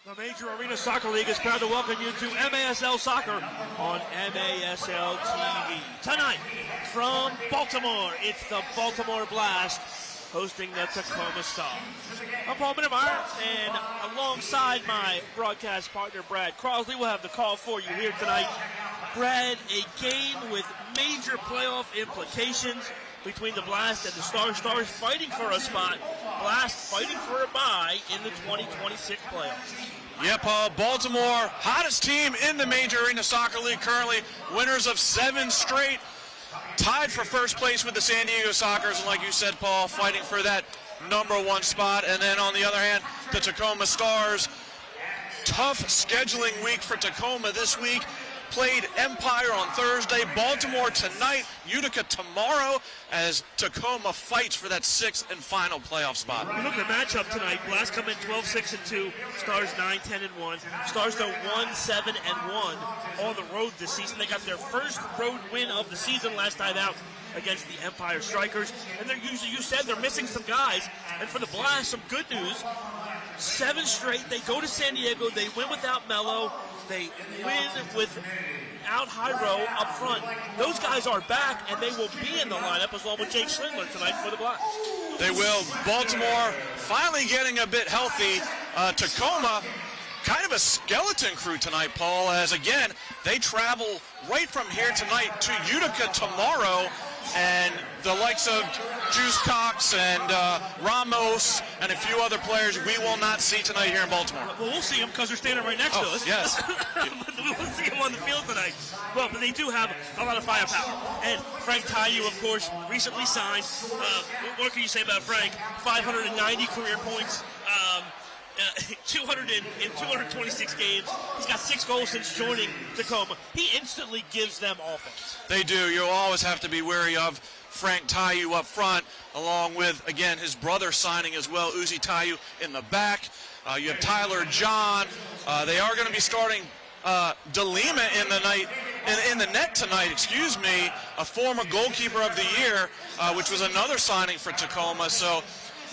The Major Arena Soccer League is proud to welcome you to MASL Soccer on MASL TV. Tonight, from Baltimore, it's the Baltimore Blast hosting the Tacoma Stars. I'm Paul Minnemeyer, and alongside my broadcast partner, Brad Crosley, we'll have the call for you here tonight. Brad, a game with major playoff implications between the Blast and the Stars. Stars fighting for a spot, Blast fighting for a bye in the 2026 playoffs. Yeah, Paul, Baltimore, hottest team in the Major Arena Soccer League currently, winners of 7 straight, tied for first place with the San Diego Sockers, and like you said, Paul, fighting for that #1 spot. And then on the other hand, the Tacoma Stars, tough scheduling week for Tacoma this week. Played Empire on Thursday, Baltimore tonight, Utica tomorrow, as Tacoma fights for that 6th and final playoff spot. You look at the matchup tonight. Blast come in 12-6-2, Stars 9-10-1. Stars go 1-7-1 on the road this season. They got their first road win of the season last time out against the Empire Strikers. And they're usually, you said, they're missing some guys. And for the Blast, some good news. 7 straight. They go to San Diego. They win without Mello. They win without Hyro up front. Those guys are back, and they will be in the lineup as well with Jake Schindler tonight for the Blast. They will. Baltimore finally getting a bit healthy. Tacoma, kind of a skeleton crew tonight, Paul, as again, they travel right from here tonight to Utica tomorrow, and the likes of Juice Cox and Ramos and a few other players we will not see tonight here in Baltimore. Well, we'll see them because they're standing right next to us. Yes. We won't see them on the field tonight. Well, but they do have a lot of firepower. And Frank Tayu, of course, recently signed. What can you say about Frank? 590 career points. 226 games. He's got 6 goals since joining Tacoma. He instantly gives them offense. They do. You'll always have to be wary of Frank Tayu up front, along with, again, his brother signing as well, Uzi Tayu in the back. You have Tyler John. They are going to be starting DeLima in the net tonight, a former goalkeeper of the year, which was another signing for Tacoma. So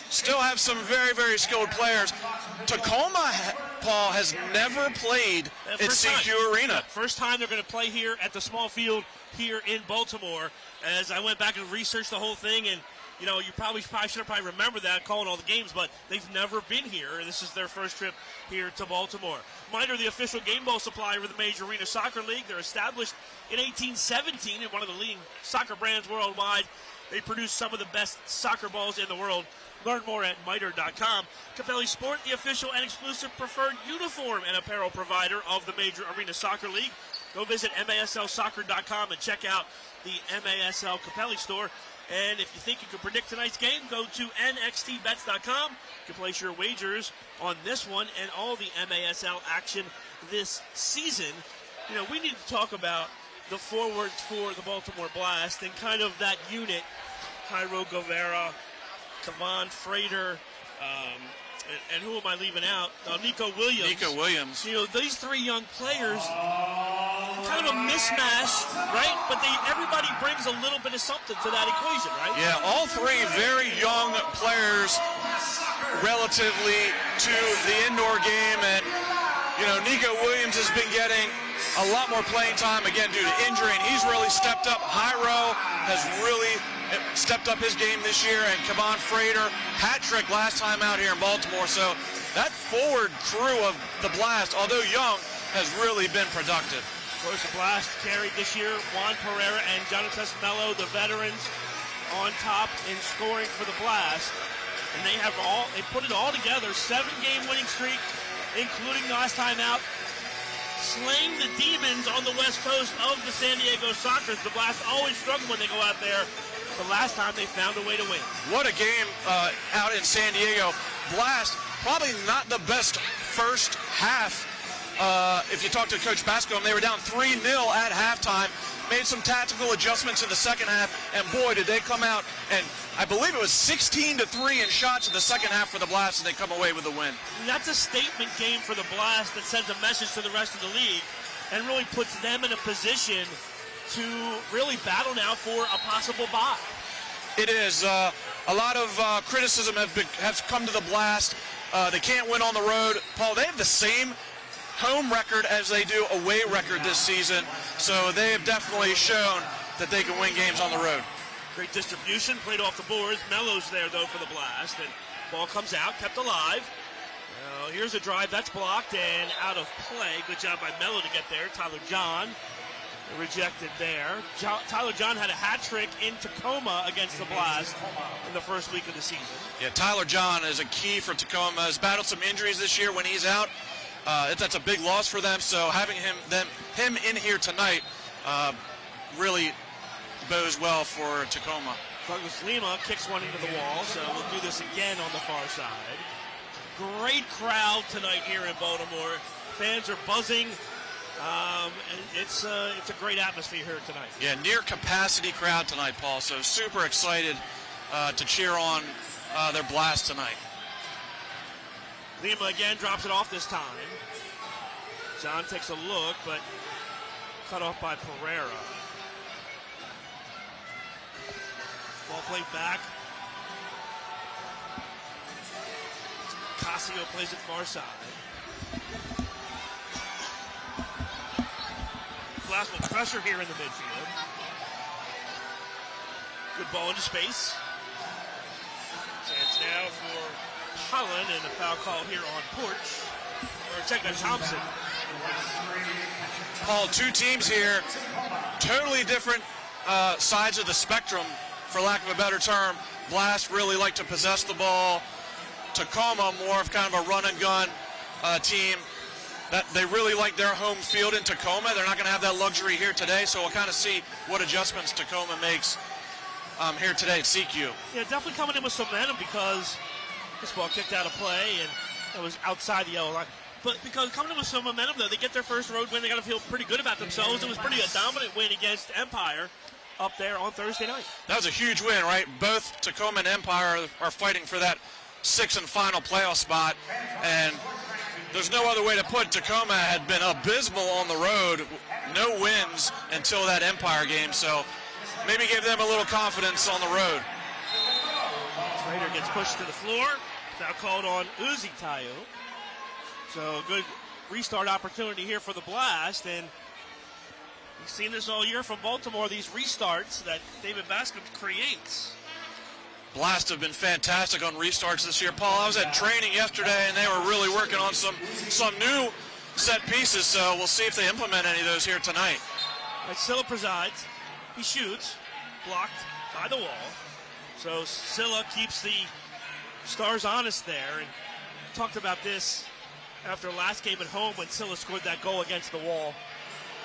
still have some very, very skilled players. Tacoma, Paul, has never played at SECU Arena. First time they're going to play here at the small field here in Baltimore. As I went back and researched the whole thing, and you know, you probably should have remembered that calling all the games, but they've never been here, and this is their first trip here to Baltimore. Miner, the official game ball supplier of the Major Arena Soccer League. They're established in 1817 and one of the leading soccer brands worldwide. They produce some of the best soccer balls in the world. Learn more at miter.com. Capelli Sport, the official and exclusive preferred uniform and apparel provider of the Major Arena Soccer League. Go visit maslsoccer.com and check out the MASL Capelli store. And if you think you can predict tonight's game, go to nxtbets.com. You can place your wagers on this one and all the MASL action this season. You know, we need to talk about the forwards for the Baltimore Blast and kind of that unit. Jairo Guevara, Kavan Frater, and who am I leaving out? Nico Williams. Nico Williams. You know, these 3 young players, kind of a mismatch, right? But everybody brings a little bit of something to that equation, right? Yeah, all 3 very young players relatively to the indoor game. And, you know, Nico Williams has been getting a lot more playing time, again, due to injury, and he's really stepped up. Jairo has really stepped up his game this year, and Kavan Frater, hat-trick last time out here in Baltimore. So that forward crew of the Blast, although young, has really been productive. Of course, the Blast carried this year Juan Pereira and Jonathan Mello, the veterans, on top in scoring for the Blast. And they put it all together, 7-game winning streak, including last time out, slaying the demons on the west coast of the San Diego Sockers. The Blast always struggle when they go out there. The last time they found a way to win. What a game out in San Diego. Blast, probably not the best first half. If you talk to Coach Bascom, they were down 3-0 at halftime. Made some tactical adjustments in the second half, and boy, did they come out, and I believe it was 16-3 in shots in the second half for the Blast, and they come away with a win. And that's a statement game for the Blast that sends a message to the rest of the league and really puts them in a position to really battle now for a possible bye. It is. A lot of criticism has come to the Blast. They can't win on the road. Paul, they have the same home record as they do away record this season, so they have definitely shown that they can win games on the road. Great distribution, played off the boards. Melo's there, though, for the Blast, and ball comes out, kept alive. Here's a drive that's blocked and out of play. Good job by Melo to get there. Tyler John rejected there. Tyler John had a hat trick in Tacoma against the Blast in the first week of the season. Yeah, Tyler John is a key for Tacoma. Has battled some injuries this year. When he's out, that's a big loss for them. So having him in here tonight really bodes well for Tacoma. Douglas Lima kicks one into the wall, so we'll do this again on the far side. Great crowd tonight here in Baltimore. Fans are buzzing. It's a great atmosphere here tonight. Yeah, near capacity crowd tonight, Paul. So super excited to cheer on their Blast tonight. Lima again drops it off this time. John takes a look, but cut off by Pereira. Ball played back. Casio plays it far side. Blast with pressure here in the midfield. Good ball into space. Chance now for Holland, and a foul call here on Porch. Or check that Thompson. Paul, two teams here, totally different sides of the spectrum, for lack of a better term. Blast really like to possess the ball. Tacoma, more of kind of a run and gun team. That they really like their home field in Tacoma. They're not going to have that luxury here today, so we'll kind of see what adjustments Tacoma makes here today at SECU. Yeah, definitely coming in with some momentum because this ball kicked out of play and it was outside the yellow line. But because coming in with some momentum, though, they get their first road win. They got to feel pretty good about themselves. It was a dominant win against Empire up there on Thursday night. That was a huge win, right? Both Tacoma and Empire are fighting for that sixth and final playoff spot, and there's no other way to put it. Tacoma had been abysmal on the road, no wins until that Empire game, so maybe gave them a little confidence on the road. Trader gets pushed to the floor. Now called on Uzi Tayo. So good restart opportunity here for the Blast, and we've seen this all year from Baltimore, these restarts that David Bascom creates. Blast have been fantastic on restarts this year. Paul, I was at training yesterday, and they were really working on some new set pieces, so we'll see if they implement any of those here tonight. Scylla presides. He shoots. Blocked by the wall. So Scylla keeps the Stars honest there, and talked about this after last game at home when Scylla scored that goal against the wall.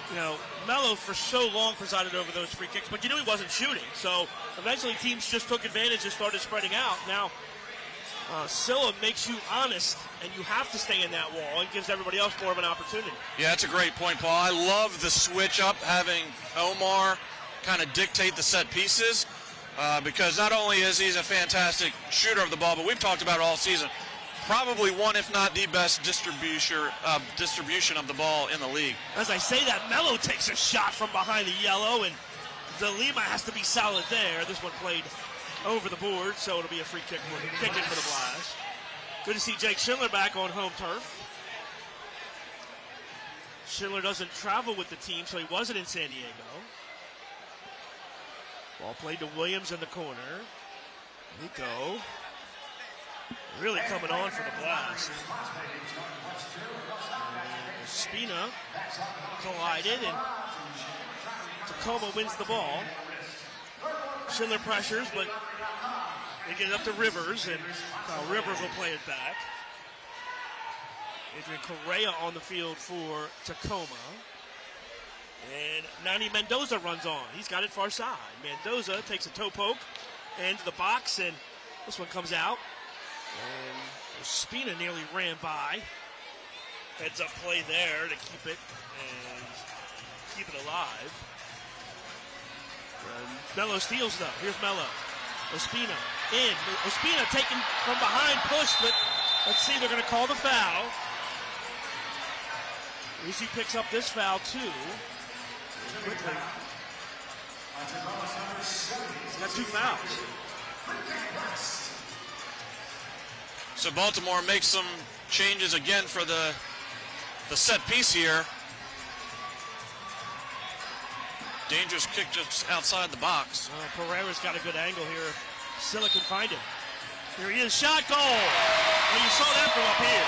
You know, Melo for so long presided over those free kicks, but you knew he wasn't shooting. So eventually teams just took advantage and started spreading out. Now, Scylla makes you honest, and you have to stay in that wall. It gives everybody else more of an opportunity. Yeah, that's a great point, Paul. I love the switch up, having Omar kind of dictate the set pieces, because not only is he a fantastic shooter of the ball, but we've talked about it all season. Probably one, if not the best distribution of the ball in the league. As I say that, Melo takes a shot from behind the yellow, and De Lima has to be solid there. This one played over the board, so it'll be a free kick in for the Blast. Good to see Jake Schindler back on home turf. Schindler doesn't travel with the team, so he wasn't in San Diego. Ball played to Williams in the corner. Nico really coming on for the Blast. Spina collided, and Tacoma wins the ball. Schindler pressures, but they get it up to Rivers, and Rivers will play it back. Adrian Correa on the field for Tacoma. And Nani Mendoza runs on. He's got it far side. Mendoza takes a toe poke into the box, and this one comes out. And Spina nearly ran by. Heads up play there to keep it and keep it alive. Melo steals though. Here's Melo. Ospina in. Ospina taken from behind, pushed, but let's see, they're going to call the foul. Uzi picks up this foul too. Quickly. He's got 2 fouls. So Baltimore makes some changes again for the set piece here. Dangerous kick just outside the box. Pereira's got a good angle here. Silla can find him. Here he is, shot, goal. Well, you saw that from up here.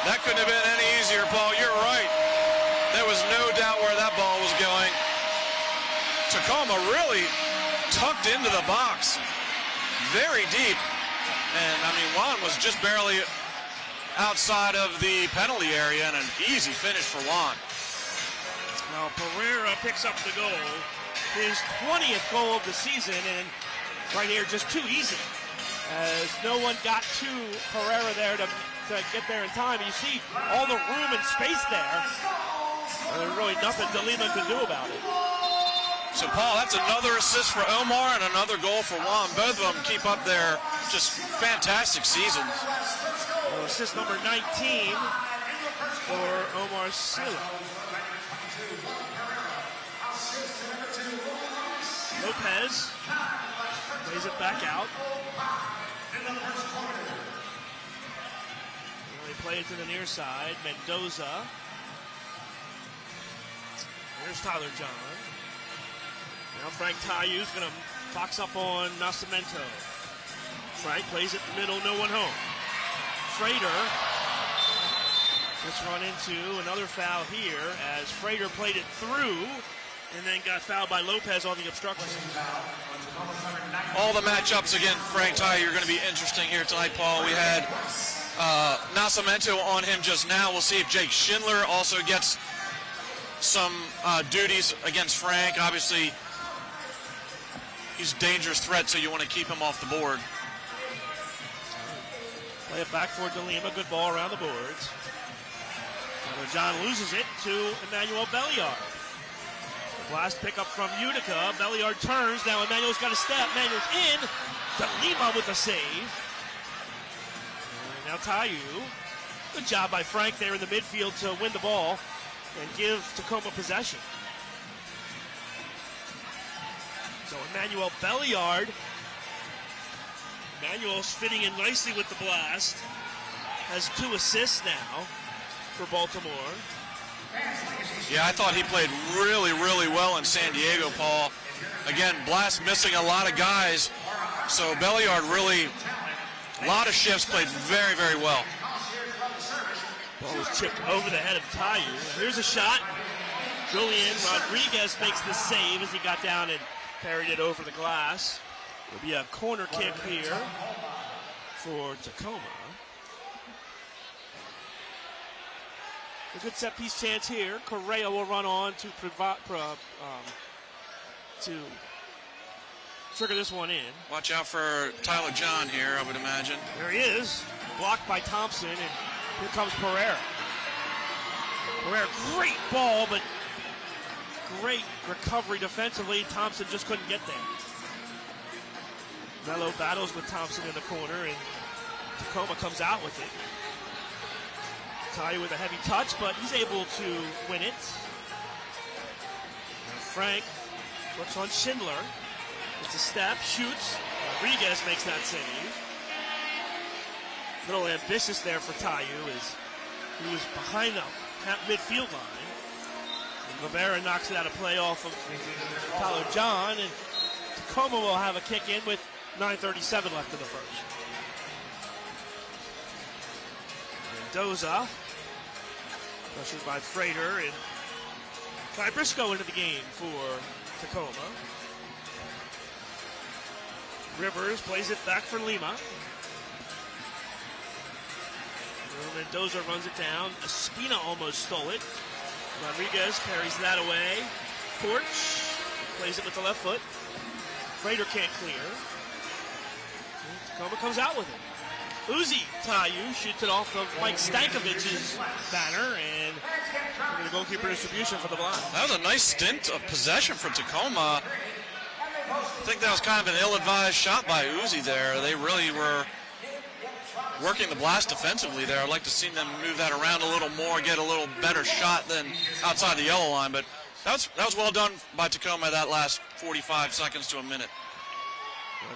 That couldn't have been any easier, Paul. You're right. There was no doubt where that ball was going. Tacoma really tucked into the box, very deep. And, I mean, Juan was just barely outside of the penalty area, and an easy finish for Juan. Now Pereira picks up the goal, his 20th goal of the season, and right here just too easy, as no one got to Pereira there to get there in time. You see all the room and space there, and there's really nothing DeLima could do about it. So, Paul, that's another assist for Omar and another goal for Juan. Both of them keep up their just fantastic seasons. Well, assist number 19 for Omar Silla. Lopez plays it back out. They play it to the near side. Mendoza. Here's Tyler John. Now Frank Tayu's going to box up on Nascimento. Frank plays it middle, no one home. Frater just run into another foul here as Frater played it through and then got fouled by Lopez on the obstruction. All the matchups again, Frank Tayu, are going to be interesting here tonight, Paul. We had Nascimento on him just now. We'll see if Jake Schindler also gets some duties against Frank. Obviously, he's a dangerous threat, so you want to keep him off the board. Play it back for DeLima. Good ball around the boards. John loses it to Emmanuel Belliard. Blast pickup from Utica. Belliard turns. Now Emmanuel's got a step. Emmanuel's in. DeLima with a save. And now Tayu. Good job by Frank there in the midfield to win the ball and give Tacoma possession. So Emmanuel Belliard. Emmanuel's fitting in nicely with the Blast. Has 2 assists now for Baltimore. Yeah, I thought he played really, really well in San Diego, Paul. Again, Blast missing a lot of guys. So Belliard really, a lot of shifts, played very, very well. Ball was chipped over the head of Tayu. Here's a shot. Julian Rodriguez makes the save as he got down and parried it over the glass. It'll be a corner kick here for Tacoma. A good set piece chance here. Correa will run on to trigger this one in. Watch out for Tyler John here, I would imagine. There he is. Blocked by Thompson, and here comes Pereira. Pereira, great ball, but great recovery defensively. Thompson just couldn't get there. Mello battles with Thompson in the corner, and Tacoma comes out with it. Tayu with a heavy touch, but he's able to win it. Now Frank works on Schindler. It's a step, shoots. Rodriguez makes that save. A little ambitious there for Tayu as he was behind the midfield line. And Rivera knocks it out of play off of Tyler John, and Tacoma will have a kick in with 9:37 left in the first. Mendoza, pressured by Frater, and Kai Briscoe into the game for Tacoma. Rivers plays it back for Lima. Mendoza runs it down. Espina almost stole it. Rodriguez carries that away. Porch plays it with the left foot. Frater can't clear. Tacoma comes out with it. Uzi Tayu shoots it off of Mike Stankovic's banner, and the goalkeeper distribution for the Blast. That was a nice stint of possession for Tacoma. I think that was kind of an ill-advised shot by Uzi there. They really were working the Blast defensively there. I'd like to see them move that around a little more, get a little better shot than outside the yellow line, but That was well done by Tacoma that last 45 seconds to a minute.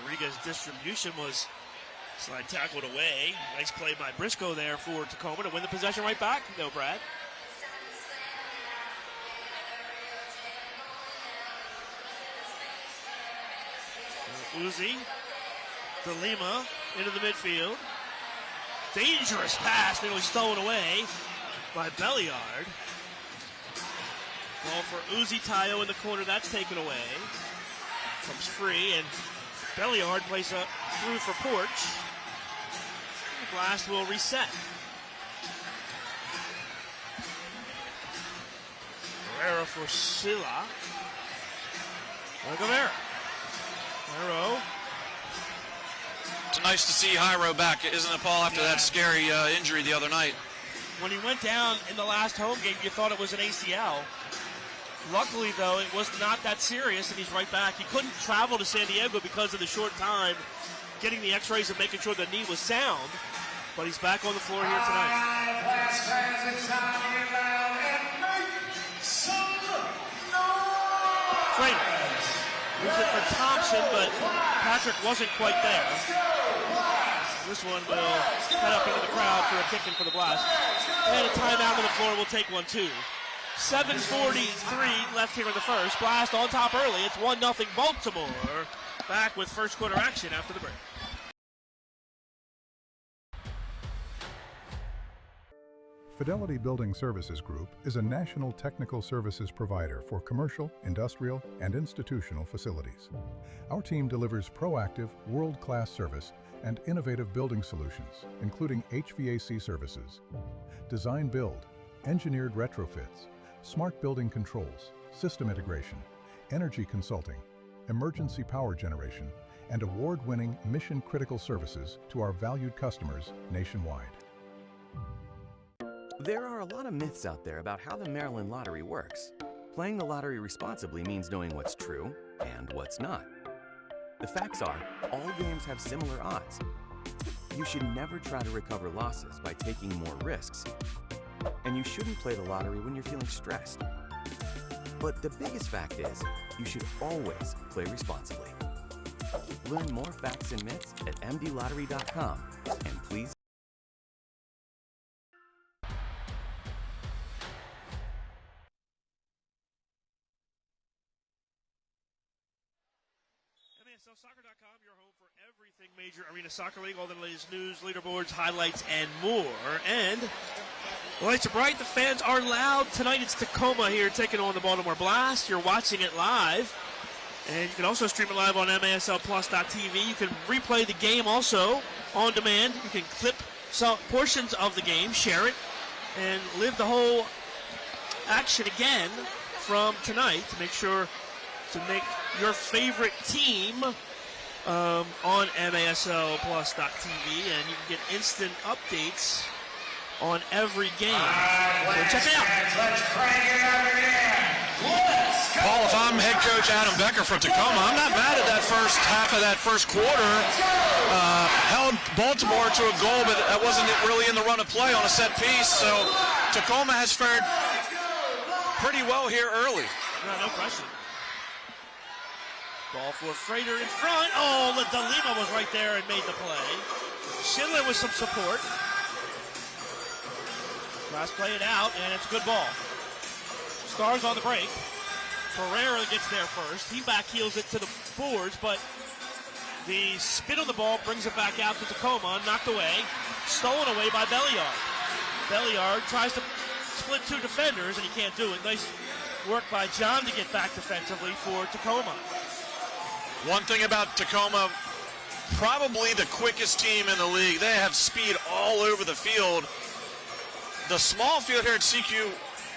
Rodriguez's distribution was slide tackled away. Nice play by Briscoe there for Tacoma to win the possession right back. No, Brad. Uzi, DeLima into the midfield. Dangerous pass, nearly stolen away by Belliard. Ball for Uzi Tayo in the corner, that's taken away. Comes free, and Belliard plays up through for Porch. The Blast will reset. Herrera for Silla. Guevara. Jairo. It's nice to see Jairo back, isn't it, Paul, after that scary injury the other night? When he went down in the last home game, you thought it was an ACL. Luckily, though, it was not that serious, and he's right back. He couldn't travel to San Diego because of the short time getting the x-rays and making sure the knee was sound, but he's back on the floor here tonight. Frater. Moves it for Thompson, but Patrick wasn't quite there. This one will head up into the crowd for a kick-in for the Blast. And a timeout on the floor. We'll take one, too. 7:43 left here in the first. Blast on top early. It's 1-0 Baltimore. Back with first quarter action after the break. Fidelity Building Services Group is a national technical services provider for commercial, industrial, and institutional facilities. Our team delivers proactive, world-class service and innovative building solutions, including HVAC services, design build, engineered retrofits, smart building controls, system integration, energy consulting, emergency power generation, and award-winning mission-critical services to our valued customers nationwide. There are a lot of myths out there about how the Maryland Lottery works. Playing the lottery responsibly means knowing what's true and what's not. The facts are, all games have similar odds. You should never try to recover losses by taking more risks. And you shouldn't play the lottery when you're feeling stressed. But the biggest fact is, you should always play responsibly. Learn more facts and myths at mdlottery.com, and please MASLsoccer.com, your home for everything Major Arena Soccer League, all the latest news, leaderboards, highlights, and more. And the lights are bright, the fans are loud. Tonight it's Tacoma here taking on the Baltimore Blast. You're watching it live. And you can also stream it live on MASLplus.tv. You can replay the game also on demand. You can clip some portions of the game, share it, and live the whole action again from tonight to make sure to make your favorite team on MASLplus.tv, and you can get instant updates on every game. So check it out. Let's crank it up again. Paul, if I'm head coach Adam Becker from Tacoma, I'm not mad at that first half of that first quarter. Held Baltimore to a goal, but that wasn't really in the run of play on a set piece. So Tacoma has fared pretty well here early. No question. Ball for Frater in front. Oh, DeLima was right there and made the play. Schindler with some support. Last play it out, and it's a good ball. Stars on the break. Pereira gets there first. He backheels it to the boards, but the spin on the ball brings it back out to Tacoma. Knocked away. Stolen away by Belliard. Belliard tries to split two defenders, and he can't do it. Nice work by John to get back defensively for Tacoma. One thing about Tacoma, probably the quickest team in the league. They have speed all over the field. The small field here at SECU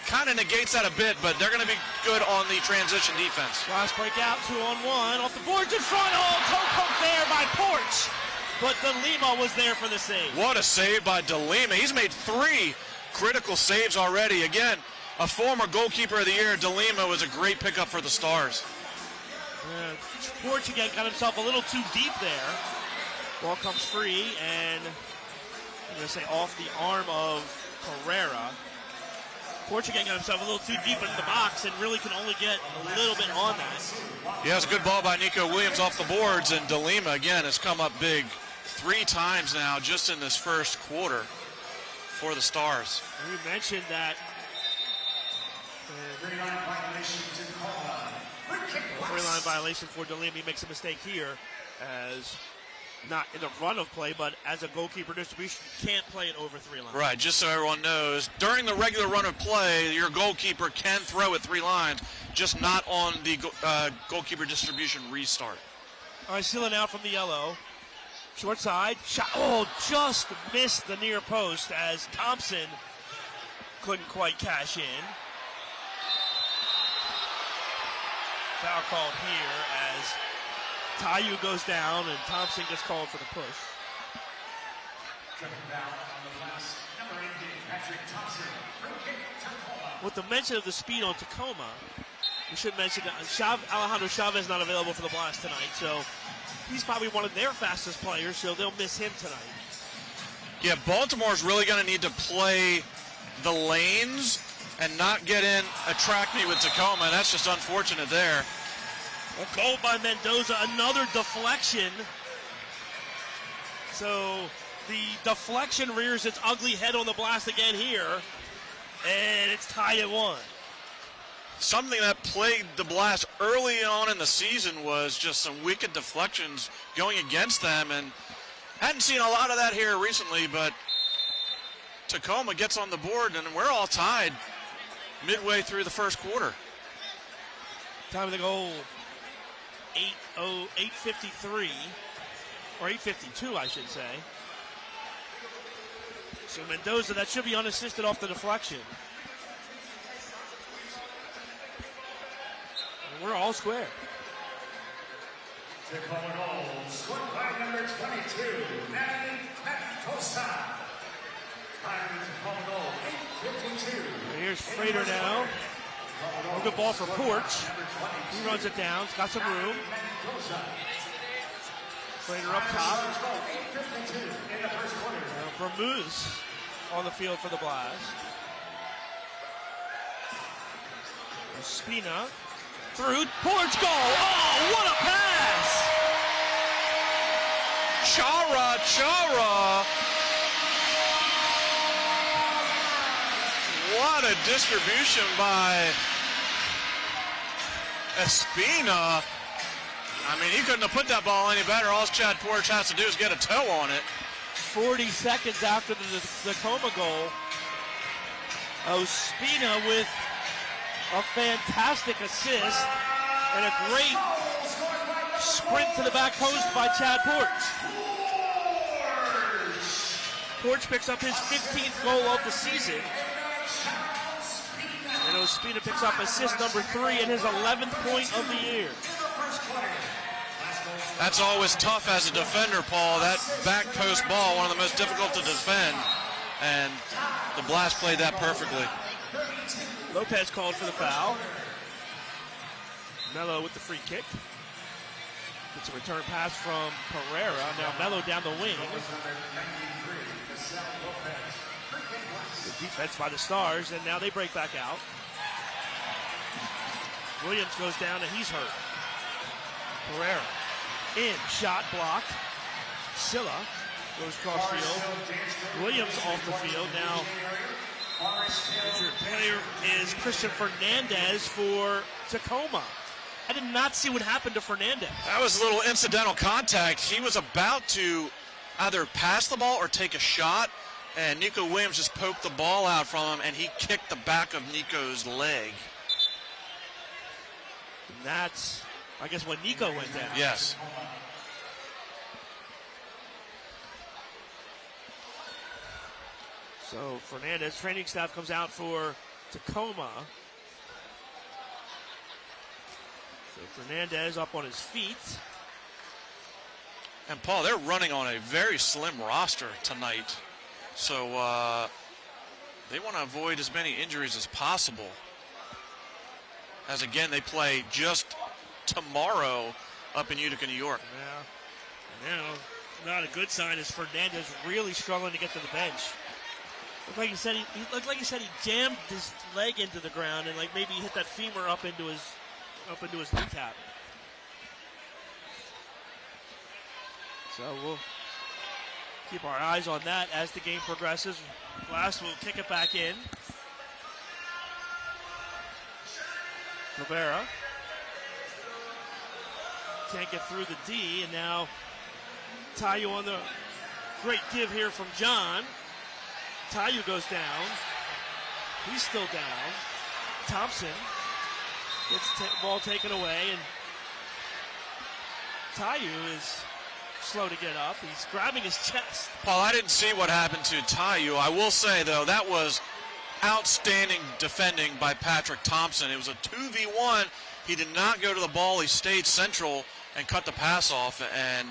kind of negates that a bit, but they're going to be good on the transition defense. Last breakout, 2-on-1, off the boards in front. Oh, toe poke there by Porch, but DeLima was there for the save. What a save by DeLima. He's made 3 critical saves already. Again, a former goalkeeper of the year, DeLima, was a great pickup for the Stars. Porch again got himself a little too deep there. Ball comes free, and I'm going to say off the arm of Pereira. Portugal got himself a little too deep into the box and really can only get a little bit on that. Yeah, it's a good ball by Nico Williams off the boards, and DeLima, again, has come up big 3 times now just in this first quarter for the Stars. And we mentioned that three-line violation for DeLima. He makes a mistake here as not in the run of play, but as a goalkeeper distribution, you can't play it over 3 lines. Right, just so everyone knows, during the regular run of play, your goalkeeper can throw it 3 lines, just not on the goalkeeper distribution restart. All right, Sealing out from the yellow. Short side, shot, oh, just missed the near post as Thompson couldn't quite cash in. Foul called here as Tayu goes down and Thompson gets called for the push. With the mention of the speed on Tacoma, we should mention that Alejandro Chavez not available for the Blast tonight, so he's probably one of their fastest players, so they'll miss him tonight. Yeah, Baltimore's really going to need to play the lanes and not get in a track meet with Tacoma, and that's just unfortunate there. A goal by Mendoza, another deflection. So the deflection rears its ugly head on the Blast again here, and it's tied at 1. Something that plagued the Blast early on in the season was just some wicked deflections going against them, and hadn't seen a lot of that here recently, but Tacoma gets on the board, and we're all tied midway through the first quarter. Time of the goal, 8:53, or 8:52, I should say. So Mendoza, that should be unassisted off the deflection. And we're all square. Tacoma goal, scored by number 22, Manny Costa. Tacoma goal, 8:52. Here's Frater now. A good ball for Porch. He runs it down. He's got some room. Frater up top. Bermuz on the field for the Blast. Spina through. Porch goal. Oh, what a pass! Chara. What a distribution by Espina. I mean, he couldn't have put that ball any better. All Chad Porch has to do is get a toe on it. 40 seconds after the Tacoma goal, Ospina with a fantastic assist and a great sprint to the back post by Chad Porch. Porch picks up his 15th goal of the season. And Ospina picks up assist number 3 and his 11th point of the year. That's always tough as a defender, Paul. That back post ball, one of the most difficult to defend. And the Blast played that perfectly. Lopez called for the foul. Mello with the free kick. It's a return pass from Pereira. Now Mello down the wing. Good defense by the Stars, and now they break back out. Williams goes down, and he's hurt. Pereira in, shot blocked. Silla goes cross field. Williams off the field. Now, injured player is Christian Fernandez for Tacoma. I did not see what happened to Fernandez. That was a little incidental contact. He was about to either pass the ball or take a shot, and Nico Williams just poked the ball out from him, and he kicked the back of Nico's leg. And that's, I guess, when Nico went down. Yes. So Fernandez, training staff comes out for Tacoma. So Fernandez up on his feet. And Paul, they're running on a very slim roster tonight. So they want to avoid as many injuries as possible. As again, they play just tomorrow up in Utica, New York. Yeah. Now, not a good sign is Fernandez really struggling to get to the bench. Looked like he said he jammed his leg into the ground and like maybe hit that femur up into his kneecap. So we'll keep our eyes on that as the game progresses. Blast will kick it back in. Rivera can't get through the D, and now Tayu on the great give here from John. Tayu goes down. He's still down. Thompson gets ball taken away, and Tayu is slow to get up. He's grabbing his chest. Paul, I didn't see what happened to Tayu. I will say, though, that was outstanding defending by Patrick Thompson. It was a 2v1. He did not go to the ball. He stayed central and cut the pass off and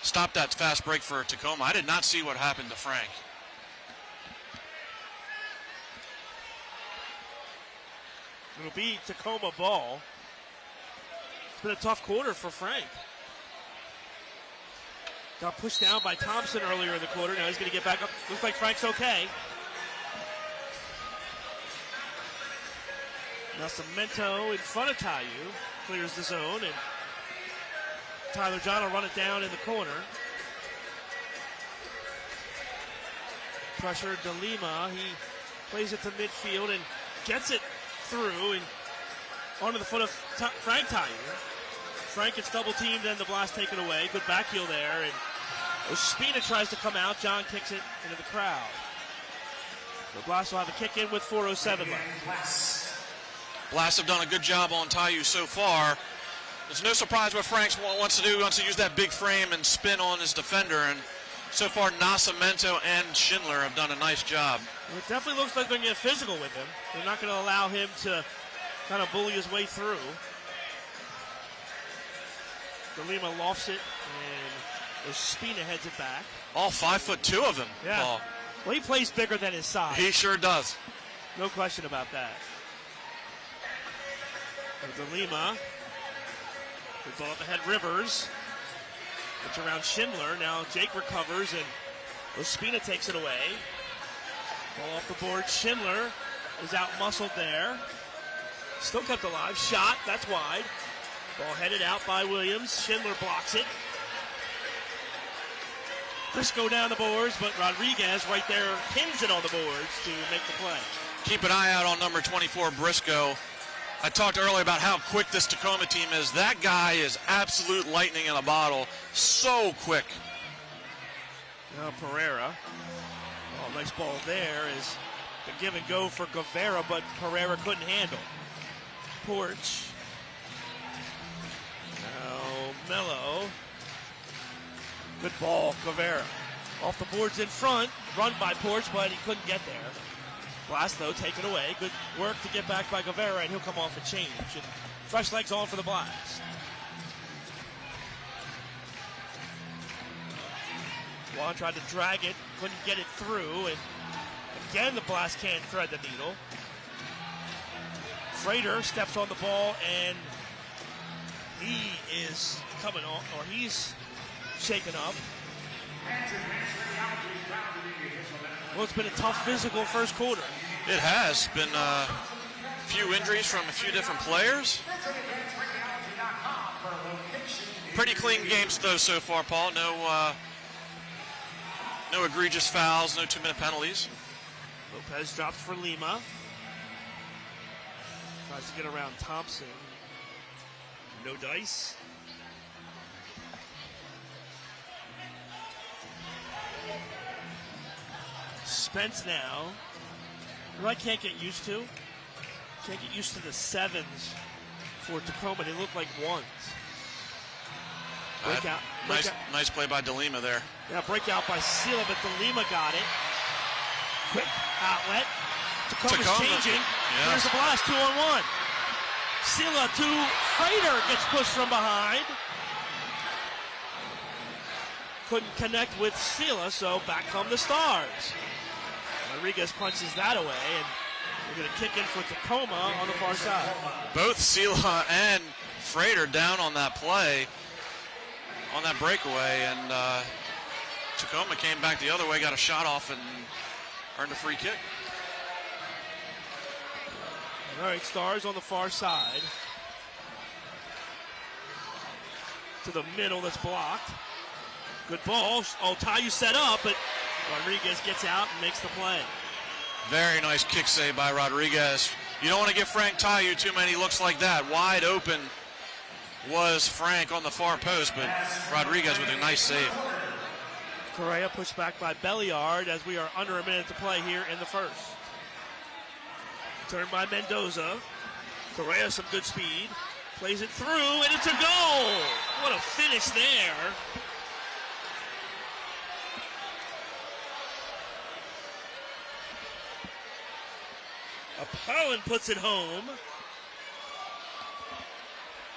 stopped that fast break for Tacoma. I did not see what happened to Frank. It'll be Tacoma ball. It's been a tough quarter for Frank. Got pushed down by Thompson earlier in the quarter. Now he's going to get back up. Looks like Frank's okay. Now Cemento in front of Tayu. Clears the zone, and Tyler John will run it down in the corner. Pressure De Lima. He plays it to midfield and gets it through and onto the foot of Frank Tayu. Frank gets double teamed and the Blast taken away. Good back heel there, and Ospina tries to come out. John kicks it into the crowd. The Blast will have a kick in with 4:07 left. Blast have done a good job on Tayu so far. There's no surprise what Frank wants to do. He wants to use that big frame and spin on his defender, and so far Nascimento and Schindler have done a nice job. It definitely looks like they're going to get physical with him. They're not going to allow him to kind of bully his way through. De Lima lofts it, and Ospina heads it back. All 5'2" of him, yeah. Paul. Well, he plays bigger than his size. He sure does. No question about that. De Lima. Good ball up ahead, Rivers. It's around Schindler. Now Jake recovers, and Ospina takes it away. Ball off the board. Schindler is out-muscled there. Still kept alive. Shot. That's wide. Ball headed out by Williams. Schindler blocks it. Briscoe down the boards, but Rodriguez right there pins it on the boards to make the play. Keep an eye out on number 24, Briscoe. I talked earlier about how quick this Tacoma team is. That guy is absolute lightning in a bottle. So quick. Now Pereira. Oh, nice ball there is the give and go for Guevara, but Pereira couldn't handle. Porch. Now Mello. Good ball, Guevara. Off the boards in front. Run by Porch, but he couldn't get there. Blast, though, taken away. Good work to get back by Guevara, and he'll come off a change. And fresh legs on for the Blast. Juan tried to drag it, couldn't get it through, and again the Blast can't thread the needle. Frater steps on the ball, and he is coming on, or he's shaken up. Well, it's been a tough physical first quarter. It has been a few injuries from a few different players. Pretty clean games, though, so far, Paul. No egregious fouls, no 2-minute penalties. Lopez drops for Lima. Tries to get around Thompson. No dice. Spence now. What I can't get used to? Can't get used to the sevens for Tacoma. They look like ones. Breakout. Nice play by De Lima there. Yeah, breakout by Sila, but De Lima got it. Quick outlet. Tacoma's changing. Yeah. Here's the Blast, 2-on-1. Sila to Frater, gets pushed from behind. Couldn't connect with Sila, so back come the Stars. Rodriguez punches that away, and we're going to kick in for Tacoma on the far side. Both Sila and Frater down on that play, on that breakaway, and Tacoma came back the other way, got a shot off, and earned a free kick. All right, Stars on the far side. To the middle, that's blocked. Good ball. Oh, Tayu set up, but Rodriguez gets out and makes the play. Very nice kick save by Rodriguez. You don't want to give Frank Tayu too many looks like that. Wide open was Frank on the far post, but Rodriguez with a nice save. Correa pushed back by Belliard as we are under a minute to play here in the first. Turned by Mendoza. Correa some good speed. Plays it through, and it's a goal! What a finish there. Apollon puts it home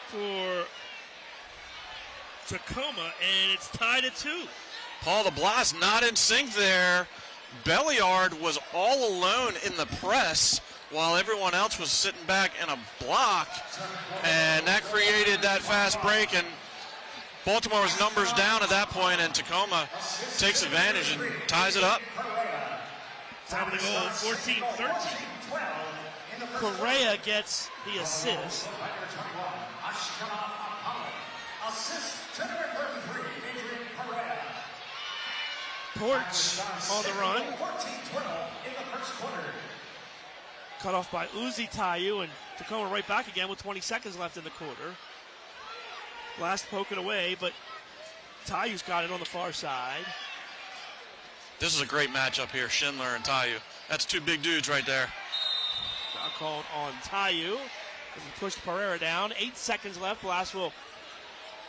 for Tacoma, and it's tied at 2. Paul, the Blast not in sync there. Belliard was all alone in the press while everyone else was sitting back in a block, and that created that fast break, and Baltimore's numbers down at that point, and Tacoma takes advantage and ties it up. Time of the goal, 14-13. Correa gets the assist. Porch on the run. Cut off by Uzi Tayu, and Tacoma right back again with 20 seconds left in the quarter. Blast poking away, but Tayu's got it on the far side. This is a great matchup here, Schindler and Tayu. That's two big dudes right there. Foul called on Tayu as he pushed Pereira down. 8 seconds left. Blast will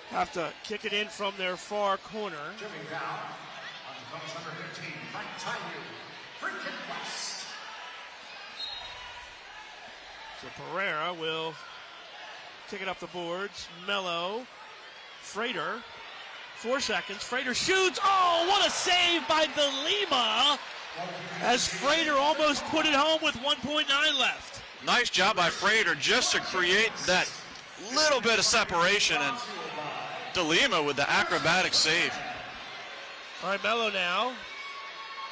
have to kick it in from their far corner. Jumping down on number 15, Frank Tayu. Free kick Blast. So Pereira will kick it up the boards. Mello, Frater, 4 seconds. Frater shoots. Oh, what a save by De Lima as Frater almost put it home with 1.9 left. Nice job by Frater just to create that little bit of separation, and De Lima with the acrobatic save. All right, Mello now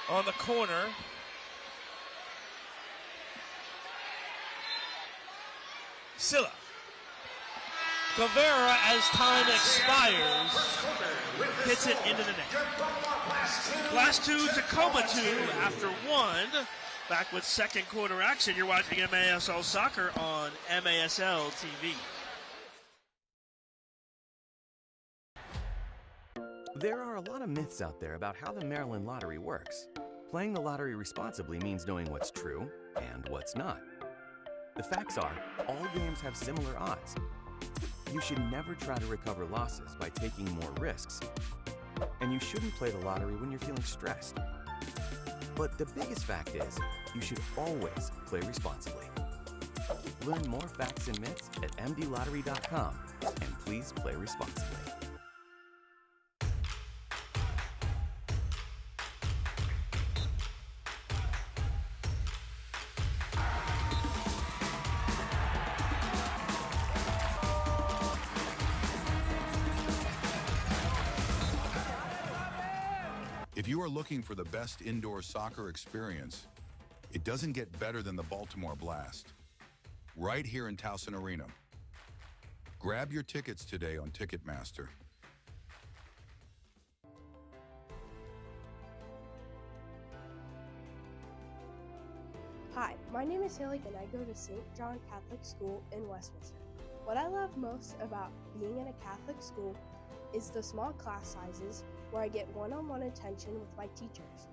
on the corner. Silla. Caveira, as time expires, hits it into the net. Blast 2, Tacoma 2 after 1. Back with second quarter action. You're watching MASL Soccer on MASL TV. There are a lot of myths out there about how the Maryland lottery works. Playing the lottery responsibly means knowing what's true and what's not. The facts are, all games have similar odds. You should never try to recover losses by taking more risks. And you shouldn't play the lottery when you're feeling stressed. But the biggest fact is, you should always play responsibly. Learn more facts and myths at mdlottery.com, and please play responsibly. If you are looking for the best indoor soccer experience, it doesn't get better than the Baltimore Blast, right here in Tacoma Arena. Grab your tickets today on Ticketmaster. Hi, my name is Haley and I go to St. John Catholic School in Westminster. What I love most about being in a Catholic school is the small class sizes where I get one-on-one attention with my teachers.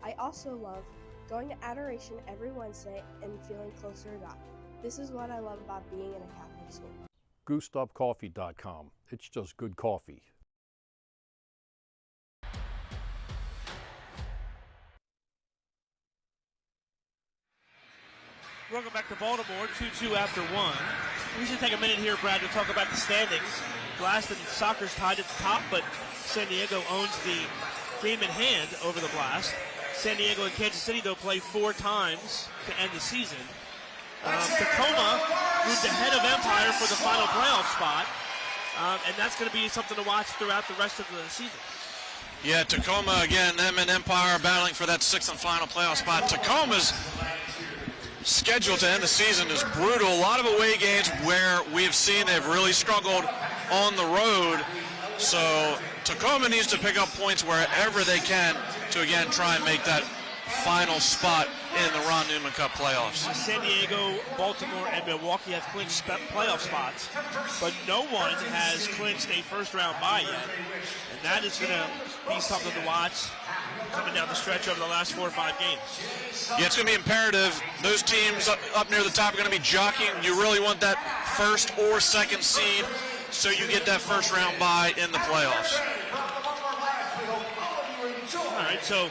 I also love going to adoration every Wednesday and feeling closer to God. This is what I love about being in a Catholic school. GooseUpCoffee.com. It's just good coffee. Welcome back to Baltimore, 2-2 after 1. We should take a minute here, Brad, to talk about the standings. Blast and Soccer's tied at the top, but San Diego owns the game in hand over the Blast. San Diego and Kansas City, though, play 4 times to end the season. Tacoma moved ahead of Empire for the final playoff spot, and that's going to be something to watch throughout the rest of the season. Yeah, Tacoma, again, them and Empire battling for that 6th and final playoff spot. Tacoma's schedule to end the season is brutal. A lot of away games where we've seen they've really struggled on the road. So Tacoma needs to pick up points wherever they can to, again, try and make that final spot in the Ron Newman Cup playoffs. San Diego, Baltimore, and Milwaukee have clinched playoff spots, but no one has clinched a first-round bye yet. And that is going to be something to watch coming down the stretch over the last 4 or 5 games. Yeah, it's going to be imperative. Those teams up near the top are going to be jockeying. You really want that first or second seed so you get that first-round bye in the playoffs. All right, so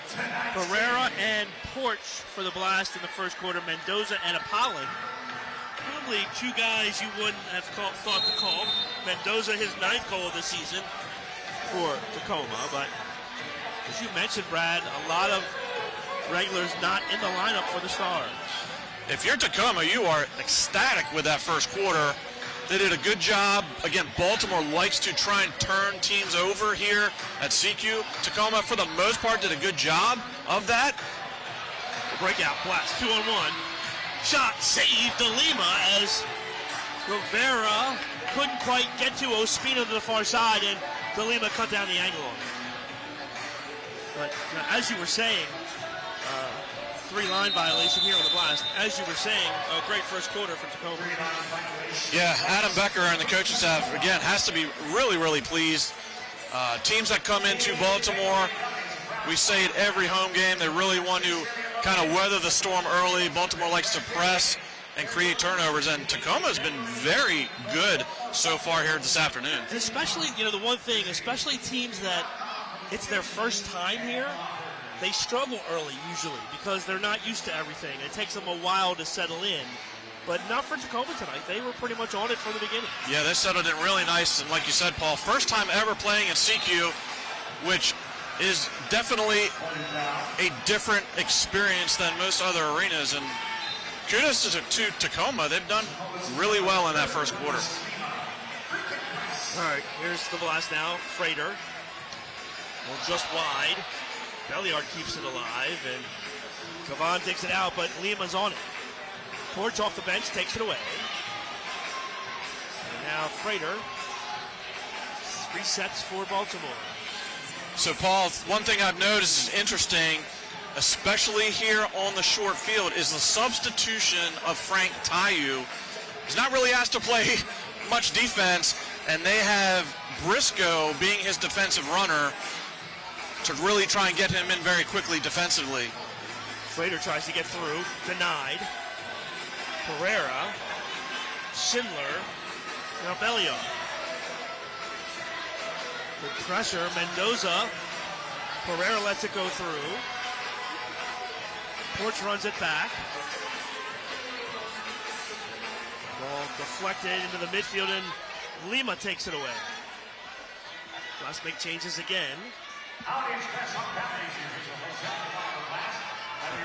Pereira and Porch for the Blast in the first quarter. Mendoza and Apollon. Probably 2 guys you wouldn't have thought to call. Mendoza, his 9th goal of the season for Tacoma. But as you mentioned, Brad, a lot of regulars not in the lineup for the Stars. If you're Tacoma, you are ecstatic with that first quarter. They did a good job. Again, Baltimore likes to try and turn teams over here at SECU. Tacoma, for the most part, did a good job of that. Breakout Blast, 2-on-1. Shot saved De Lima as Rivera couldn't quite get to Ospina to the far side, and De Lima cut down the angle on it. But as you were saying, 3-line violation here on the Blast. As you were saying, a great first quarter for Tacoma. Yeah, Adam Becker and the coaching staff, again, has to be really, really pleased. Teams that come into Baltimore, we say it every home game, they really want to kind of weather the storm early. Baltimore likes to press and create turnovers, and Tacoma has been very good so far here this afternoon. Especially, the one thing, especially teams that it's their first time here, they struggle early usually because they're not used to everything. It takes them a while to settle in. But not for Tacoma tonight. They were pretty much on it from the beginning. Yeah, they settled in really nice. And like you said, Paul, first time ever playing at SECU, which is definitely a different experience than most other arenas. And kudos to Tacoma. They've done really well in that first quarter. All right, here's the Blast now. Frater. Well, just wide. Belliard keeps it alive, and Cavan takes it out, but Lima's on it. Porch off the bench, takes it away. And now Frater resets for Baltimore. So, Paul, one thing I've noticed is interesting, especially here on the short field, is the substitution of Frank Tayu. He's not really asked to play much defense, and they have Briscoe being his defensive runner to really try and get him in very quickly defensively. Frater tries to get through, denied. Pereira, Schindler, now Belliard. Good pressure, Mendoza. Pereira lets it go through. Porch runs it back. Ball deflected into the midfield, and Lima takes it away. Let's make changes again.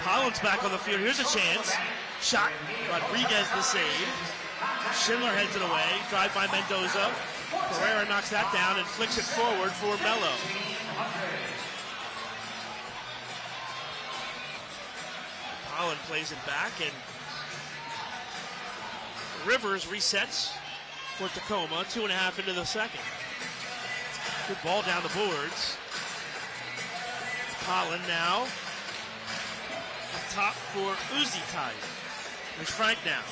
Collins back on the field. Here's a chance. Shot. Rodriguez the save. Schindler heads it away. Drive by Mendoza. Pereira knocks that down and flicks it forward for Mello. Holland plays it back, and Rivers resets for Tacoma. 2.5 into the second. Good ball down the boards. Holland now. Up top for Uzi Tayu. There's Frank now.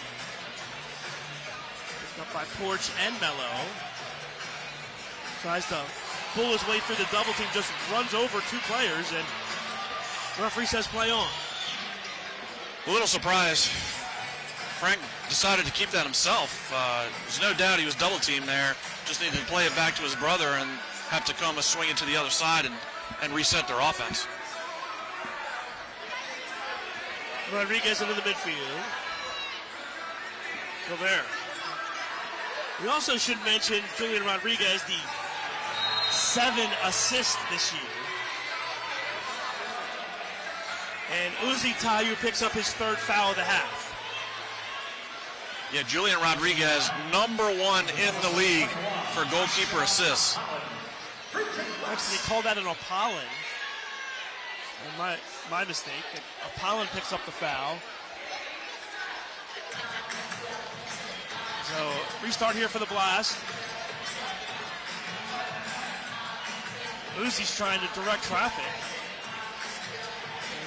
Picked up by Porch and Mello. Tries to pull his way through the double team, just runs over 2 players, and the referee says play on. A little surprise. Frank decided to keep that himself. There's no doubt he was double teamed there. Just needed to play it back to his brother and have Tacoma swing it to the other side and reset their offense. Rodriguez into the midfield. Gobert. We also should mention Julian Rodriguez, the 7 assists this year. And Uzi Tayu picks up his 3rd foul of the half. Yeah, Julian Rodriguez, #1 in the league for goalkeeper assists. Actually, they called that an Apollon. My mistake. Apollon picks up the foul. So, restart here for the Blast. Uzi's trying to direct traffic.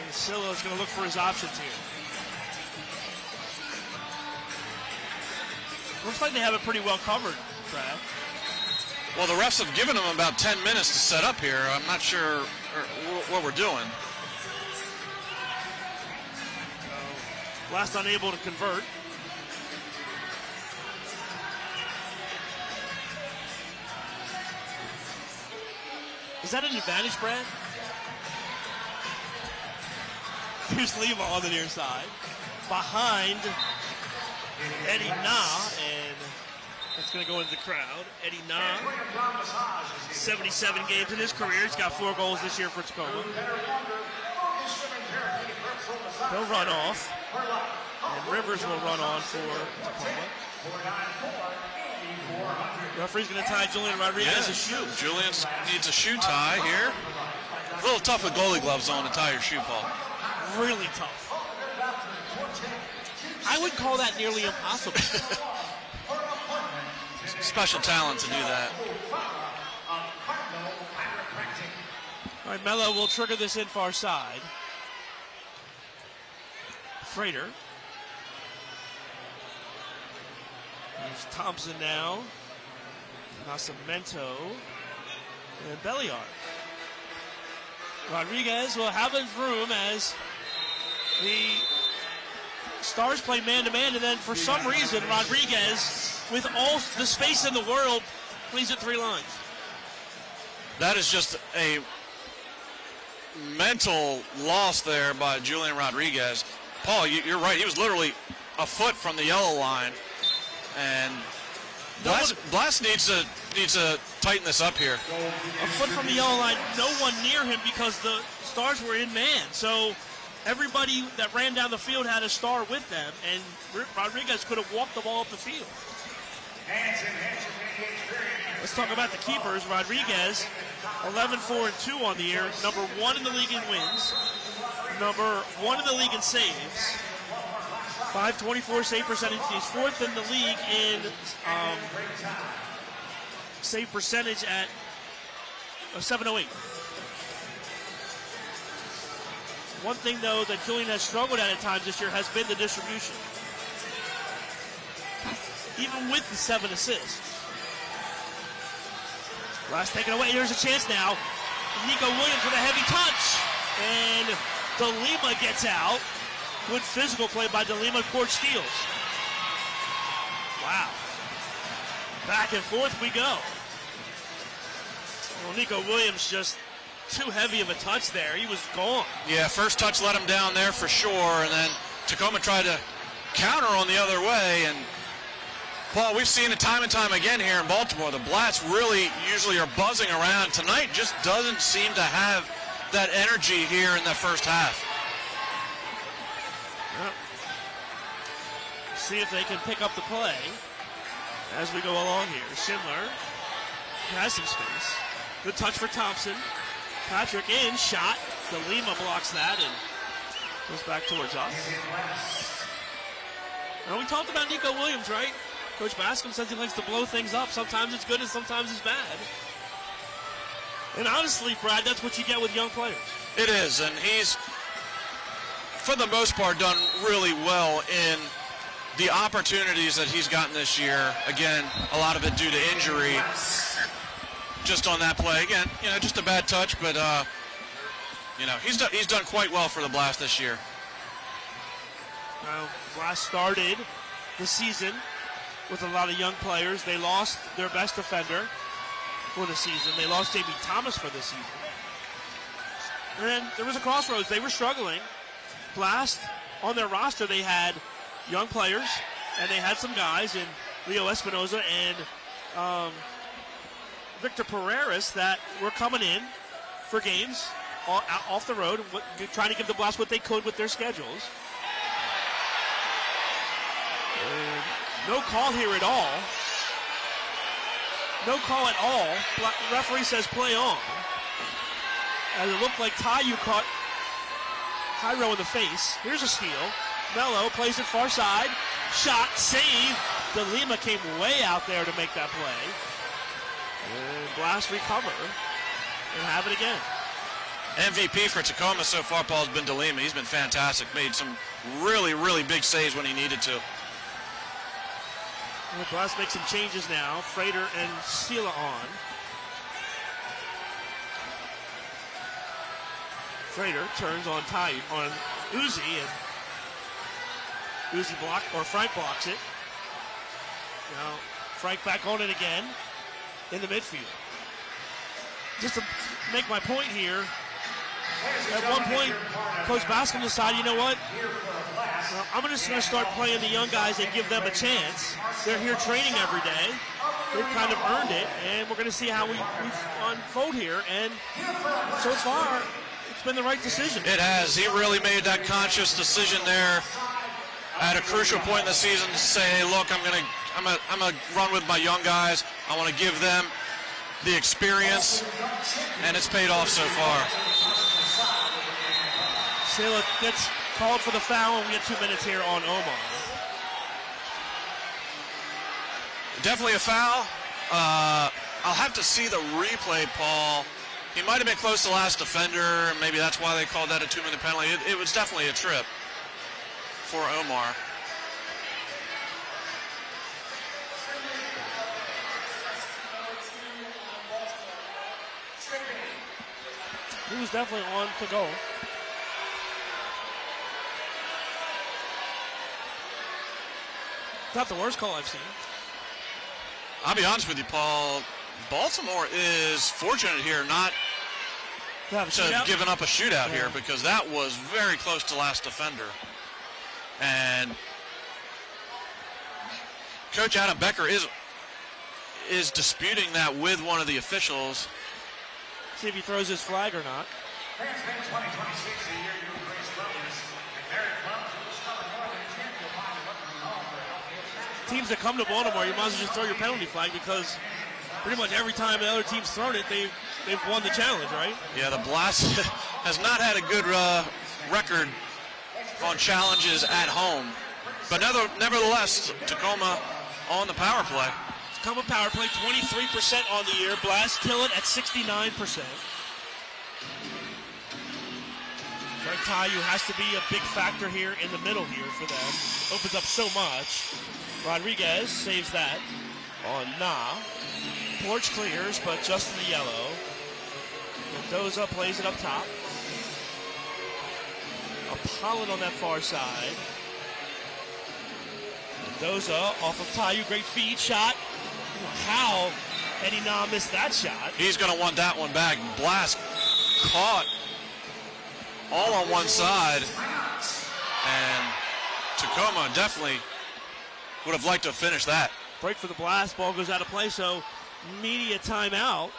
And Silla's going to look for his options here. Looks like they have it pretty well covered, Brad. Well, the refs have given them about 10 minutes to set up here. I'm not sure what we're doing. Blast unable to convert. Is that an advantage, Brad? Here's Lima on the near side. Behind Eddie Na, and that's going to go into the crowd. Eddie Na, 77 games in his career. He's got 4 goals this year for Tacoma. He'll run off, and Rivers will run on for Tacoma. Referee's going to tie Julian Rodriguez's shoe. Julian needs a shoe tie here. A little tough with goalie gloves on to tie your shoe, Paul. Really tough. I would call that nearly impossible. Special talent to do that. All right, Mello will trigger this in far side. Frater. There's Thompson now. Nascimento. And Belliard. Rodriguez will have his room as the Stars play man-to-man, and then for some reason, Rodriguez, with all the space in the world, plays at 3 lines. That is just a mental loss there by Julian Rodriguez. Paul, you're right. He was literally a foot from the yellow line, and Blast needs to tighten this up here. A foot from the yellow line, no one near him because the Stars were in man. So everybody that ran down the field had a Star with them, and Rodriguez could have walked the ball up the field. Let's talk about the keepers. Rodriguez, 11-4-2 on the year, number 1 in the league in wins, number 1 in the league in saves, .524 save percentage. He's 4th in the league in save percentage at 708. One thing, though, that Julian has struggled at times this year has been the distribution. Even with the 7 assists. Blast taken away. Here's a chance now. Nico Williams with a heavy touch. And DeLima gets out. Good physical play by DeLima. Court steals. Wow. Back and forth we go. Well, Nico Williams just too heavy of a touch there. He was gone. Yeah, first touch let him down there for sure, and then Tacoma tried to counter on the other way. And Paul, we've seen it time and time again here in Baltimore. The Blats really usually are buzzing around. Tonight just doesn't seem to have that energy here in the first half. Yep. See if they can pick up the play as we go along here. Schindler has some space. Good touch for Thompson. Patrick in, shot. DeLima blocks that and goes back towards us. Now, we talked about Nico Williams, right? Coach Bascom says he likes to blow things up. Sometimes it's good and sometimes it's bad. And honestly, Brad, that's what you get with young players. It is, and he's, for the most part, done really well in the opportunities that he's gotten this year. Again, a lot of it due to injury. Just on that play, again, just a bad touch, but he's done quite well for the Blast this year. Well, Blast started the season with a lot of young players. They lost their best defender for the season. They lost J.B. Thomas for the season. And then there was a crossroads. They were struggling. Blast, on their roster, they had young players, and they had some guys in Leo Espinoza and Victor Pereiras that were coming in for games off the road, trying to give the Blast what they could with their schedules. No call here at all. No call at all. Referee says play on. As it looked like Tayu caught Cairo in the face. Here's a steal. Mello plays it far side. Shot, save. DeLima came way out there to make that play. And Blast recover and have it again. MVP for Tacoma so far, Paul, has been DeLima. He's been fantastic. Made some really, really big saves when he needed to. Well, Blast makes some changes now. Frater and Sela on. Frater turns on Uzi, and Uzi Frank blocks it. Now Frank back on it again in the midfield. Just to make my point here, at one point, Coach Bascom decided, you know what? Well, I'm just going to start playing the young guys and give them a chance. They're here training every day. They've kind of earned it, and we're going to see how we unfold here. And so far, it's been the right decision. It has. He really made that conscious decision there at a crucial point in the season to say, hey, look, I'm gonna run with my young guys. I want to give them the experience, and it's paid off so far. Sela gets called for the foul, and we get 2 minutes here on Omar. Definitely a foul. I'll have to see the replay, Paul. He might have been close to the last defender, and maybe that's why they called that a 2-minute penalty. It was definitely a trip for Omar. He was definitely on to go. Not the worst call I've seen. I'll be honest with you, Paul. Baltimore is fortunate here not to have given up a shootout here, because that was very close to last defender. And Coach Adam Becker is disputing that with one of the officials. See if he throws his flag or not. Teams that come to Baltimore, you might as well just throw your penalty flag, because pretty much every time the other team's thrown it, they've won the challenge, right? Yeah, the Blast has not had a good record on challenges at home. But nevertheless, Tacoma on the power play. Tacoma power play, 23% on the year. Blast kill it at 69%. Frank Tayu has to be a big factor here in the middle here for them. Opens up so much. Rodriguez saves that on Porch clears, but just in the yellow. Mendoza plays it up top. Apollon on that far side. Mendoza off of Tayu, great feed shot. How Eddie Na missed that shot? He's going to want that one back. Blast caught all on one side, and Tacoma definitely would have liked to finish that. Break for the Blast, ball goes out of play, so media timeout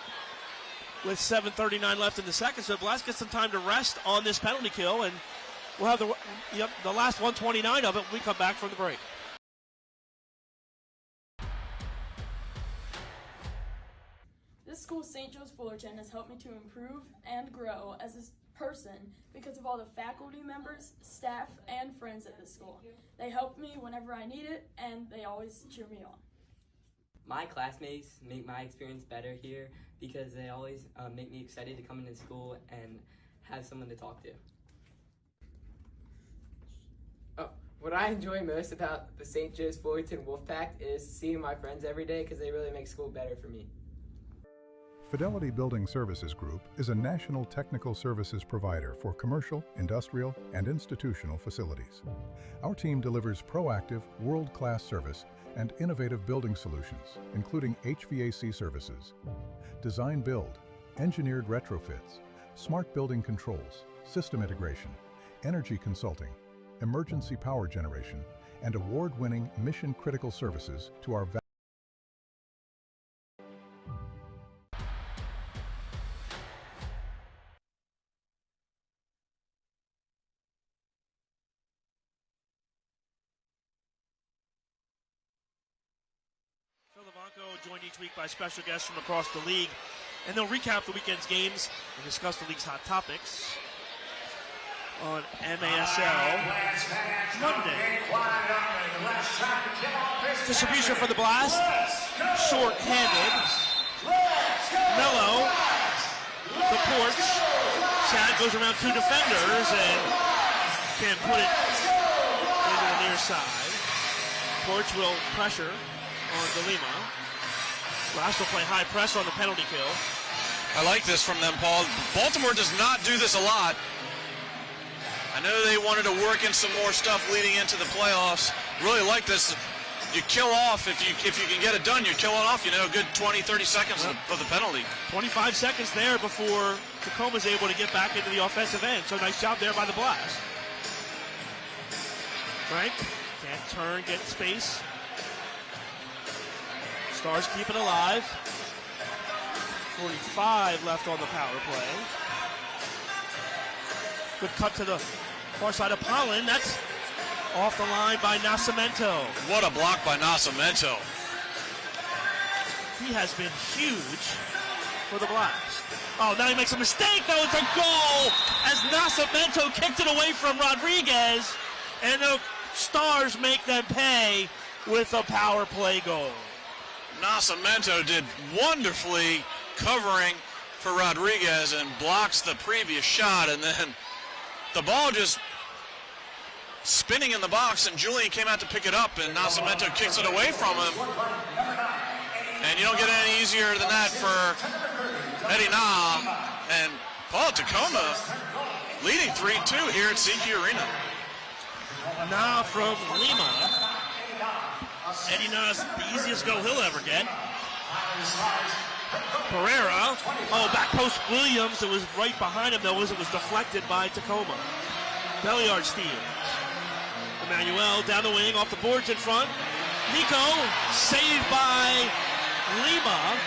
with 7:39 left in the second. So Blast gets some time to rest on this penalty kill, and we'll have the last 129 of it when we come back from the break. This school, St. Joe's Fullerton, has helped me to improve and grow as a person because of all the faculty members, staff, and friends at this school. They help me whenever I need it, and they always cheer me on. My classmates make my experience better here because they always make me excited to come into school and have someone to talk to. What I enjoy most about the St. Joe's Fullerton Wolfpack is seeing my friends every day, because they really make school better for me. Fidelity Building Services Group is a national technical services provider for commercial, industrial, and institutional facilities. Our team delivers proactive, world-class service and innovative building solutions, including HVAC services, design build, engineered retrofits, smart building controls, system integration, energy consulting, emergency power generation, and award-winning mission-critical services to our joined each week by special guests from across the league. And they'll recap the weekend's games and discuss the league's hot topics on MASL Monday. Distribution for the Blast, short-handed. Mello supports. Chad goes around 2 defenders and can't put it into the near side. Porch will pressure on DeLima. Blast will play high press on the penalty kill. I like this from them, Paul. Baltimore does not do this a lot. I know they wanted to work in some more stuff leading into the playoffs. Really like this. You kill off, if you can get it done, you're killing off, a good 20, 30 seconds of the penalty. 25 seconds there before Tacoma's able to get back into the offensive end. So nice job there by the Blast. Frank can't turn, get space. Stars keep it alive. 45 left on the power play. Good cut to the far side of Pollen. That's off the line by Nascimento. What a block by Nascimento. He has been huge for the Blast. Oh, now he makes a mistake, though. It's a goal as Nascimento kicked it away from Rodriguez. And the Stars make them pay with a power play goal. Nascimento did wonderfully covering for Rodriguez and blocks the previous shot, and then the ball just spinning in the box, and Julian came out to pick it up, and Nascimento kicks it away from him. And you don't get any easier than that for Eddie Na. And Paul Tacoma leading 3-2 here at SECU Arena. Na from Lima. Eddie Na's the easiest goal he'll ever get. Pereira. Oh, back post Williams. It was right behind him, though, as it was deflected by Tacoma. Belliard steals. Emmanuel down the wing, off the boards in front. Nico, saved by Lima.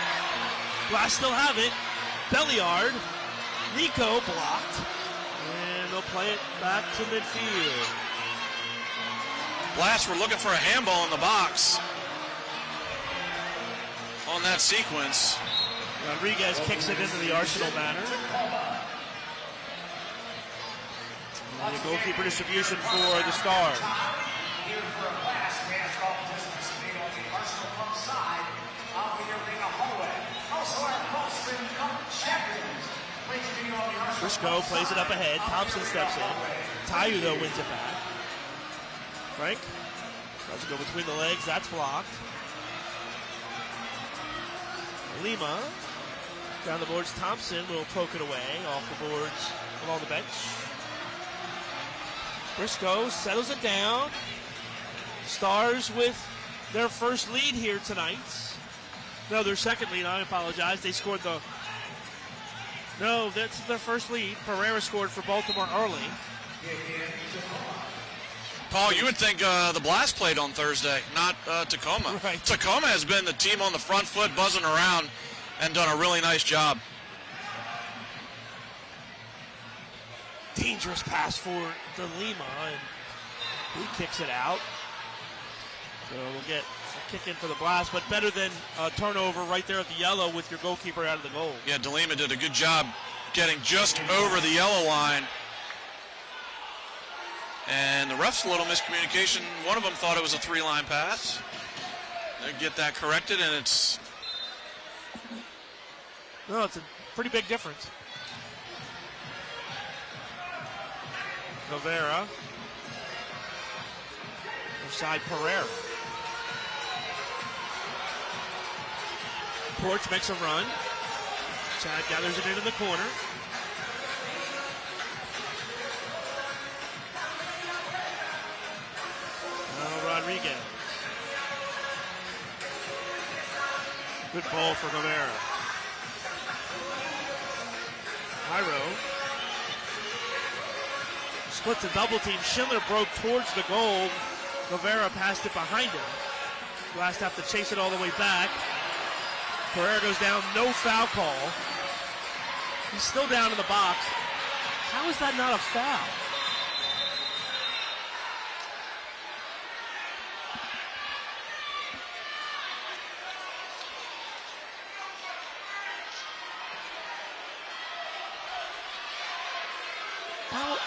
Blast still have it. Belliard. Nico blocked. And they'll play it back to midfield. Blast were looking for a handball in the box on that sequence. Rodriguez kicks it into the Arsenal banner. And the goalkeeper distribution for the Stars. Briscoe plays it up ahead. Thompson steps in. Tayu, though, wins it back. Frank tries to go between the legs. That's blocked. Lima down the boards. Thompson will poke it away off the boards along the bench. Briscoe settles it down. Stars with their first lead here tonight. No, their second lead. I apologize. They scored the... No, that's their first lead. Pereira scored for Baltimore early. Paul, you would think the Blast played on Thursday, not Tacoma. Right. Tacoma has been the team on the front foot, buzzing around, and done a really nice job. Dangerous pass for De Lima, and he kicks it out. So we'll get a kick in for the Blast, but better than a turnover right there at the yellow with your goalkeeper out of the goal. Yeah, De Lima did a good job getting just over the yellow line. And the ref's a little miscommunication. One of them thought it was a 3-line pass. They get that corrected, and it's... No, it's a pretty big difference. Rivera. Inside Pereira. Porch makes a run. Chad gathers it into the corner. Rodriguez. Good ball for Rivera. Hyro. Split the double team. Schindler broke towards the goal. Rivera passed it behind him. Blast have to chase it all the way back. Pereira goes down. No foul call. He's still down in the box. How is that not a foul?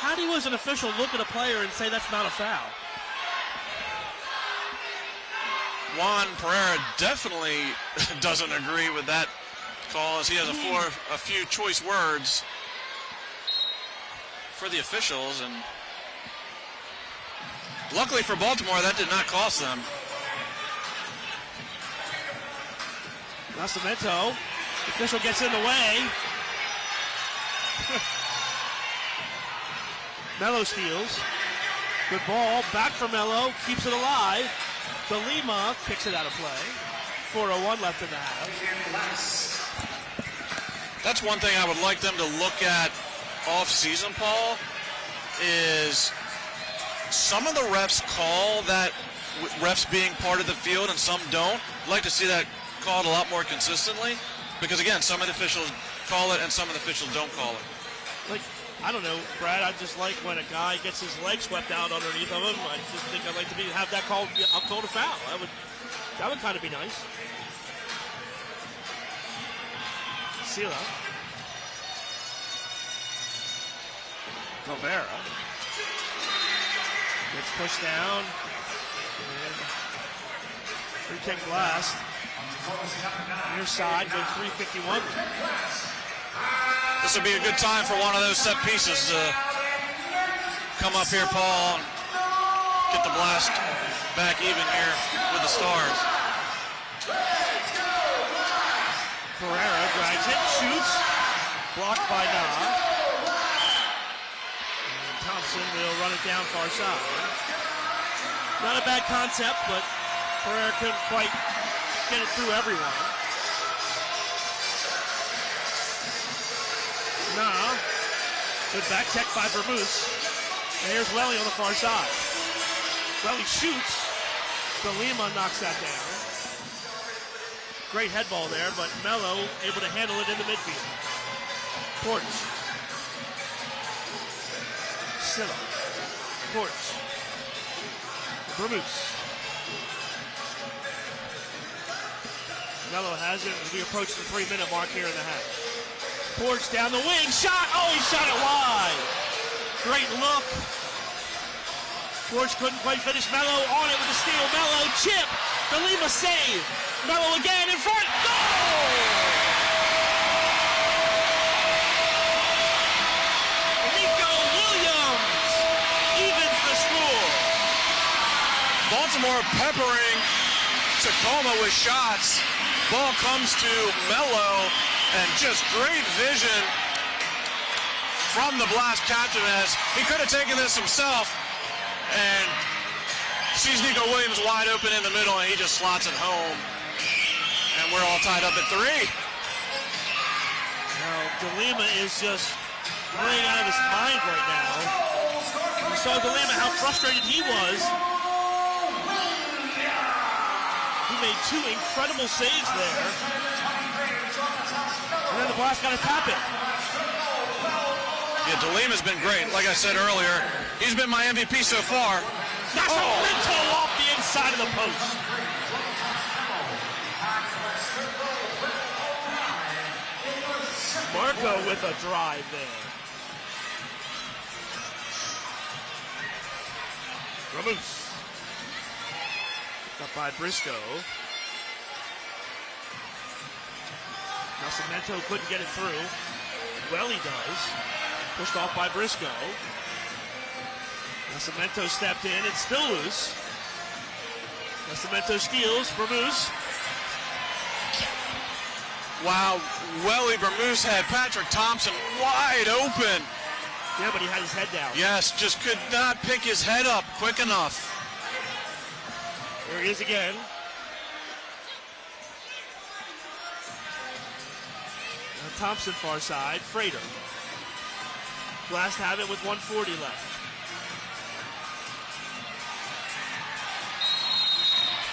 How do you as an official look at a player and say that's not a foul? Juan Pereira definitely doesn't agree with that call, as he has a few choice words for the officials, and luckily for Baltimore, that did not cost them. Nascimento, the official gets in the way. Melo steals. Good ball, back for Melo, keeps it alive. De Lima kicks it out of play. 4:01 left in the half. That's one thing I would like them to look at off-season, Paul, is some of the refs call that refs being part of the field and some don't. I'd like to see that called a lot more consistently, because again, some of the officials call it and some of the officials don't call it. Like, I don't know, Brad, I just like when a guy gets his leg swept out underneath of him. I just think I'd like to have that called. I'll call it a foul. That would kind of be nice. Sila. Rivera gets pushed down. And free kick Blast. Near side with 3:51. This would be a good time for one of those set pieces to come up here, Paul, and get the Blast back even here with the Stars. Pereira drags it, shoots, blocked by Nah. And Thompson will run it down far side. Not a bad concept, but Pereira couldn't quite get it through everyone. Nah. Good back check by Vermoose. And here's Welly on the far side. Welly shoots. De Lima knocks that down. Great head ball there, but Melo able to handle it in the midfield. Porch. Silla. Porch. Vermoose. Melo has it as we approach the 3-minute mark here in the half. Porch down the wing, shot! Oh, he shot it wide! Great look. Porch couldn't quite finish. Melo on it with the steal. Melo chip. De Lima save. Melo again in front. Goal! Nico Williams evens the score. Baltimore peppering Tacoma with shots. Ball comes to Melo, and just great vision from the Blast captain, as he could have taken this himself, and sees Nico Williams wide open in the middle, and he just slots it home. And we're all tied up at 3. Now, De Lima is just playing out of his mind right now. We saw De Lima how frustrated he was. He made 2 incredible saves there. And then the Blast got to tap it. Yeah, De Lima's been great. Like I said earlier, he's been my MVP so far. Nascimento off the inside of the post. Marco with a drive there. Ramos. Up by Briscoe. Nascimento couldn't get it through. Well, he does. Pushed off by Briscoe. Nascimento stepped in. It's still loose. Nascimento steals. Vermoose. Wow, Welly Vermoose had Patrick Thompson wide open. Yeah, but he had his head down. Yes, just could not pick his head up quick enough. There he is again. Now Thompson far side. Frater. Blast have it with 1:40 left.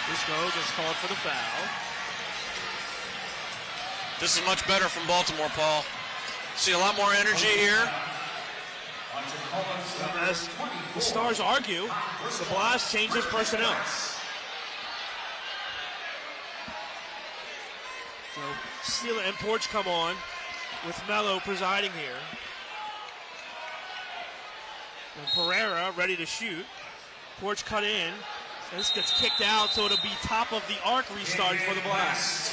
Briscoe gets called for the foul. This is much better from Baltimore, Paul. See a lot more energy here. As the Stars argue, the Blast changes personnel. So Steele and Porch come on with Melo presiding here. And Pereira ready to shoot. Porch cut in. And this gets kicked out, so it'll be top of the arc restart for the Blast.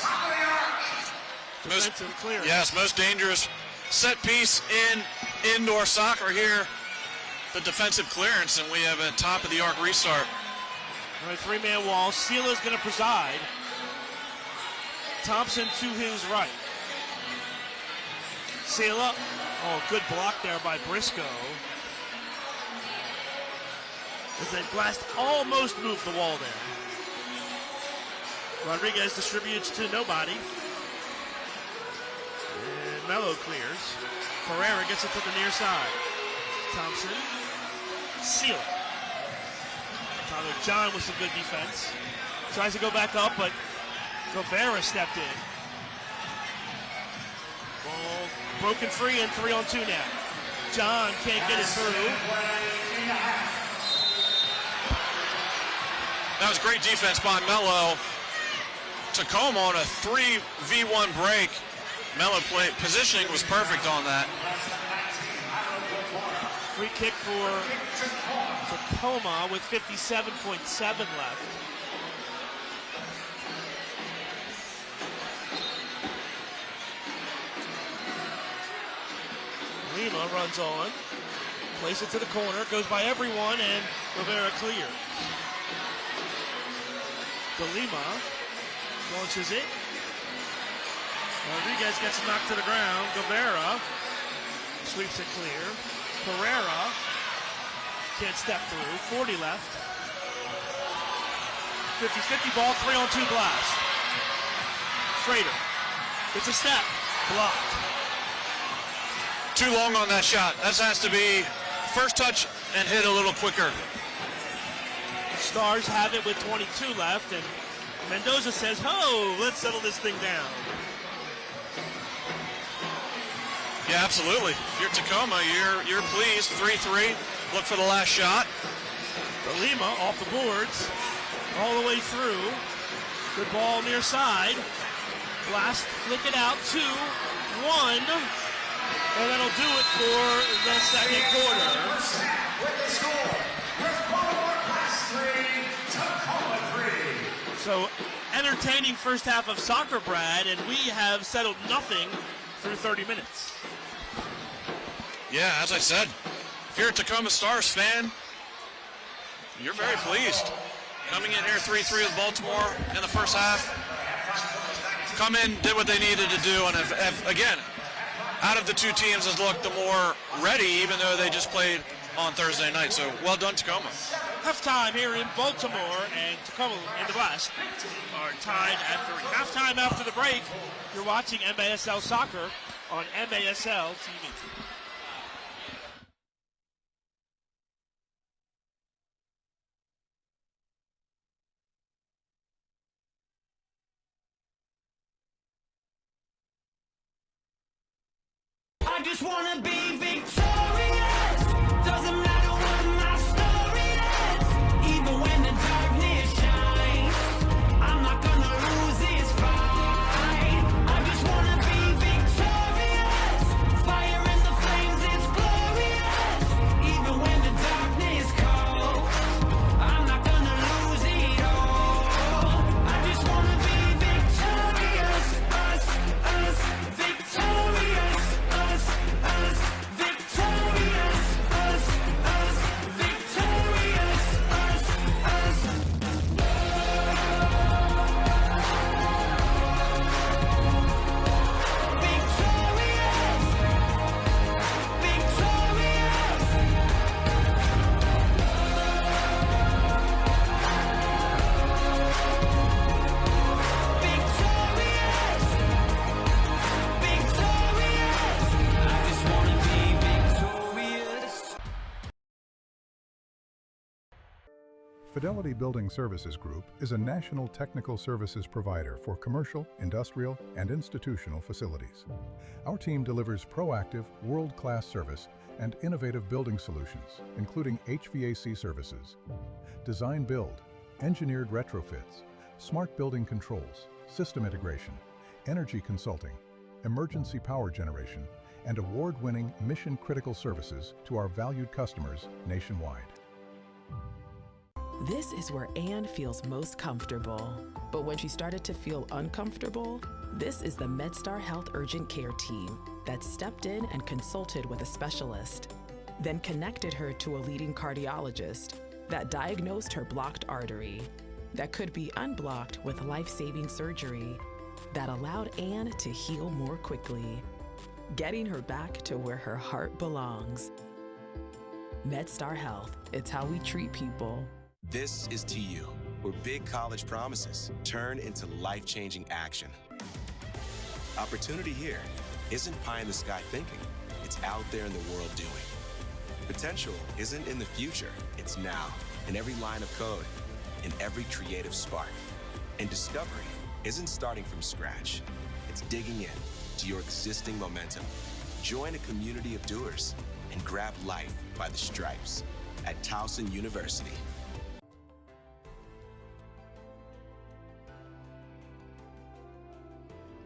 Defensive clearance. Yes, most dangerous set piece in indoor soccer here. The defensive clearance, and we have a top of the arc restart. All right, three-man wall. Seala's going to preside. Thompson to his right. Seala. Oh, good block there by Briscoe. As the Blast almost moved the wall there. Rodriguez distributes to nobody. And Mello clears. Pereira gets it to the near side. Thompson. Seala. Tyler John with some good defense. Tries to go back up, but Guevara stepped in. Ball broken free and 3-on-2 now. John can't get it through. That was great defense by Mello. Tacoma on a 3v1 break. Mello positioning was perfect on that. Free kick for Tacoma with 57.7 left. Lima runs on, plays it to the corner, goes by everyone, and Rivera clear. De Lima launches it. Rodriguez gets it knocked to the ground. Guevara sweeps it clear. Pereira can't step through. 40 left. 50-50 ball, 3-on-2 Blast. Frater. It's a step. Blocked. Too long on that shot. That has to be first touch and hit a little quicker. Stars have it with 22 left, and Mendoza says, "Oh, let's settle this thing down." Yeah, absolutely. If you're Tacoma, you're pleased. 3-3. Look for the last shot. De Lima off the boards, all the way through. Good ball near side. Blast flick it out. 2-1. And that'll do it for the second quarter. With the score, Baltimore Blast 3, Tacoma 3. So, entertaining first half of soccer, Brad, and we have settled nothing through 30 minutes. Yeah, as I said, if you're a Tacoma Stars fan, you're very pleased. Coming in here 3-3 with Baltimore in the first half. Come in, did what they needed to do, and have again, out of the two teams has looked the more ready, even though they just played on Thursday night. So well done, Tacoma. Halftime here in Baltimore, and Tacoma and the Blast are tied at 3. Halftime after the break. You're watching MASL Soccer on MASL TV. I just wanna be victorious. Doesn't matter what my story is. Even when the darkness shines, I'm not gonna lose this fight. I just wanna be victorious. Fire in the flames, it's glorious. Even when the darkness calls, I'm not gonna lose it all. I just wanna be victorious. Us, victorious. Fidelity Building Services Group is a national technical services provider for commercial, industrial, and institutional facilities. Our team delivers proactive, world-class service and innovative building solutions, including HVAC services, design build, engineered retrofits, smart building controls, system integration, energy consulting, emergency power generation, and award-winning mission-critical services to our valued customers nationwide. This is where Anne feels most comfortable. But when she started to feel uncomfortable, this is the MedStar Health Urgent Care team that stepped in and consulted with a specialist, then connected her to a leading cardiologist that diagnosed her blocked artery that could be unblocked with life-saving surgery that allowed Anne to heal more quickly, getting her back to where her heart belongs. MedStar Health, it's how we treat people. This is TU, where big college promises turn into life-changing action. Opportunity here isn't pie-in-the-sky thinking. It's out there in the world doing. Potential isn't in the future. It's now, in every line of code, in every creative spark. And discovery isn't starting from scratch. It's digging in to your existing momentum. Join a community of doers and grab life by the stripes at Towson University.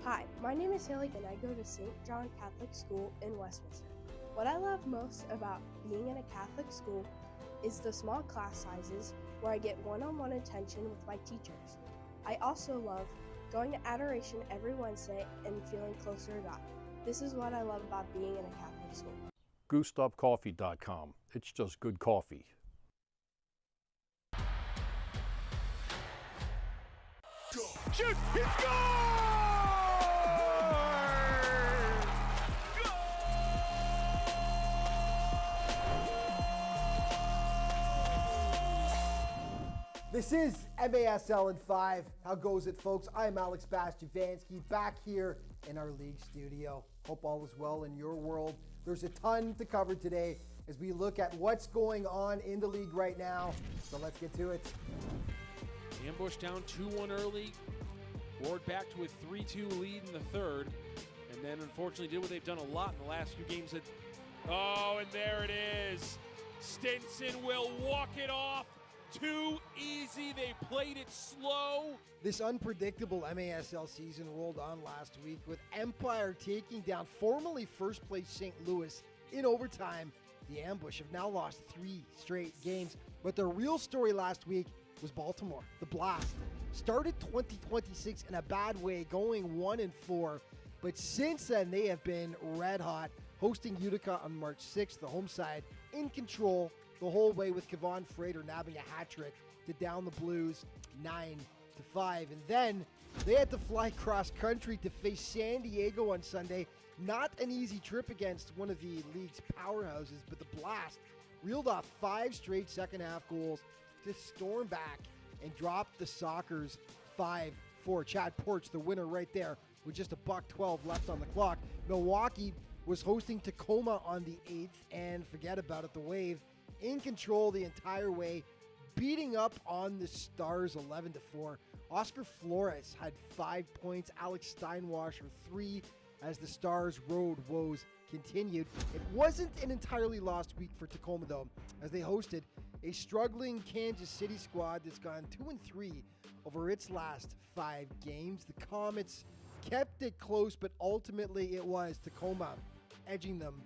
Hi, my name is Haley and I go to St. John Catholic School in Westminster. What I love most about being in a Catholic school is the small class sizes where I get one-on-one attention with my teachers. I also love going to adoration every Wednesday and feeling closer to God. This is what I love about being in a Catholic school. GoosedUpCoffee.com. It's just good coffee. Shoot! It's goal! This is MASL in 5. How goes it, folks? I'm Alex Bastiavansky back here in our league studio. Hope all is well in your world. There's a ton to cover today as we look at what's going on in the league right now. So let's get to it. Ambush down 2-1 early. Roared back to a 3-2 lead in the third. And then unfortunately did what they've done a lot in the last few games. Oh, and there it is. Stinson will walk it off. Too easy. They played it slow. This unpredictable MASL season rolled on last week with Empire taking down formerly first place St. Louis in overtime. The Ambush have now lost 3 straight games, but the real story last week was Baltimore. The Blast started 2026 in a bad way, going 1-4, but since then they have been red hot, hosting Utica on March 6th, the home side in control the whole way with Kevon Frater nabbing a hat trick to down the Blues 9-5. And then they had to fly cross country to face San Diego on Sunday. Not an easy trip against one of the league's powerhouses, but the Blast reeled off 5 straight second half goals to storm back and drop the Sockers 5-4. Chad Porch, the winner right there, with just $1:12 left on the clock. Milwaukee was hosting Tacoma on the 8th, and forget about it, the Wave in control the entire way, beating up on the Stars 11-4. Oscar Flores had 5 points, Alex Steinwasser 3, as the Stars' road woes continued. It wasn't an entirely lost week for Tacoma, though, as they hosted a struggling Kansas City squad that's gone 2-3 over its last 5 games. The Comets kept it close, but ultimately it was Tacoma edging them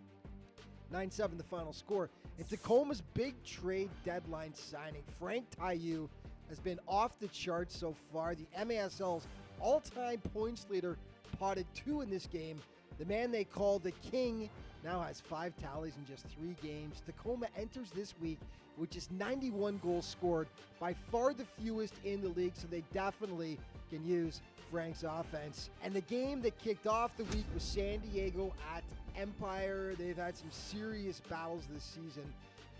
9-7 the final score. And Tacoma's big trade deadline signing, Frank Taiu, has been off the charts so far. The MASL's all-time points leader potted 2 in this game. The man they call the King now has 5 tallies in just 3 games. Tacoma enters this week with just 91 goals scored, by far the fewest in the league, so they definitely can use Frank's offense. And the game that kicked off the week was San Diego at Empire. They've had some serious battles this season,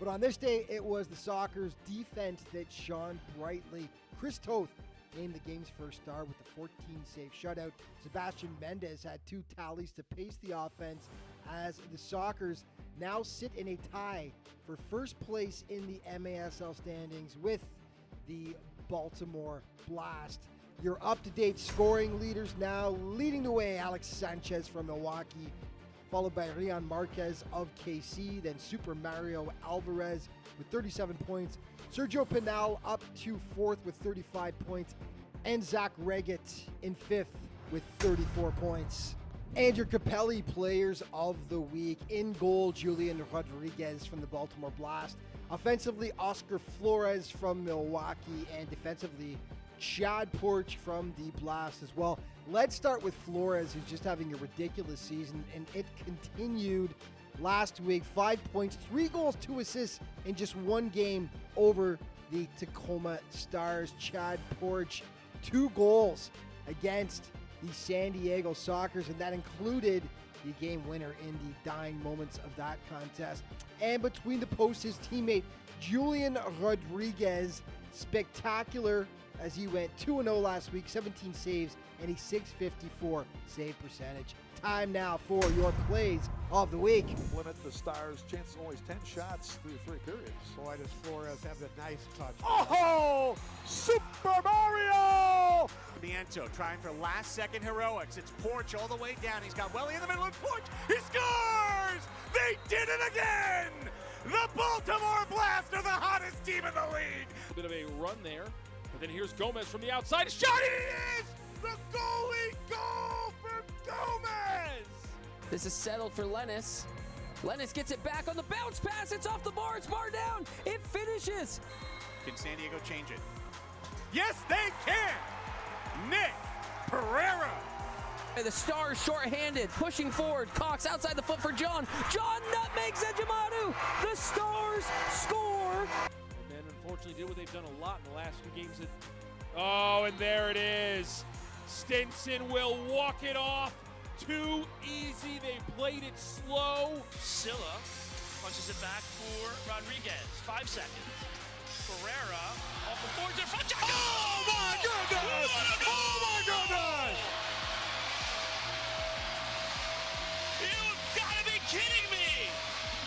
but on this day it was the Sockers' defense that shone brightly. Chris Toth named the game's first star with the 14-save shutout. Sebastian Mendez had 2 tallies to pace the offense, as the Sockers now sit in a tie for first place in the MASL standings with the Baltimore Blast. Your up-to-date scoring leaders now leading the way: Alex Sanchez from Milwaukee, followed by Rian Marquez of KC, then Super Mario Alvarez with 37 points, Sergio Pinal up to 4th with 35 points, and Zach Reggett in 5th with 34 points. And your Capelli Players of the Week. In goal, Julian Rodriguez from the Baltimore Blast. Offensively, Oscar Flores from Milwaukee. And defensively, Chad Porch from the Blast as well. Let's start with Flores, who's just having a ridiculous season, and it continued last week. 5 points, 3 goals, 2 assists in just one game over the Tacoma Stars. Chad Porch, 2 goals against the San Diego Sockers, and that included the game winner in the dying moments of that contest. And between the posts, his teammate Julian Rodriguez, spectacular as he went 2-0 last week, 17 saves, and a .654 save percentage. Time now for your plays of the week. Limit the Stars' chances, only 10 shots through 3 periods. Boy, does Flores have a nice touch. Oh, Super Mario! Miento trying for last-second heroics. It's Porch all the way down. He's got Welly in the middle, and Porch, he scores! They did it again! The Baltimore Blast are the hottest team in the league! A bit of a run there, but then here's Gomez from the outside. Shot it is! The goalie goal for Gomez! This is settled for Lennis. Lennis gets it back on the bounce pass. It's off the bar. It's bar down. It finishes. Can San Diego change it? Yes, they can! Nick Pereira. The Stars shorthanded, pushing forward. Cox outside the foot for John. John nutmegs Ejimadu. The Stars score. And then unfortunately did what they've done a lot in the last few games. Oh, and there it is. Stinson will walk it off. Too easy. They played it slow. Silla punches it back for Rodriguez. 5 seconds. Pereira off the boards in front. Oh my goodness! Oh my goodness! You've got to be kidding me!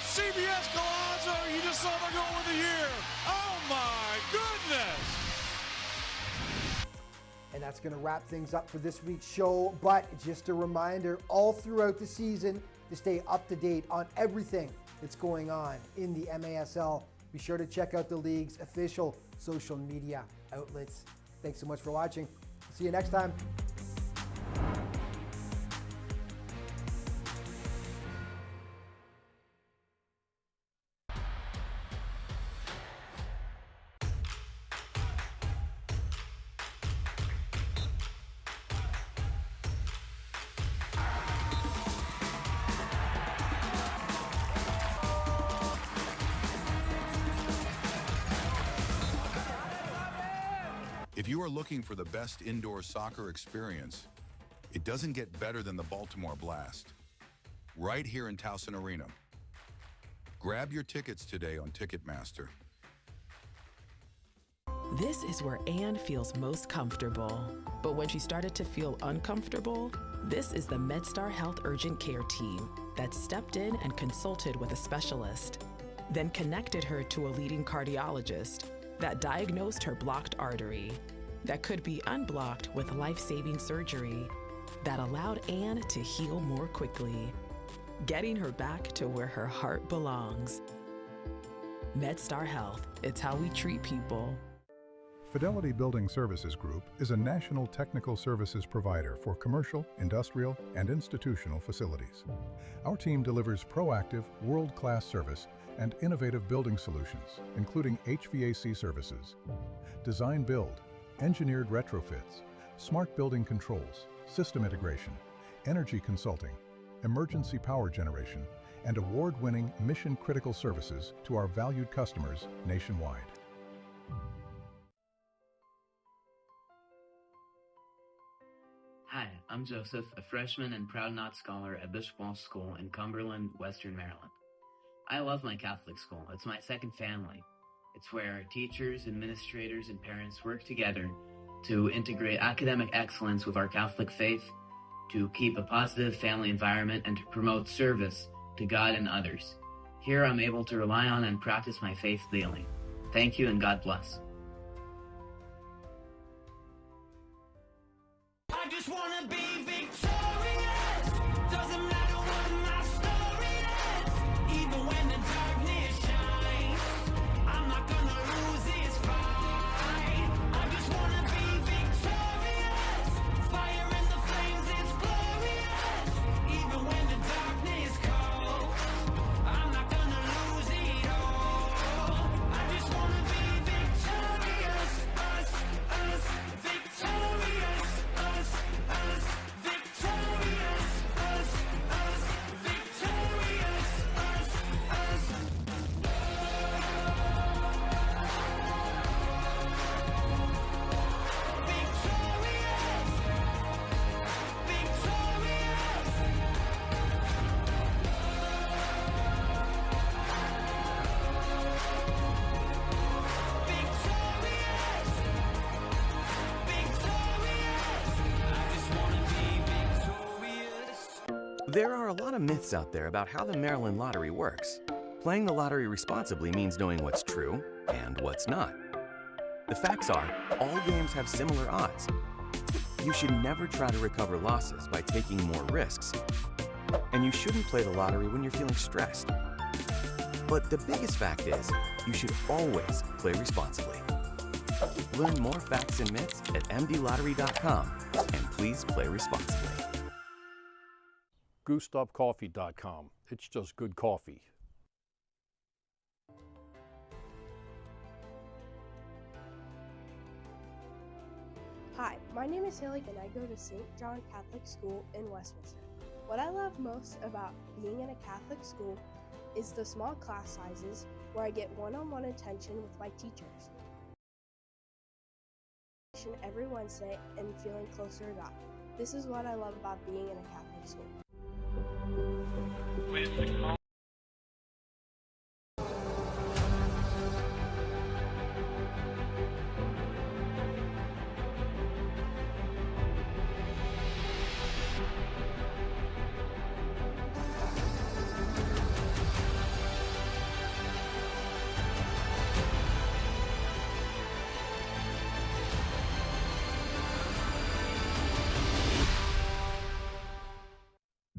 CBS Galazzo, you just saw the goal of the year. Oh my goodness! And that's going to wrap things up for this week's show. But just a reminder, all throughout the season, to stay up to date on everything that's going on in the MASL, be sure to check out the league's official social media outlets. Thanks so much for watching. See you next time. If you are looking for the best indoor soccer experience, it doesn't get better than the Baltimore Blast. Right here in Tacoma Arena. Grab your tickets today on Ticketmaster. This is where Anne feels most comfortable. But when she started to feel uncomfortable, this is the MedStar Health Urgent Care team that stepped in and consulted with a specialist, then connected her to a leading cardiologist that diagnosed her blocked artery that could be unblocked with life-saving surgery that allowed Anne to heal more quickly, getting her back to where her heart belongs. MedStar Health, it's how we treat people. Fidelity Building Services Group is a national technical services provider for commercial, industrial, and institutional facilities. Our team delivers proactive, world-class service and innovative building solutions, including HVAC services, design build, engineered retrofits, smart building controls, system integration, energy consulting, emergency power generation, and award-winning mission-critical services to our valued customers nationwide. Hi, I'm Joseph, a freshman and Proud Knot Scholar at Bishop Walsh School in Cumberland, Western Maryland. I love my Catholic school. It's my second family. It's where teachers, administrators, and parents work together to integrate academic excellence with our Catholic faith, to keep a positive family environment, and to promote service to God and others. Here I'm able to rely on and practice my faith daily. Thank you and God bless. I just wanna be victorious. Doesn't matter what my story is. Even when the darkness shines, I'm not gonna lose this fight. I just wanna be victorious. Fire in the flames is glorious. There are a lot of myths out there about how the Maryland lottery works. Playing the lottery responsibly means knowing what's true and what's not. The facts are, all games have similar odds. You should never try to recover losses by taking more risks. And you shouldn't play the lottery when you're feeling stressed. But the biggest fact is, you should always play responsibly. Learn more facts and myths at mdlottery.com, and please play responsibly. GoosedUpCoffee.com. It's just good coffee. Hi, my name is Haley and I go to St. John Catholic School in Westminster. What I love most about being in a Catholic school is the small class sizes where I get one-on-one attention with my teachers. Every Wednesday and feeling closer to God. This is what I love about being in a Catholic school.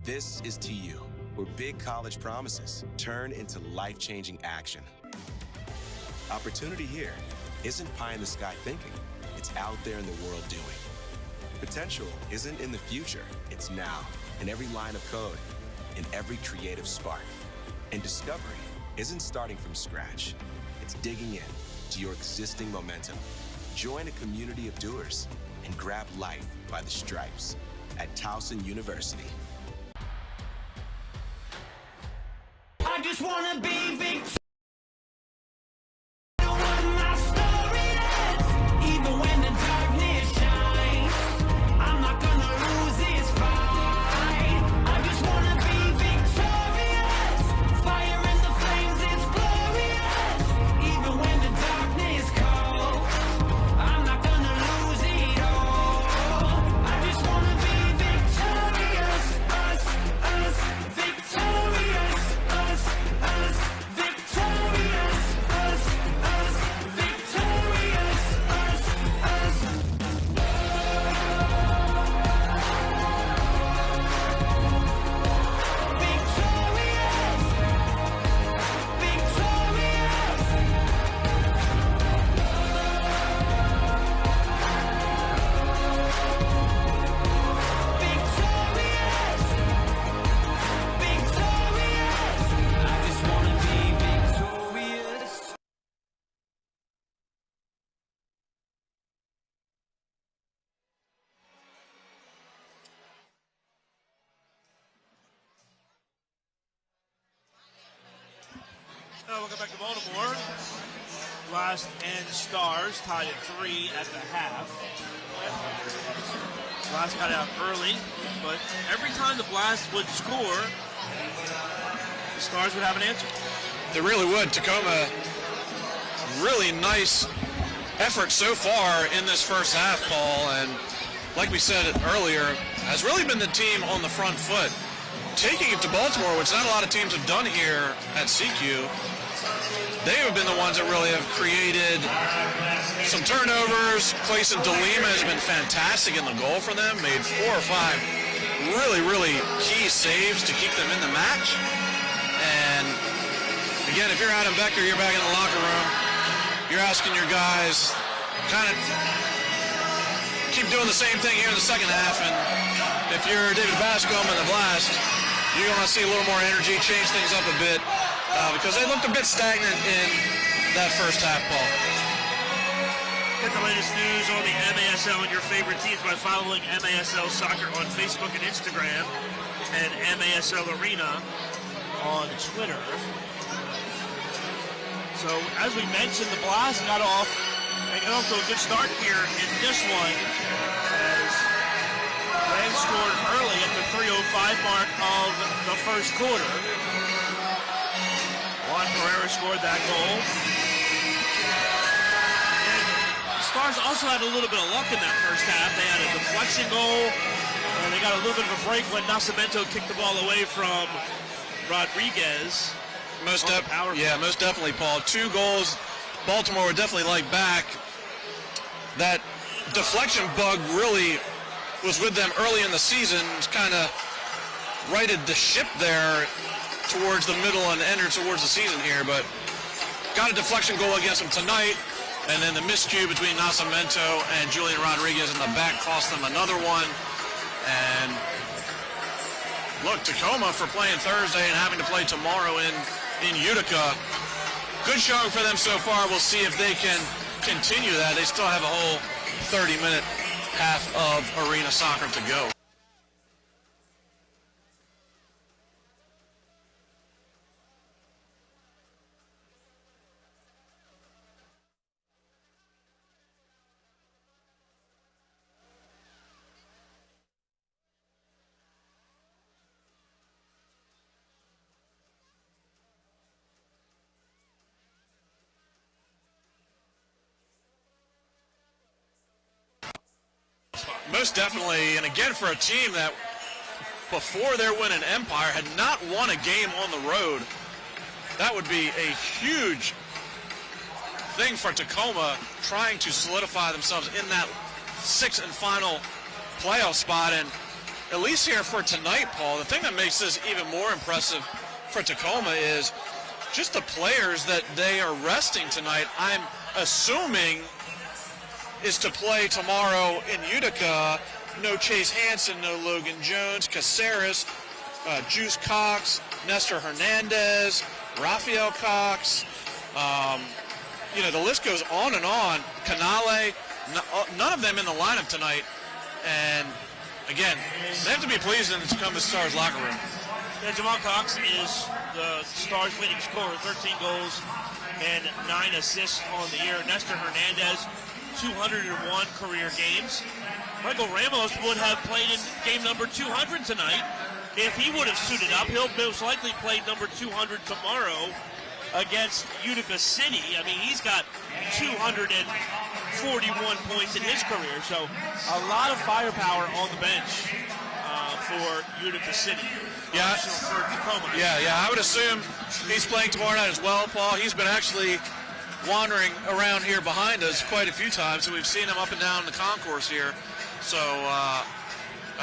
This is TU, where big college promises turn into life-changing action. Opportunity here isn't pie-in-the-sky thinking. It's out there in the world doing. Potential isn't in the future. It's now, in every line of code, in every creative spark. And discovery isn't starting from scratch. It's digging in to your existing momentum. Join a community of doers and grab life by the stripes at Towson University. I just wanna be victorious. Even when the darkness shines, I'm not gonna lose this fight. I just wanna be victorious. Fire in the flames is glorious. Even when the darkness calls, I'm not gonna lose it all. I just wanna be victorious. Us, victorious. Welcome back to Baltimore. Blast and Stars tied at 3 at the half. Blast got out early, but every time the Blast would score, the Stars would have an answer. They really would. Tacoma, really nice effort so far in this first half, Paul, and like we said earlier, has really been the team on the front foot, taking it to Baltimore, which not a lot of teams have done here at SECU. They have been the ones that really have created some turnovers. Clayson DeLima has been fantastic in the goal for them, made 4 or 5 really, really key saves to keep them in the match. And again, if you're Adam Becker, you're back in the locker room, you're asking your guys kind of keep doing the same thing here in the second half. And if you're David Bascom and the Blast, you're going to see a little more energy, change things up a bit. Because they looked a bit stagnant in that first half, Paul. Get the latest news on the MASL and your favorite teams by following MASL Soccer on Facebook and Instagram, and MASL Arena on Twitter. So, as we mentioned, the Blast got off to a good start here in this one, as Ray scored early at the 3:05 mark of the first quarter. Juan Pereira scored that goal. And the Stars also had a little bit of luck in that first half. They had a deflection goal, and they they got a little bit of a break when Nascimento kicked the ball away from Rodriguez. Most definitely, Paul. 2 goals. Baltimore would definitely like back. That deflection bug really was with them early in the season. Kind of righted the ship there towards the middle and entered towards the season here, but got a deflection goal against them tonight, and then the miscue between Nascimento and Julian Rodriguez in the back cost them another one. And look, Tacoma for playing Thursday and having to play tomorrow in Utica. Good showing for them so far. We'll see if they can continue that. They still have a whole 30-minute half of arena soccer to go. Most definitely, and again for a team that before their win in Empire had not won a game on the road, that would be a huge thing for Tacoma, trying to solidify themselves in that 6th and final playoff spot. And at least here for tonight, Paul, the thing that makes this even more impressive for Tacoma is just the players that they are resting tonight. I'm assuming is to play tomorrow in Utica. No Chase Hansen, no Logan Jones, Caceres, Juice Cox, Nestor Hernandez, Rafael Cox. The list goes on and on. Canale, none of them in the lineup tonight. And again, they have to be pleased in the Tacoma Stars locker room. Yeah, Jamal Cox is the Stars' leading scorer, 13 goals and 9 assists on the year. Nestor Hernandez, 201 career games. Michael Ramos would have played in game number 200 tonight. If he would have suited up, he'll most likely play number 200 tomorrow against Utica City. I mean, he's got 241 points in his career, so a lot of firepower on the bench for Utica City. Yeah, for Tacoma. Yeah, I would assume he's playing tomorrow night as well, Paul. He's been actually wandering around here behind us quite a few times, and we've seen him up and down the concourse here. So I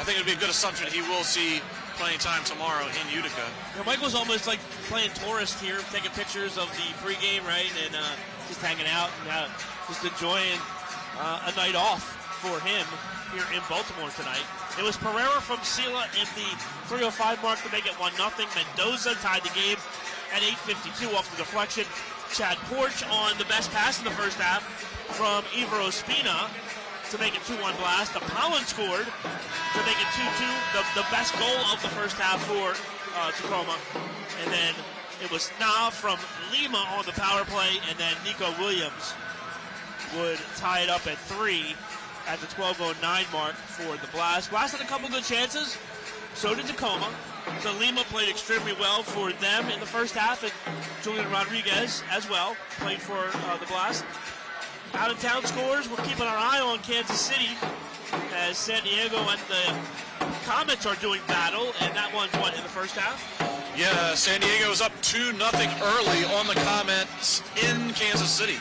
think it would be a good assumption he will see playing time tomorrow in Utica. Michael's almost like playing tourist here, taking pictures of the pregame, right, and just hanging out and just enjoying a night off for him here in Baltimore tonight. It was Pereira from Sila in the 3:05 mark to make it 1-0. Mendoza tied the game at 8:52 off the deflection. Chad Porch on the best pass in the first half from Ivor Ospina to make it 2-1 Blast. Apollon scored to make it 2-2, the best goal of the first half for Tacoma. And then it was Na from Lima on the power play, and then Nico Williams would tie it up at 3 at the 12:09 mark for the Blast. Blast had a couple good chances, so did Tacoma. So Lima played extremely well for them in the first half, and Julian Rodriguez as well played for the Blast. Out-of-town scores, we're keeping our eye on Kansas City as San Diego and the Comets are doing battle, and that one's in the first half? Yeah, San Diego is up 2-0 early on the Comets in Kansas City.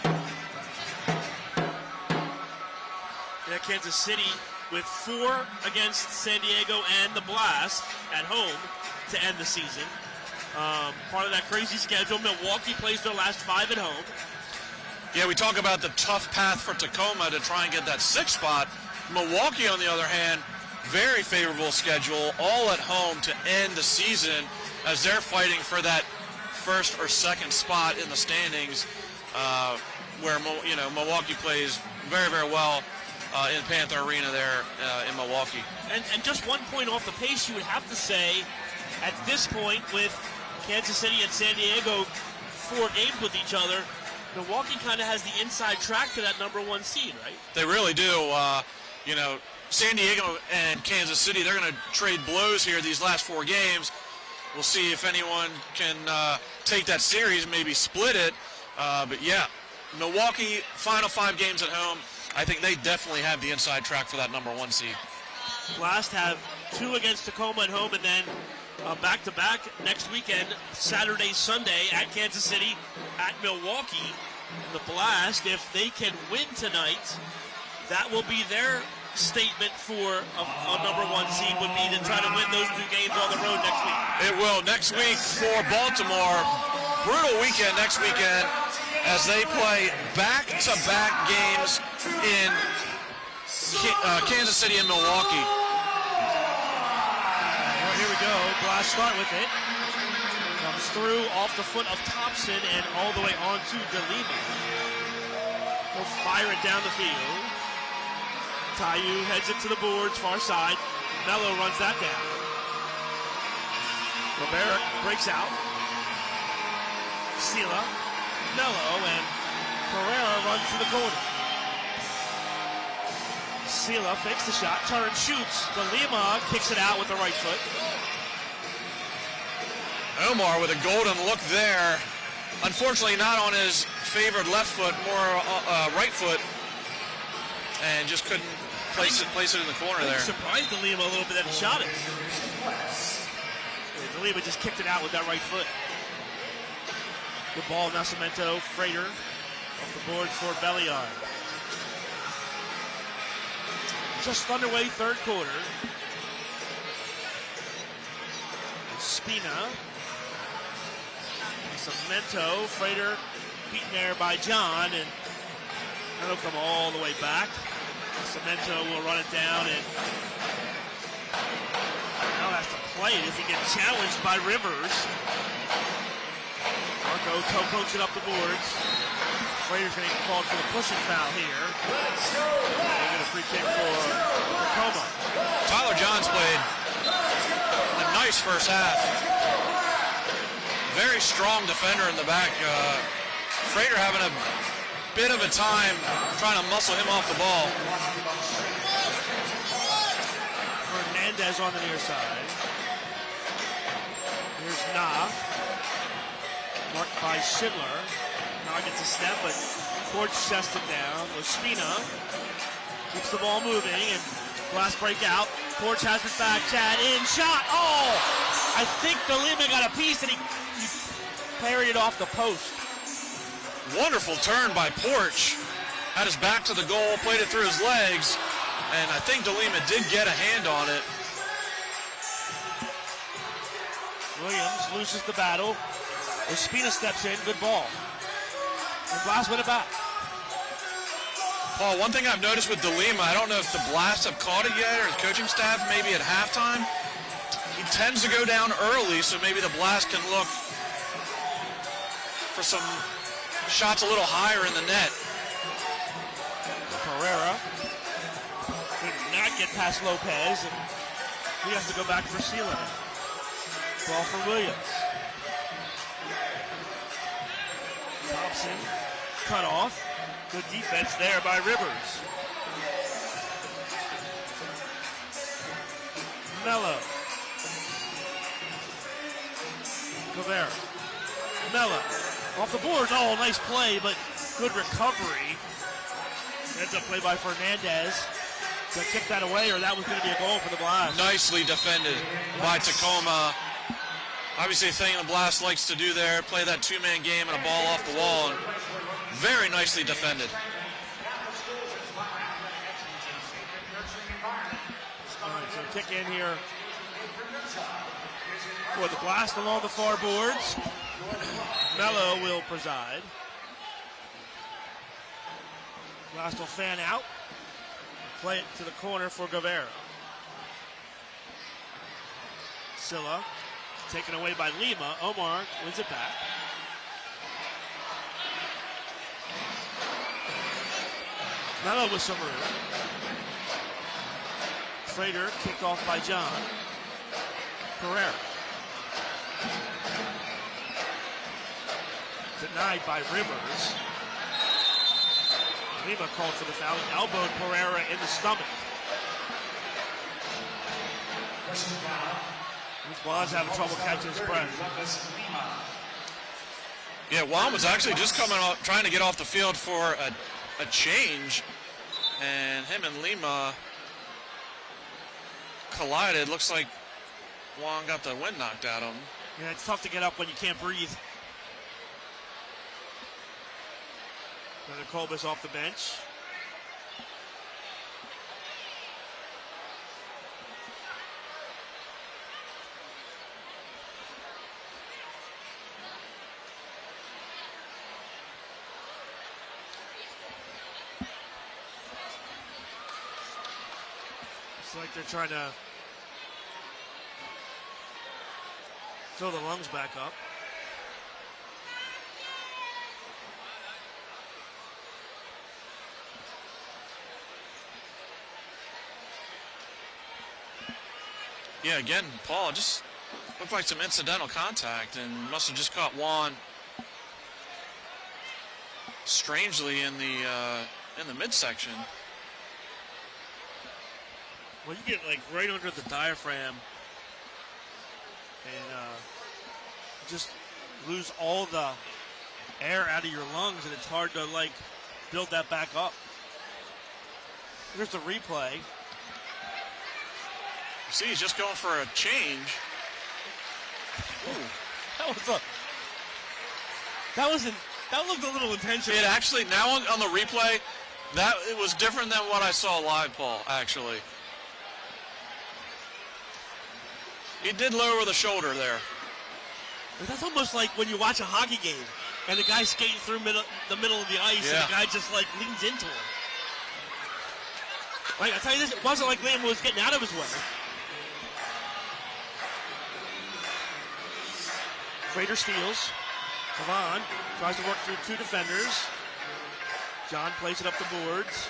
Yeah, Kansas City with 4 against San Diego and the Blast at home to end the season. Part of that crazy schedule, Milwaukee plays their last 5 at home. Yeah, we talk about the tough path for Tacoma to try and get that 6th spot. Milwaukee, on the other hand, very favorable schedule, all at home to end the season as they're fighting for that 1st or 2nd spot in the standings, where Milwaukee plays very, very well in Panther Arena there in Milwaukee. And just 1 point off the pace, you would have to say, at this point, with Kansas City and San Diego 4 games with each other, Milwaukee kind of has the inside track to that number 1 seed, right? They really do. San Diego and Kansas City, they're going to trade blows here these last 4 games. We'll see if anyone can take that series, maybe split it. But yeah, Milwaukee, final 5 games at home. I think they definitely have the inside track for that number 1 seed. Blast have 2 against Tacoma at home, and then back-to-back next weekend, Saturday, Sunday at Kansas City, at Milwaukee. The Blast, if they can win tonight, that will be their statement for a number 1 seed, would be to try to win those 2 games on the road next week. It will. Next week for Baltimore, brutal weekend next weekend as they play back-to-back games in Kansas City and Milwaukee. Well, here we go. Blast start with it. Comes through off the foot of Thompson and all the way on to DeLima. He'll fire it down the field. Tayu heads it to the boards, far side. Mello runs that down. Rivera breaks out. Sela, Mello, and Pereira runs to the corner. Sela fakes the shot, turns, shoots. DeLima kicks it out with the right foot. Omar with a golden look there. Unfortunately not on his favored left foot, more right foot. And just couldn't place it in the corner there. Surprised DeLima a little bit that he shot it. DeLima just kicked it out with that right foot. Good ball, Nascimento, Frater off the boards for Belliard. Just underway, third quarter. Spina. Nascimento, Frater beaten there by John, and that'll come all the way back. Nascimento will run it down, and now has to play it as he gets challenged by Rivers. Marco toe-pokes it up the boards. Frater's going to get called for the pushing foul here. They get a free kick for Tacoma. Tyler Johns played a nice first half. Very strong defender in the back. Frater having a bit of a time trying to muscle him off the ball. Hernandez on the near side. Here's Nah. Marked by Schindler. Nah gets a step, but Porch chests it down. Ospina keeps the ball moving, and Blast break out. Porch has it back. Chad in, shot. Oh! I think DeLima got a piece, and he parried it off the post. Wonderful turn by Porch. Had his back to the goal, played it through his legs, and I think DeLima did get a hand on it. Williams loses the battle. Ospina steps in, good ball. And Blast win it back. Paul, one thing I've noticed with DeLima, I don't know if the Blast have caught it yet, or the coaching staff maybe at halftime. He tends to go down early, so maybe the Blast can look for some shots a little higher in the net. Pereira did not get past Lopez, and he has to go back for Sela. Ball for Williams. Thompson cut off. Good defense there by Rivers. Mello. Rivera. Mello. Off the boards. Oh, nice play, but good recovery. Ends up play by Fernandez to kick that away, or that was going to be a goal for the Blast. Nicely defended by Tacoma. Obviously a thing the Blast likes to do there, play that two-man game and a ball off the wall, and very nicely defended. All right, so kick in here for the Blast along the far boards. Mello will preside. Blast will fan out. Play it to the corner for Guevara. Silla taken away by Lima. Omar wins it back. Mello with some room. Frater kicked off by John. Pereira. Denied by Rivers. Lima called for the foul. Elbowed Pereira in the stomach. These Blondes having trouble catching his breath. Yeah, Juan was actually just coming off, trying to get off the field for a change, and him and Lima collided. Looks like Juan got the wind knocked out of him. Yeah, it's tough to get up when you can't breathe. Another Kolbus off the bench. It's like they're trying to fill the lungs back up. Yeah, again, Paul, just looked like some incidental contact and must have just caught Juan strangely in the midsection. Well, you get like right under the diaphragm and just lose all the air out of your lungs, and it's hard to like build that back up. Here's the replay. You see, he's just going for a change. Ooh, that looked a little intentional. It actually, now on the replay, it was different than what I saw live, Paul, actually. He did lower the shoulder there. But that's almost like when you watch a hockey game and the guy's skating through the middle of the ice, and the guy just like leans into him. Like, I tell you this, it wasn't like Liam was getting out of his way. Frater steals. Kavon tries to work through two defenders. John plays it up the boards.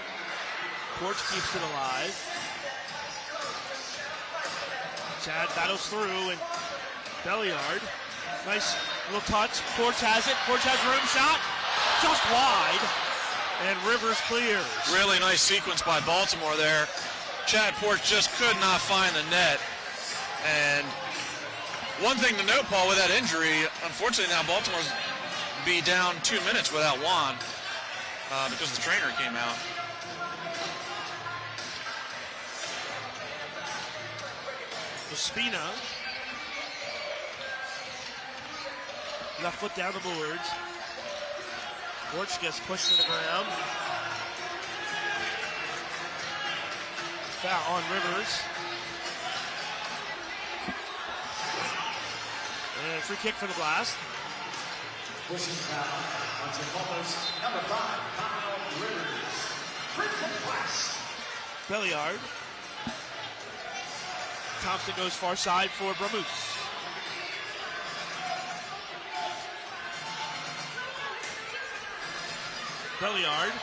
Porch keeps it alive. Chad battles through, and Belliard. Nice little touch. Porch has it. Porch has room shot. Just wide. And Rivers clears. Really nice sequence by Baltimore there. Chad Porch just could not find the net. And one thing to note, Paul, with that injury, unfortunately now Baltimore's be down 2 minutes without Juan because the trainer came out. Espina. Left foot down the boards. Porch gets pushed to the ground. Foul on Rivers. And free kick for the Blast. Pushing foul on Tacoma's number 5, Kyle Rivers. Free kick Blast. Belliard. Thompson goes far side for Bramuse. Belliard.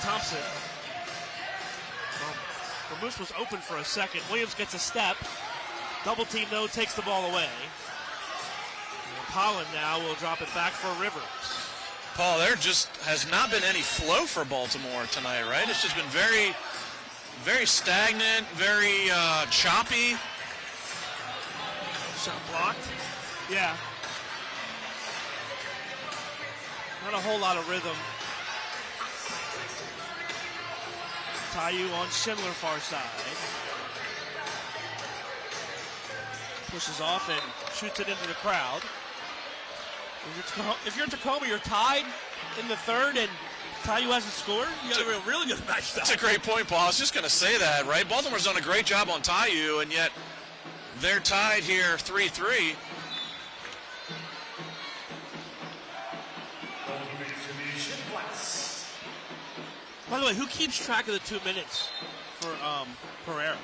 Thompson. Bramuse was open for a second. Williams gets a step. Double team, though, takes the ball away. Pollen now will drop it back for Rivers. Paul, there just has not been any flow for Baltimore tonight, right? It's just been very, very stagnant, very choppy. Shot blocked. Yeah. Not a whole lot of rhythm. Tayu on Schindler far side. Pushes off and shoots it into the crowd. If you're Tacoma, you're tied in the third and Tayu hasn't scored. You got a really good match. That's a great point, Paul. I was just going to say that, right? Baltimore's done a great job on Tayu, and yet they're tied here 3-3. By the way, who keeps track of the 2 minutes for Pereira?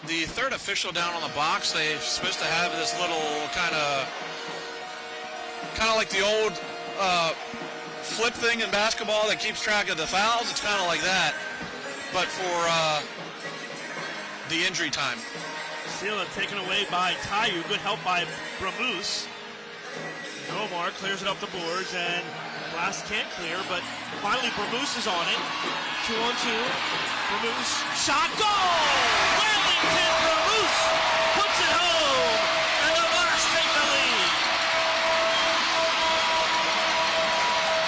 The third official down on the box, they're supposed to have this little kind of like the old flip thing in basketball that keeps track of the fouls. It's kind of like that, but for the injury time. Sela taken away by Tayu. Good help by Bramuse. Omar clears it up the boards, and Blast can't clear, but finally Bramuse is on it. 2-on-2. Bramuse shot, goal! Wellington Bramuse puts it home, and the Bucks take the lead.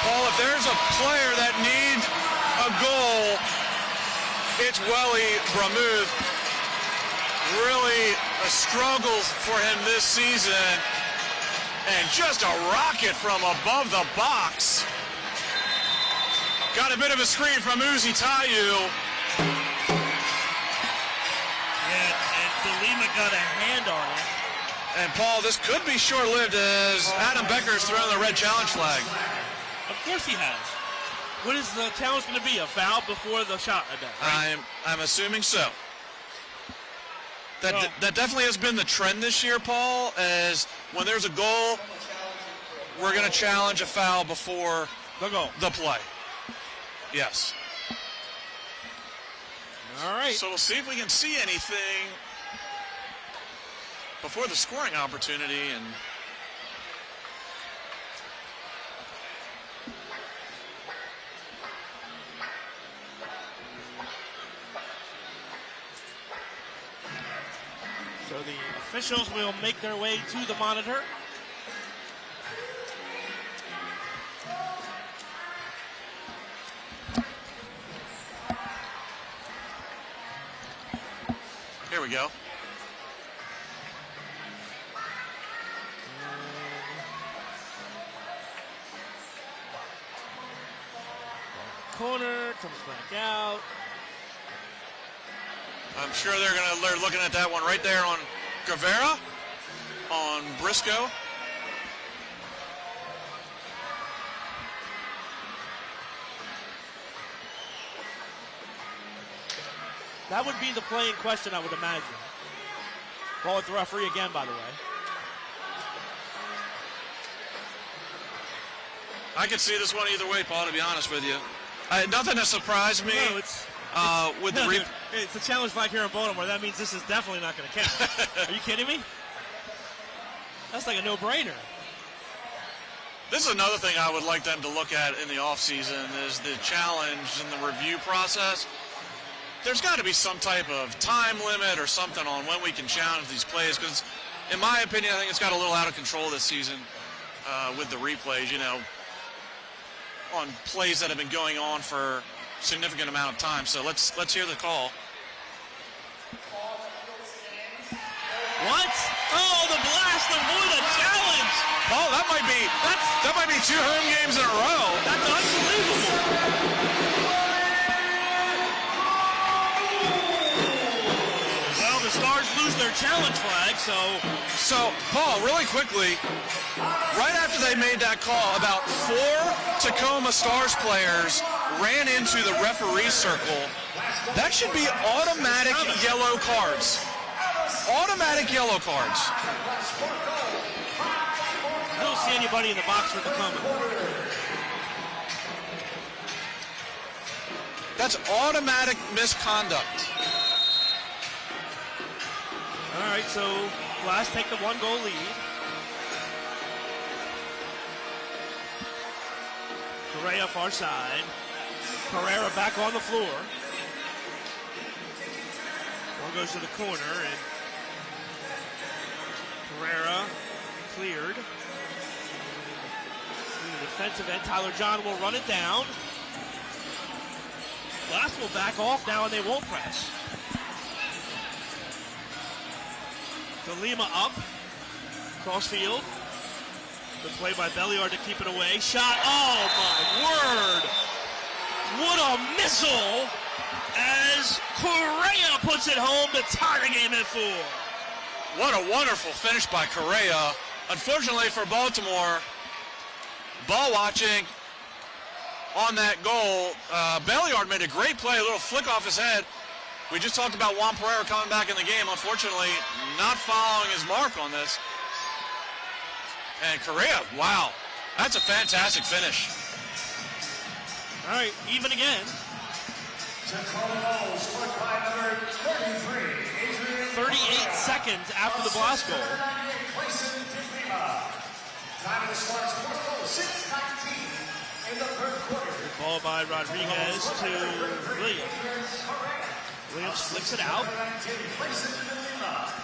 Paul, if there's a player that needs a goal, it's Welly Bramuse. Really a struggle for him this season. And just a rocket from above the box. Got a bit of a screen from Uzi Tayu. Yeah, and DeLima got a hand on it. And Paul, this could be short-lived as Adam Becker's throwing the red challenge flag. Of course he has. What is the challenge going to be? A foul before the shot, I bet. Right? I'm assuming so. That definitely has been the trend this year, Paul, as when there's a goal, we're going to challenge a foul before the play. Yes. All right. So we'll see if we can see anything before the scoring opportunity. And so the officials will make their way to the monitor. Here we go. Corner comes back out. I'm sure they're looking at that one right there on Guevara, on Briscoe. That would be the play in question, I would imagine. Ball with the referee again, by the way. I could see this one either way, Paul, to be honest with you. Nothing has surprised me. No, it's a challenge flag here in Baltimore. That means this is definitely not going to count. Are you kidding me? That's like a no-brainer. This is another thing I would like them to look at in the offseason is the challenge and the review process. There's got to be some type of time limit or something on when we can challenge these plays because, in my opinion, I think it's got a little out of control this season with the replays, on plays that have been going on for a significant amount of time. So let's hear the call. What? Oh, the Blast avoid a challenge. Oh, that might be 2 home games in a row. That's unbelievable. Well, the Stars lose their challenge flag, So, Paul, really quickly, right after they made that call, about 4 Tacoma Stars players ran into the referee circle. That should be automatic yellow cards. Automatic yellow cards. I don't see anybody in the box for Tacoma. That's automatic misconduct. All right, so Blast take the 1-goal lead. Correa far side. Pereira back on the floor. One goes to the corner, and Pereira cleared. In the defensive end, Tyler John will run it down. Blast will back off now, and they won't press. DeLima up, cross field. Good play by Belliard to keep it away. Shot, oh my word! What a missile as Correa puts it home to tie the game at 4. What a wonderful finish by Correa. Unfortunately for Baltimore, ball watching on that goal. Belliard made a great play, a little flick off his head. We just talked about Juan Pereira coming back in the game. Unfortunately, not following his mark on this. And Correa, wow, that's a fantastic finish. All right, even again. 38 seconds after the Blast goal. Good ball by Rodriguez to Williams. Williams flicks it out.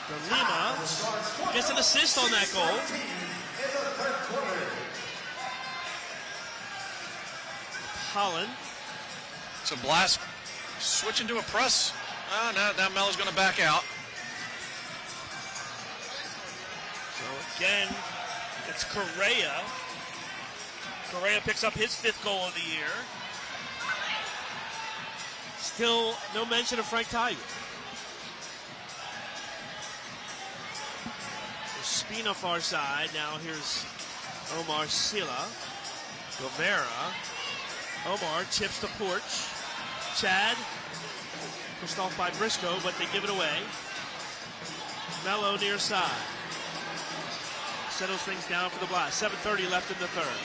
DeLima gets an assist on that goal. Holland. So Blast switching to a press. Now Melo's going to back out. Again, it's Correa. Correa picks up his 5th goal of the year. Still no mention of Frank Tayu. Spina far side. Now here's Omar Sila. Rivera. Omar chips the porch. Chad pushed off by Briscoe, but they give it away. Mello near side. Settles things down for the Blast. 7:30 left in the third.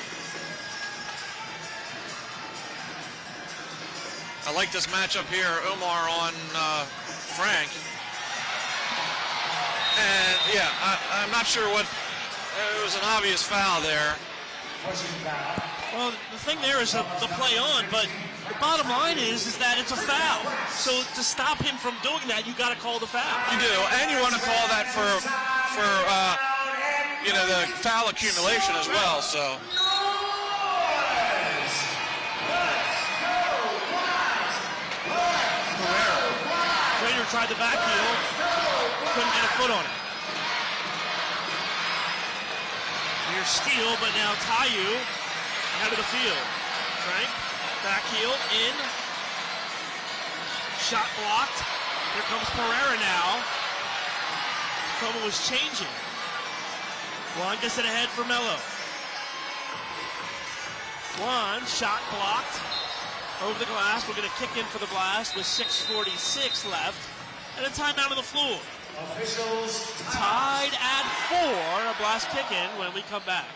I like this matchup here. Omar on Frank. And yeah, I'm not sure what, it was an obvious foul there. Well, the thing there is the play on, but the bottom line is that it's a foul. So to stop him from doing that, you got to call the foul. You do, and you want to call that for the foul accumulation as well. So. Trainer tried the back heel, couldn't get a foot on it. Here's steal, but now Tayu out of the field. Frank, back heel, in. Shot blocked. Here comes Pereira now. Tacoma was changing. Juan gets it ahead for Mello. Juan, shot blocked. Over the glass. We're going to kick in for the Blast with 6:46 left. And a timeout on the floor. Officials tied at 4. A Blast kick in when we come back.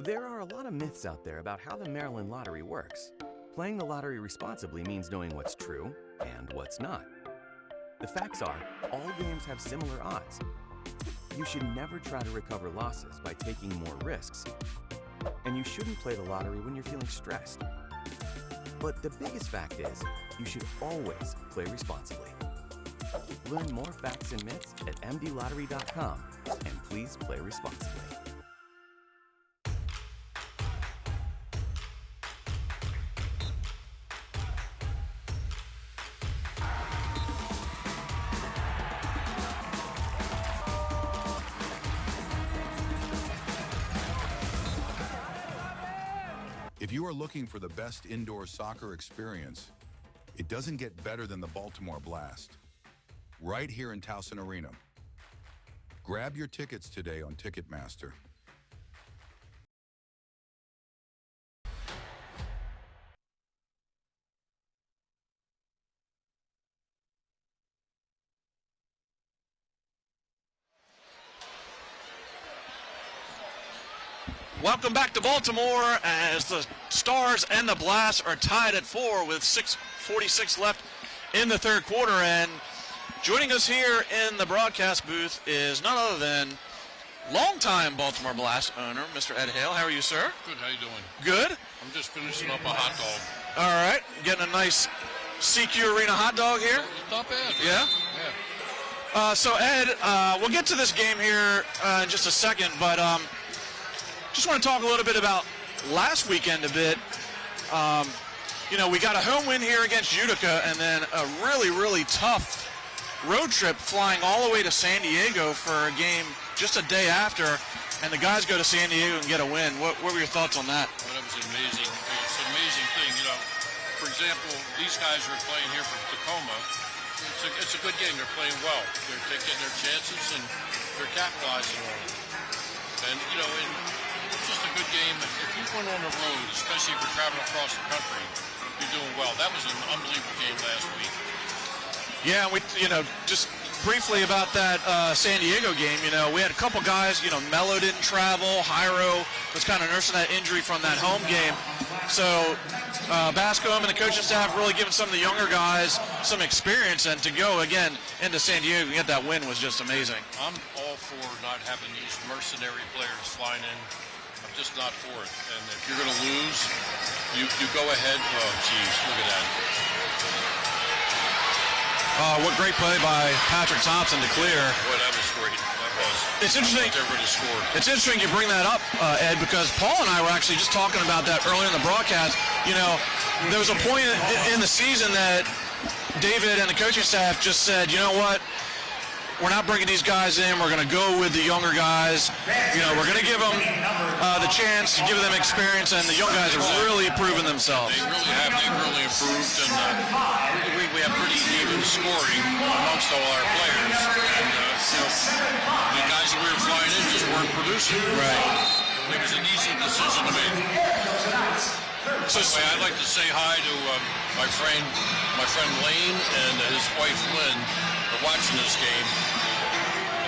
There are a lot of myths out there about how the Maryland lottery works. Playing the lottery responsibly means knowing what's true and what's not. The facts are, all games have similar odds. You should never try to recover losses by taking more risks. And you shouldn't play the lottery when you're feeling stressed. But the biggest fact is, you should always play responsibly. Learn more facts and myths at mdlottery.com, and please play responsibly. If you are looking for the best indoor soccer experience, it doesn't get better than the Baltimore Blast. Right here in Tacoma Arena. Grab your tickets today on Ticketmaster. Welcome back to Baltimore as the Stars and the Blast are tied at 4 with 6:46 left in the third quarter. And joining us here in the broadcast booth is none other than longtime Baltimore Blast owner, Mr. Ed Hale. How are you, sir? Good. How you doing? Good. I'm just finishing up a hot dog. All right. Getting a nice SECU Arena hot dog here. It's not bad. Yeah? Yeah. So, Ed, we'll get to this game here in just a second, but just want to talk a little bit about last weekend a bit. We got a home win here against Utica and then a really, really tough road trip flying all the way to San Diego for a game just a day after, and the guys go to San Diego and get a win. What were your thoughts on that? Well, that was amazing. It's an amazing thing. For example, these guys are playing here from Tacoma. It's a good game. They're playing well. They're getting their chances and they're capitalizing on it. And, it's just a good game. If you're going on the road, especially if you're traveling across the country, you're doing well. That was an unbelievable game last week. Yeah, we just briefly about that San Diego game. We had a couple guys. Mello didn't travel. Jairo was kind of nursing that injury from that home game. So Bascom and the coaching staff really giving some of the younger guys some experience, and to go again into San Diego and get that win was just amazing. I'm all for not having these mercenary players flying in. I'm just not for it. And if you're going to lose, you go ahead. Oh, geez, look at that. What great play by Patrick Thompson to clear. Boy, that was great. That was. It's interesting. They would have scored. It's interesting you bring that up Ed, because Paul and I were actually just talking about that earlier in the broadcast. You know, there was a point in the season that David and the coaching staff just said, you know what, we're not bringing these guys in. We're going to go with the younger guys. You know, we're going to give them the chance to give them experience, and the young guys have really proven themselves. They really have. They've really improved, and we have pretty even scoring amongst all our players. And you know, the guys that we were flying in just weren't producing. Right. It was an easy decision to make. So anyway, I'd like to say hi to my friend Lane and his wife Lynn are watching this game.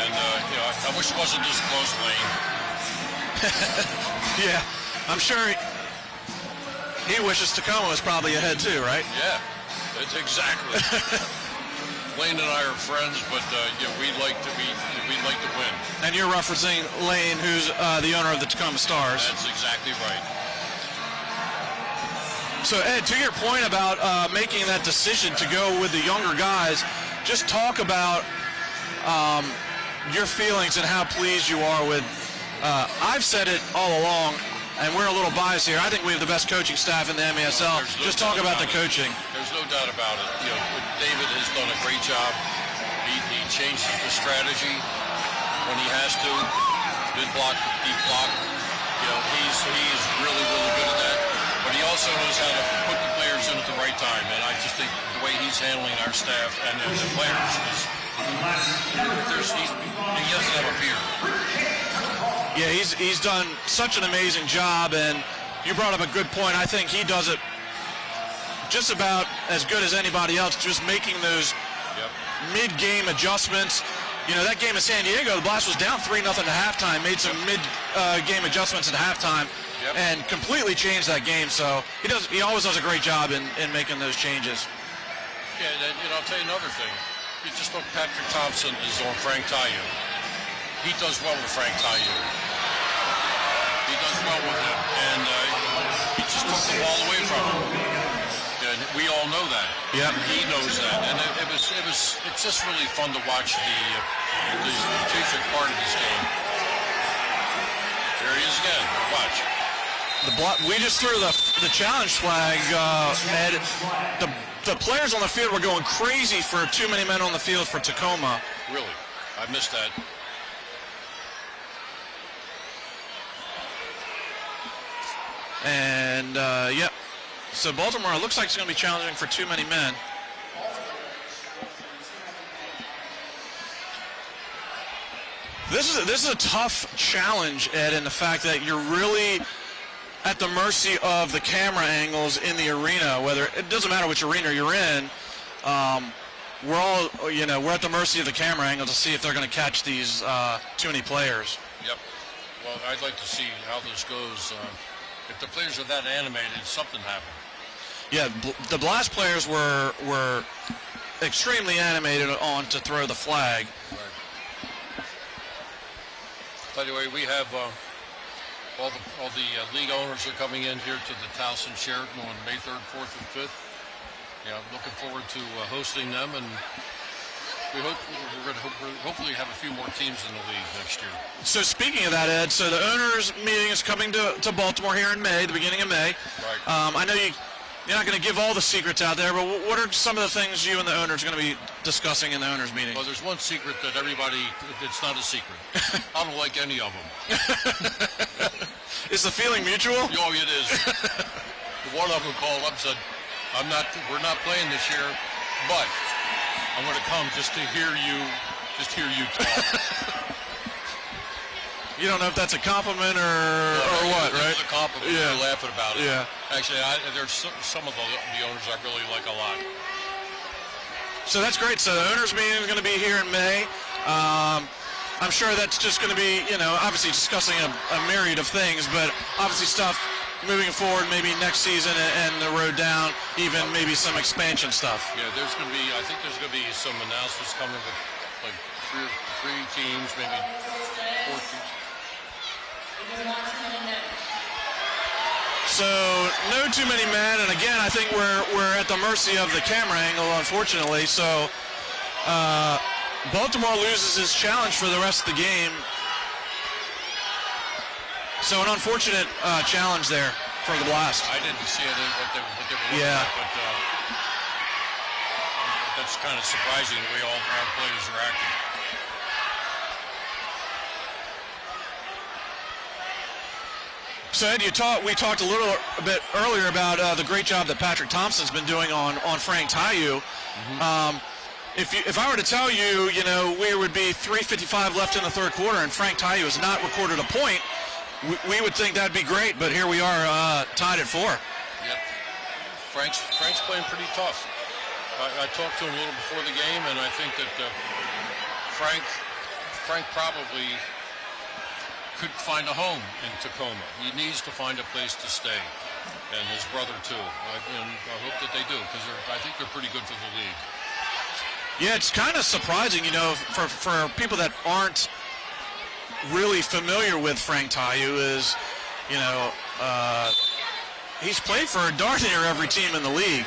And you know, I wish it wasn't this close, Lane. Yeah, I'm sure he wishes Tacoma was probably ahead too, right? Yeah, it's exactly. Lane and I are friends, but yeah, we'd like to win. And you're referencing Lane, who's the owner of the Tacoma Stars. That's exactly right. So Ed, to your point about making that decision to go with the younger guys, just talk about your feelings and how pleased you are with. I've said it all along, and we're a little biased here. I think we have the best coaching staff in the MASL. Just talk about the coaching. There's no doubt about it. You know, David has done a great job. He changes the strategy when he has to. Mid block, deep block. You know, he's really good at that. But he also knows how to put the players in at the right time. And I just think the way he's handling our staff and the players is, he doesn't have a fear. Yeah, he's done such an amazing job, and you brought up a good point. I think he does it just about as good as anybody else, just making those mid-game adjustments. You know, that game in San Diego, the Blast was down 3-0 at halftime, made some mid-game adjustments at halftime, and completely changed that game. So he always does a great job in making those changes. Yeah, and you know, I'll tell you another thing. You just look, Patrick Thompson is on Frank Tayu. He does well with Frank Tayu. He does well with him, and he just took the ball away from him. And we all know that. Yeah, he knows that, and it's just really fun to watch the strategic part of this game. There he is again. Watch. We just threw the challenge flag, Ed. The players on the field were going crazy for too many men on the field for Tacoma. Really, I missed that. And yep. So Baltimore looks like it's going to be challenging for too many men. This is a tough challenge, Ed, in the fact that you're really at the mercy of the camera angles in the arena. Whether it doesn't matter which arena you're in, we're at the mercy of the camera angle to see if they're going to catch these too many players. Yep. Well, I'd like to see how this goes. If the players are that animated, something happened. Yeah, the Blast players were extremely animated on to throw the flag. Right. Anyway, we have all the league owners are coming in here to the Towson Sheraton on May 3rd, 4th, and 5th. Yeah, I'm looking forward to hosting them, and we're going to hopefully have a few more teams in the league next year. So speaking of that, Ed, so the owners meeting is coming to Baltimore here in May, the beginning of May. Right. I know you're not going to give all the secrets out there, but what are some of the things you and the owners are going to be discussing in the owners meeting? Well, there's one secret that it's not a secret. I don't like any of them. Is the feeling mutual? Oh, it is. One of them called up and said, we're not playing this year, but I'm going to come just to hear you talk. You don't know if that's a compliment or what, right? It's a compliment. Yeah. We're laughing about it. Yeah. Actually, there's some of the owners I really like a lot. So that's great. So the owners meeting is going to be here in May. I'm sure that's just going to be, obviously discussing a myriad of things, but obviously stuff moving forward, maybe next season and the road down, even maybe some expansion stuff. Yeah, I think there's going to be some announcements coming with like three teams, maybe 4 teams. So no too many men, and again, I think we're at the mercy of the camera angle, unfortunately. So Baltimore loses his challenge for the rest of the game. So an unfortunate challenge there for the Blast. I didn't see what they were looking Yeah. at, but that's kind of surprising the way all our players are acting. So Ed, we talked a bit earlier about the great job that Patrick Thompson's been doing on Frank Taiu. If I were to tell you, we would be 3:55 left in the third quarter and Frank Taiu has not recorded a point, we would think that'd be great, but here we are tied at 4. Yep. Frank's playing pretty tough. I talked to him a little before the game, and I think that Frank probably could find a home in Tacoma. He needs to find a place to stay, and his brother too. And I hope that they do, because I think they're pretty good for the league. Yeah, it's kind of surprising, for people that aren't really familiar with Frank Taiu is, he's played for darn near every team in the league,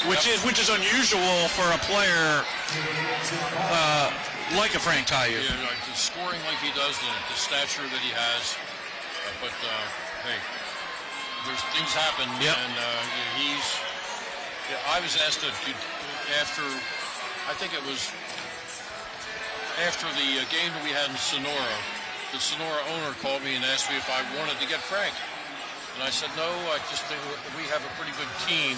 which is unusual for a player like a Frank Taiu. Yeah, scoring like he does, the stature that he has, but hey, there's things happen, yep. And I was asked after the game that we had in Sonora, the Sonora owner called me and asked me if I wanted to get Frank, and I said no. I just think we have a pretty good team,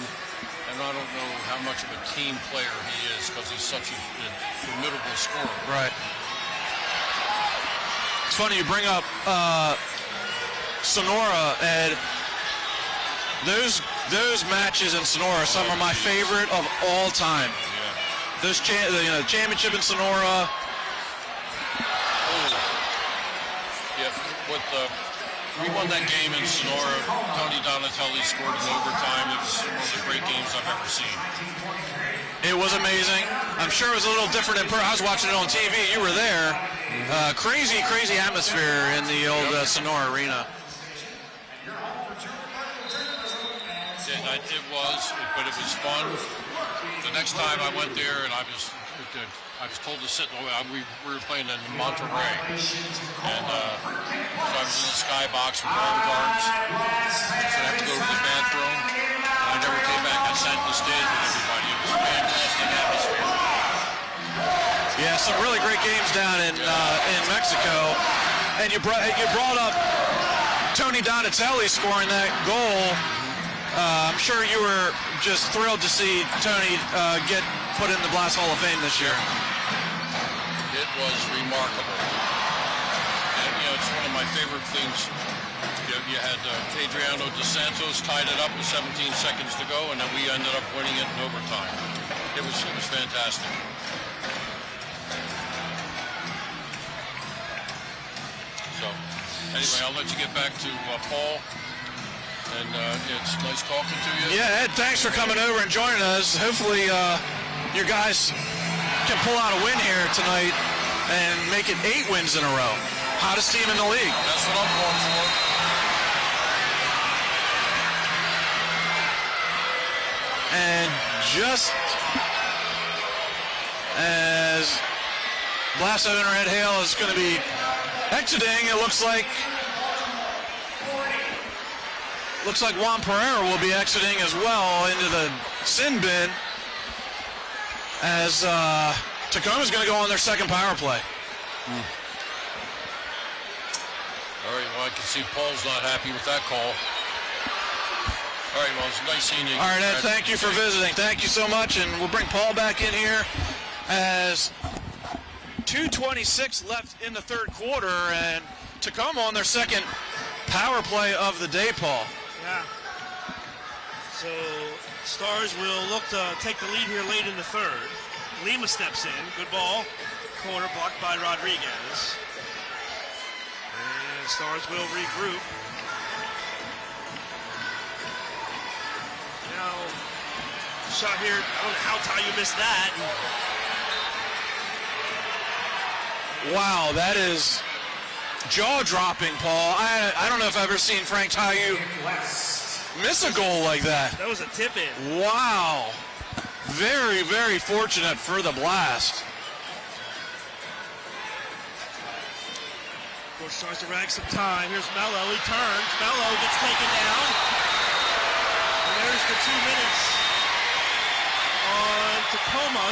and I don't know how much of a team player he is because he's such a formidable scorer. Right. It's funny you bring up Sonora, Ed. Those matches in Sonora are some of my favorite of all time. Yeah. Those the championship in Sonora. Yep. We won that game in Sonora. Tony Donatelli scored in overtime. It was one of the great games I've ever seen. It was amazing. I'm sure it was a little different in person. I was watching it on TV. You were there. Crazy atmosphere in the old Sonora Arena. It was, but it was fun. The next time I went there, and I was told to sit. We were playing in Monterey, and so I was in the skybox with armed guards. So I have to go to the bathroom. I never came back. I sat in the stands with everybody. It was a fantastic atmosphere. Yeah, some really great games down in Mexico, and you brought up Tony Donatelli scoring that goal. I'm sure you were just thrilled to see Tony get put in the Blast Hall of Fame this year. It was remarkable. And, it's one of my favorite things. You had Adriano Dos Santos tied it up with 17 seconds to go, and then we ended up winning it in overtime. It was fantastic. So, anyway, I'll let you get back to Paul. And it's nice talking to you. Yeah, Ed, thanks for coming over and joining us. Hopefully your guys can pull out a win here tonight and make it 8 wins in a row. Hottest team in the league. That's what I'm going for. And just as Blast owner Ed Hale is going to be exiting, it looks like Juan Pereira will be exiting as well into the sin bin as Tacoma's going to go on their second power play. All right, well, I can see Paul's not happy with that call. All right, well, it's nice seeing you. All right, Ed, thank you for visiting. Thank you so much, and we'll bring Paul back in here as 2:26 left in the third quarter, and Tacoma on their second power play of the day, Paul. Yeah. So Stars will look to take the lead here late in the third. Lima steps in. Good ball. Corner blocked by Rodriguez. And Stars will regroup. Now, shot here. I don't know how Taiu missed that. Wow, that is jaw-dropping, Paul. I don't know if I've ever seen Frank Taiu miss a goal like that. That was a tip-in. Wow. Very, very fortunate for the Blast. Bush tries to rag some time. Here's Mello. He turns. Mello gets taken down. And there's the 2 minutes on Tacoma.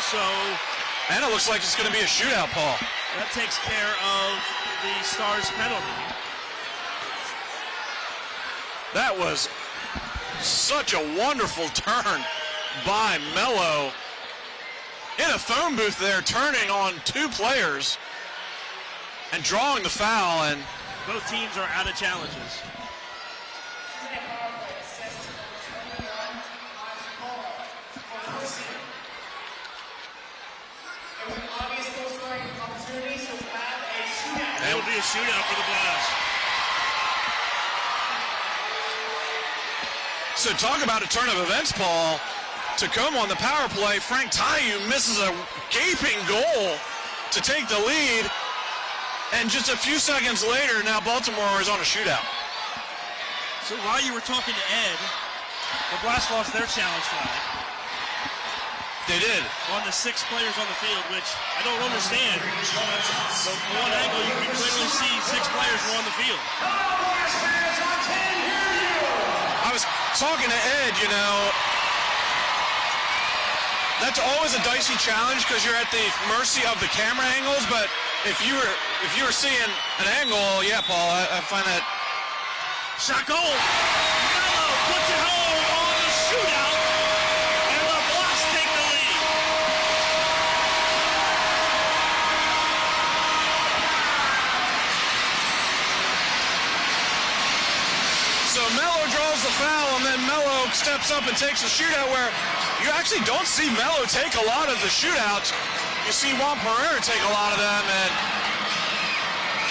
And it looks like it's going to be a shootout, Paul. That takes care of the Stars penalty. That was such a wonderful turn by Mello. In a phone booth there, turning on 2 players and drawing the foul. And both teams are out of challenges. It will be a shootout for the Blast. So talk about a turn of events, Paul. Tacoma on the power play. Frank Tayu misses a gaping goal to take the lead. And just a few seconds later, now Baltimore is on a shootout. So while you were talking to Ed, the Blast lost their challenge flag. They did. On the 6 players on the field, which I don't understand. So from one angle, you can clearly see 6 players were on the field. I was talking to Ed, you know, that's always a dicey challenge because you're at the mercy of the camera angles, but if you were seeing an angle, yeah, Paul, I find that. Shot goal. Mello puts it home on the shootout, and the Blast take the lead. So Mello draws the foul, and then Mello steps up and takes the shootout where you actually don't see Mello take a lot of the shootouts. You see Juan Pereira take a lot of them, and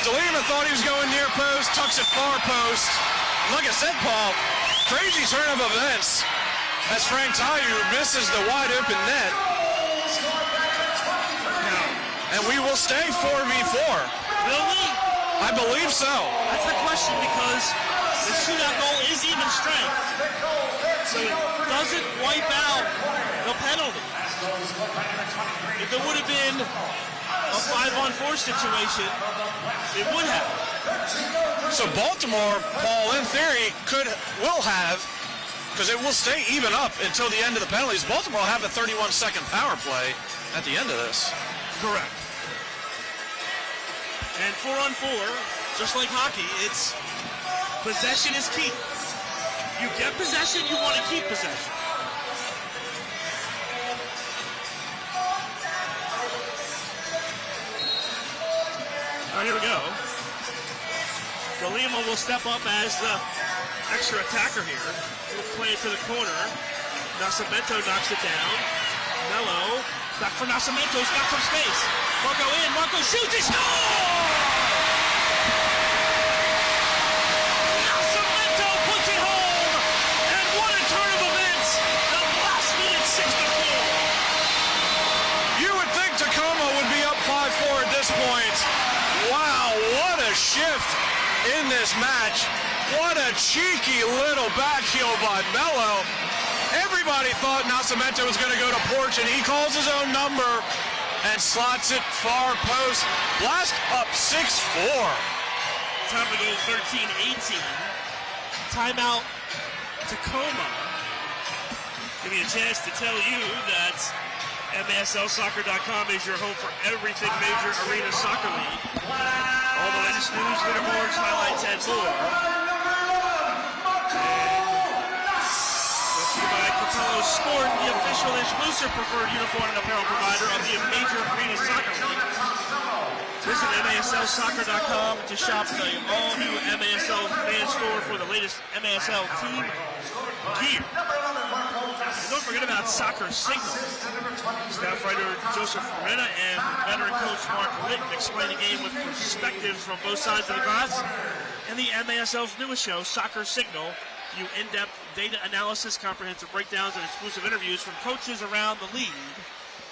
DeLima thought he was going near post, tucks it far post. Like I said, Paul, crazy turn of events as Frank Tayu misses the wide open net. And we will stay 4v4. Really? I believe so. That's the question because the shootout goal is even strength. So it doesn't wipe out the penalty. If it would have been a 5-on-4 situation, it would have. So Baltimore, Paul, in theory, will have, because it will stay even up until the end of the penalties. Baltimore will have a 31-second power play at the end of this. Correct. And 4-on-4, just like hockey, it's possession is key. You get possession, you want to keep possession. All right, here we go. DeLima will step up as the extra attacker here. He'll play it to the corner. Nascimento knocks it down. Mello, back for Nascimento. He's got some space. Marco in. Marco shoots. He scores! Nascimento puts it home. And what a turn of events. The Blast needed 6-4. You would think Tacoma would be up 5-4 at this point. Wow, what a shift in this match. What a cheeky little back heel by Mello. Everybody thought Nascimento was going to go to Porch, and he calls his own number and slots it far post. Blast up 6-4. Time to go 13-18. Timeout Tacoma. Give me a chance to tell you that MASLsoccer.com is your home for everything Major Arena Soccer League. All the latest news, leaderboards, highlights, and more. Let's see by Capello Sport, the official and exclusive preferred uniform and apparel provider of the Major Arena Soccer League. Visit MASLsoccer.com to shop the all-new MASL fan store for the latest MASL team gear. And don't forget about Soccer Signal. Staff writer Joseph Morena and veteran coach Mark Litton explain the game with perspectives from both sides of the glass. And the MASL's newest show, Soccer Signal, view in-depth data analysis, comprehensive breakdowns, and exclusive interviews from coaches around the league.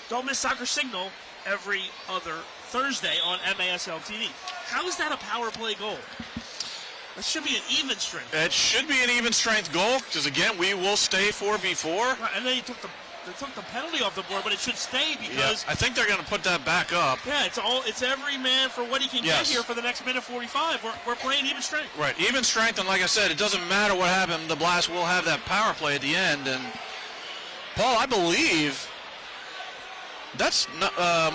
Don't miss Soccer Signal every other Thursday on MASL TV. How is that a power play goal? That should be an even strength. It should be an even strength goal because, again, we will stay 4v4. Right, and then he took the They took the penalty off the board, but it should stay because I think they're going to put that back up. Yeah, it's every man for what he can Yes. get here for the next minute 45. We're playing even strength. Right, even strength, and like I said, it doesn't matter what happened. The Blast will have that power play at the end. And Paul, I believe that's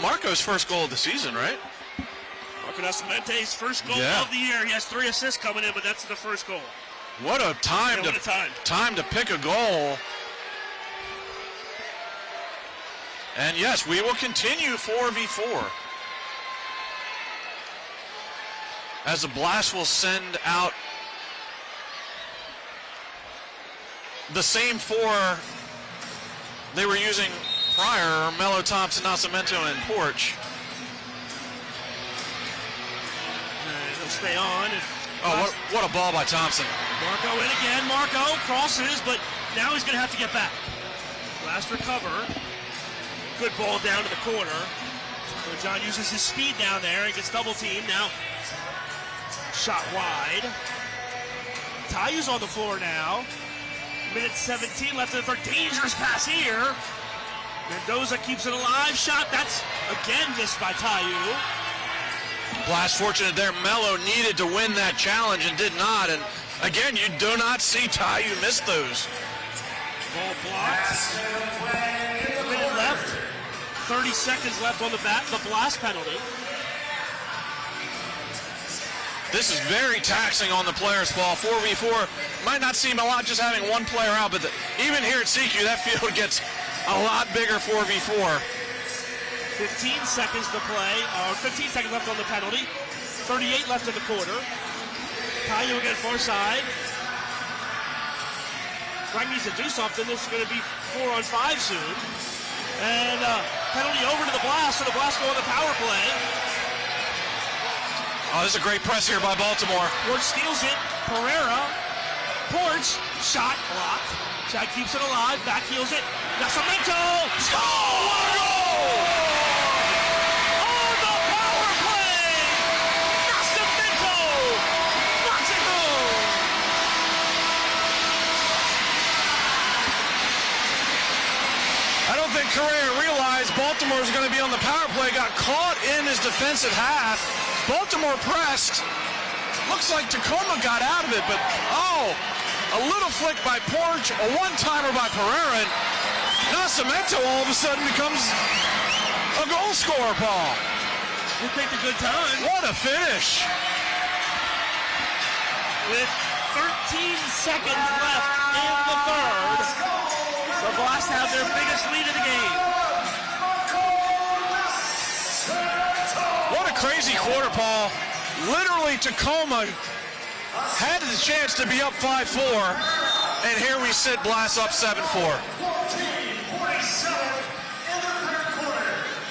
Marco's first goal of the season, right? Marco Nascimente's first goal Yeah. of the year. He has 3 assists coming in, but that's the first goal. What a time time to pick a goal. And yes, we will continue 4v4. As the Blast will send out the same 4 they were using prior, Mello, Thompson, Nascimento, and Porch. And he'll stay on. And Oh, what a ball by Thompson. Marco in again. Marco crosses, but now he's going to have to get back. Last recover. Good ball down to the corner. So John uses his speed down there and gets double teamed. Now, shot wide. Tayu's on the floor now. Minute 17 left in the third. Dangerous pass here. Mendoza keeps it alive. Shot, that's again missed by Tayu. Blast fortunate there. Mello needed to win that challenge and did not. And again, you do not see Tayu miss those. Ball blocked. A minute left. 30 seconds left on the Blast penalty. This is very taxing on the players, Paul. 4v4 might not seem a lot just having one player out, but even here at SECU, that field gets a lot bigger 4v4. 15 seconds to play, 15 seconds left on the penalty. 38 left in the quarter. Tayu again far side. Frank needs to do something. This is going to be 4-on-5 soon. And penalty over to the Blast, so the Blast go on the power play. Oh, this is a great press here by Baltimore. Porch steals it. Pereira. Porch. Shot blocked. Chad keeps it alive. Back heels it. Nascimento. Score! What a goal! On the power play! Nascimento knocks it home! I don't think Correa realized Baltimore was going to be on the power play. Got caught in his defensive half. Baltimore pressed. Looks like Tacoma got out of it, but a little flick by Porch, a one-timer by Pereira, and Nascimento all of a sudden becomes a goal scorer, Paul. We'll take the good time. What a finish. With 13 seconds left in the third, the Blast have their biggest lead of the game. What a crazy quarter, Paul. Literally, Tacoma had the chance to be up 5-4, and here we sit, Blast up 7-4.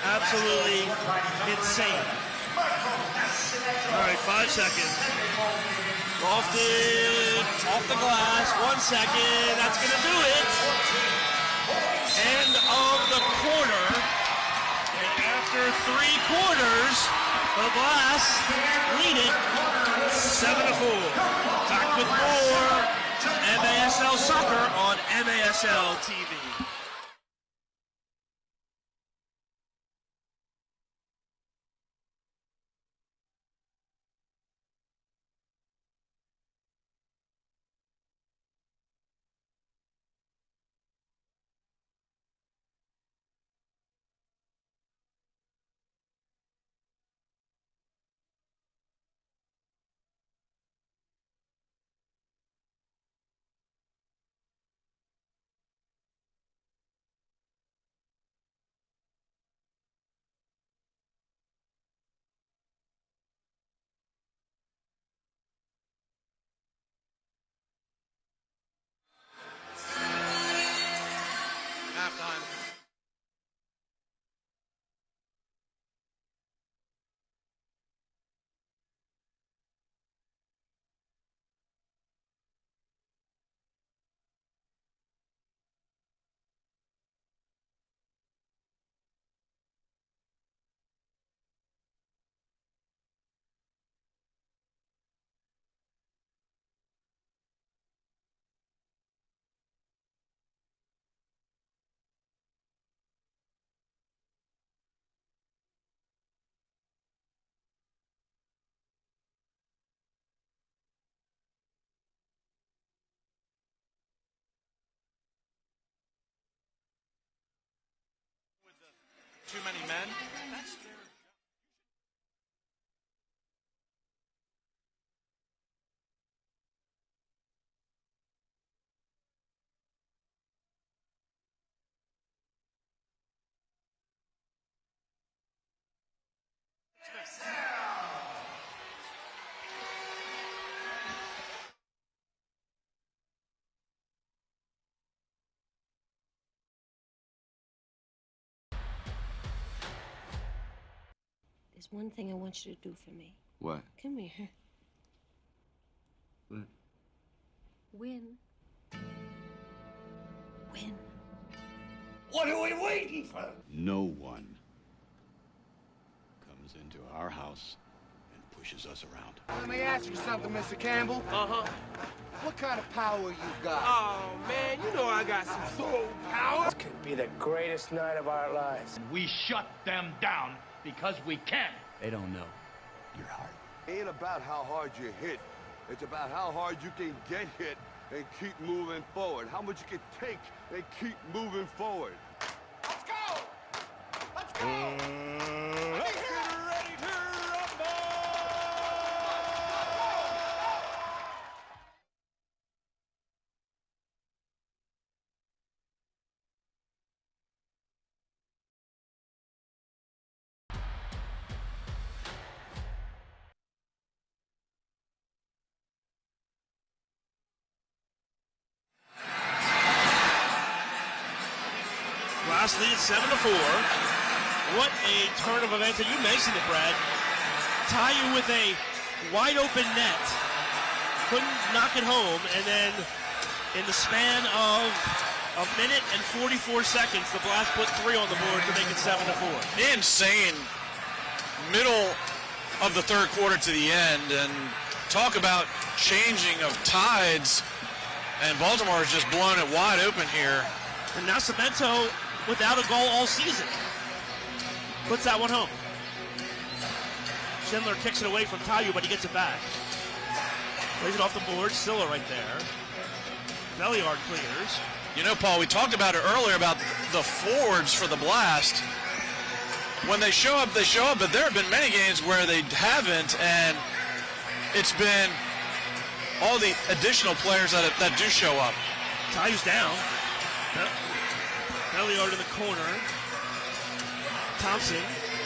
Absolutely insane. All right, 5 seconds. Lofted off the glass, 1 second. That's going to do it. End of the quarter. And after 3 quarters, the Blast lead it 7-4. Back with more MASL Soccer on MASL TV. Too many men. That's their... There's one thing I want you to do for me. What? Come here. What? Win. Win. What are we waiting for? No one comes into our house and pushes us around. Let me ask you something, Mr. Campbell. Uh-huh. What kind of power you got? Oh, man, you know I got some soul power. This could be the greatest night of our lives. We shut them down because we can. They don't know your heart. It ain't about how hard you hit. It's about how hard you can get hit and keep moving forward. How much you can take and keep moving forward. Let's go! Let's go! Let's get ready to rumble! Blast leads 7-4. What a turn of events. And you mentioned it, Brad. Tayu with a wide open net. Couldn't knock it home. And then in the span of a minute and 44 seconds, the Blast put 3 on the board to make it 7-4. Insane middle of the third quarter to the end. And talk about changing of tides. And Baltimore has just blown it wide open here. And now Cemento without a goal all season. Puts that one home. Schindler kicks it away from Tayu, but he gets it back. Plays it off the board. Stiller right there. Belliard clears. You know, Paul, we talked about it earlier about the forwards for the Blast. When they show up, but there have been many games where they haven't, and it's been all the additional players that do show up. Tayu's down. Belliard in the corner. Thompson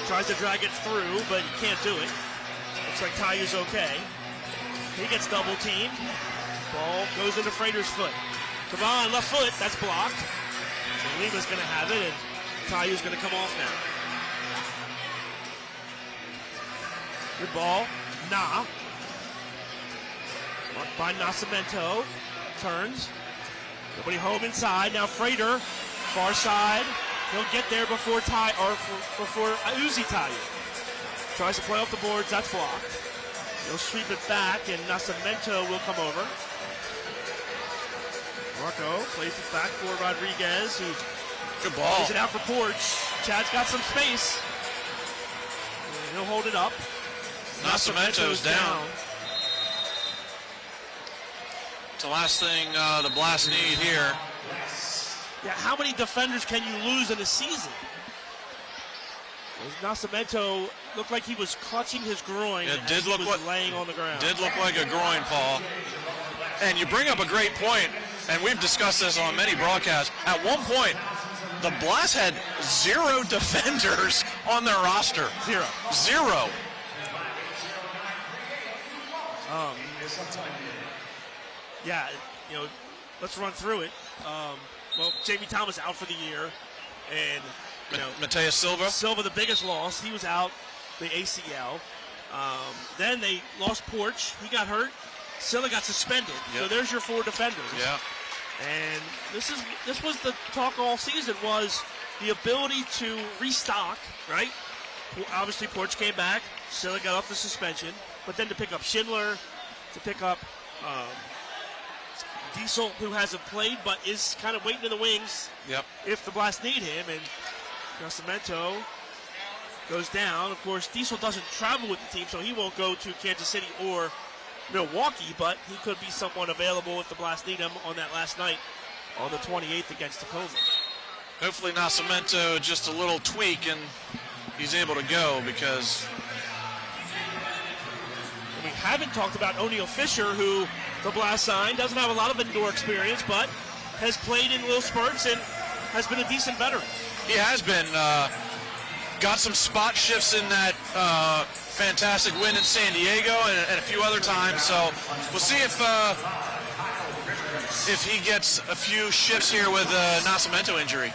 tries to drag it through, but he can't do it. Looks like Tayu's okay. He gets double teamed. Ball goes into Frater's foot. Come on, left foot. That's blocked. So Lima's going to have it, and Tayu's going to come off now. Good ball. Nah. Marked by Nascimento. Turns. Nobody home inside. Now Frater, far side. He'll get there before before Uzi Tayu. Tries to play off the boards. That's blocked. He'll sweep it back, and Nascimento will come over. Marco plays it back for Rodriguez, who good ball. Plays it out for Porch. Chad's got some space. And he'll hold it up. Nascimento's down. It's the last thing the Blast need here. Yeah, how many defenders can you lose in a season? Nascimento looked like he was clutching his groin. It did look like laying on the ground. Did look like a groin, Paul. And you bring up a great point, and we've discussed this on many broadcasts. At one point, the Blast had 0 defenders on their roster. Zero. Yeah, you know, let's run through it. Well, Jamie Thomas out for the year, and you know, Mateus Silva, the biggest loss. He was out, the ACL. Then they lost Porch. He got hurt. Silla got suspended. Yep. So there's your 4 defenders. Yeah. And this was the talk all season, was the ability to restock, right? Obviously, Porch came back. Silla got off the suspension. But then to pick up Schindler, to pick up Diesel, who hasn't played but is kind of waiting in the wings. Yep. If the Blast need him. And Nascimento goes down. Of course, Diesel doesn't travel with the team, so he won't go to Kansas City or Milwaukee, but he could be someone available if the Blast need him on that last night on the 28th against Tacoma. Hopefully Nascimento just a little tweak and he's able to go, because we haven't talked about O'Neal Fisher, who the Blast signed. Doesn't have a lot of indoor experience, but has played in little spurts and has been a decent veteran. he has been. Got some spot shifts in that fantastic win in San Diego and a few other times. So we'll see if he gets a few shifts here with a Nascimento injury.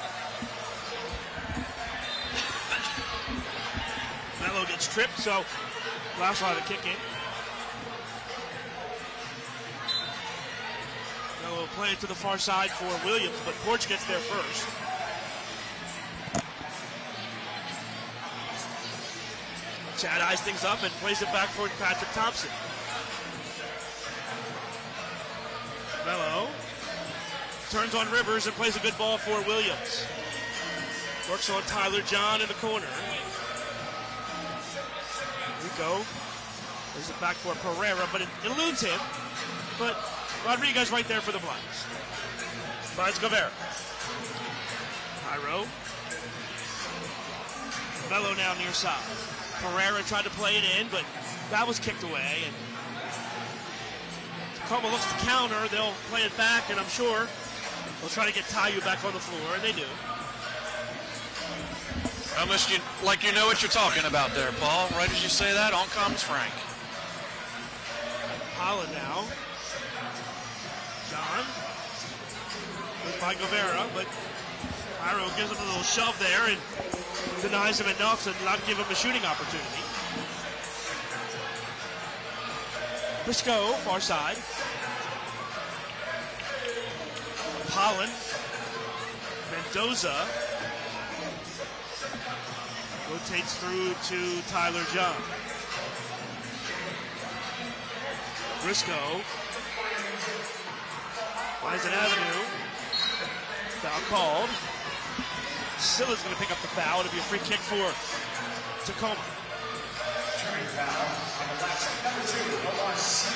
Melo gets tripped, so Blast will have a kick in. Melo play it to the far side for Williams, but Porch gets there first. Chad eyes things up and plays it back for Patrick Thompson. Melo turns on Rivers and plays a good ball for Williams. Works on Tyler John in the corner. Rico plays it back for Pereira, but it eludes him. But Rodriguez right there for the Blacks. Finds Guevara. Cairo. Melo now near side. Pereira tried to play it in, but that was kicked away. And Tacoma looks to counter. They'll play it back, and I'm sure they'll try to get Tayu back on the floor, and they do. Almost like you know what you're talking about there, Paul. Right as you say that, on comes Frank. Holland now. John. With by Guevara, but Cairo gives him a little shove there and denies him enough to not give him a shooting opportunity. Briscoe, far side. Holland. Mendoza. Rotates through to Tyler John. Briscoe. Finds an avenue. Foul called. Silla's going to pick up the foul. It'll be a free kick for Tacoma.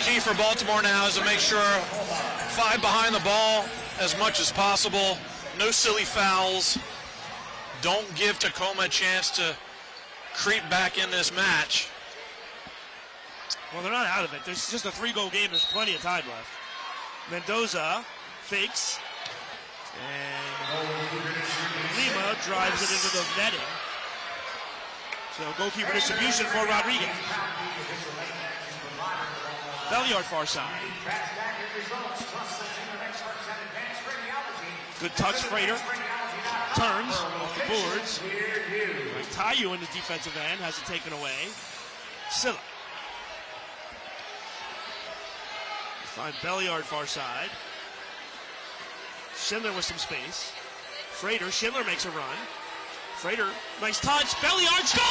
Key for Baltimore now is to make sure 5 behind the ball as much as possible. No silly fouls. Don't give Tacoma a chance to creep back in this match. Well, they're not out of it. There's just a 3-goal game. There's plenty of time left. Mendoza fakes. And Lima drives it into the netting. So goalkeeper distribution for Rodriguez. Belliard far side. Good touch, Frater. Turns off the boards. Tayu in the defensive end has it taken away. Silla. Find Belliard far side. Schindler with some space. Frater, Schindler makes a run. Frater, nice touch. Belliard, score!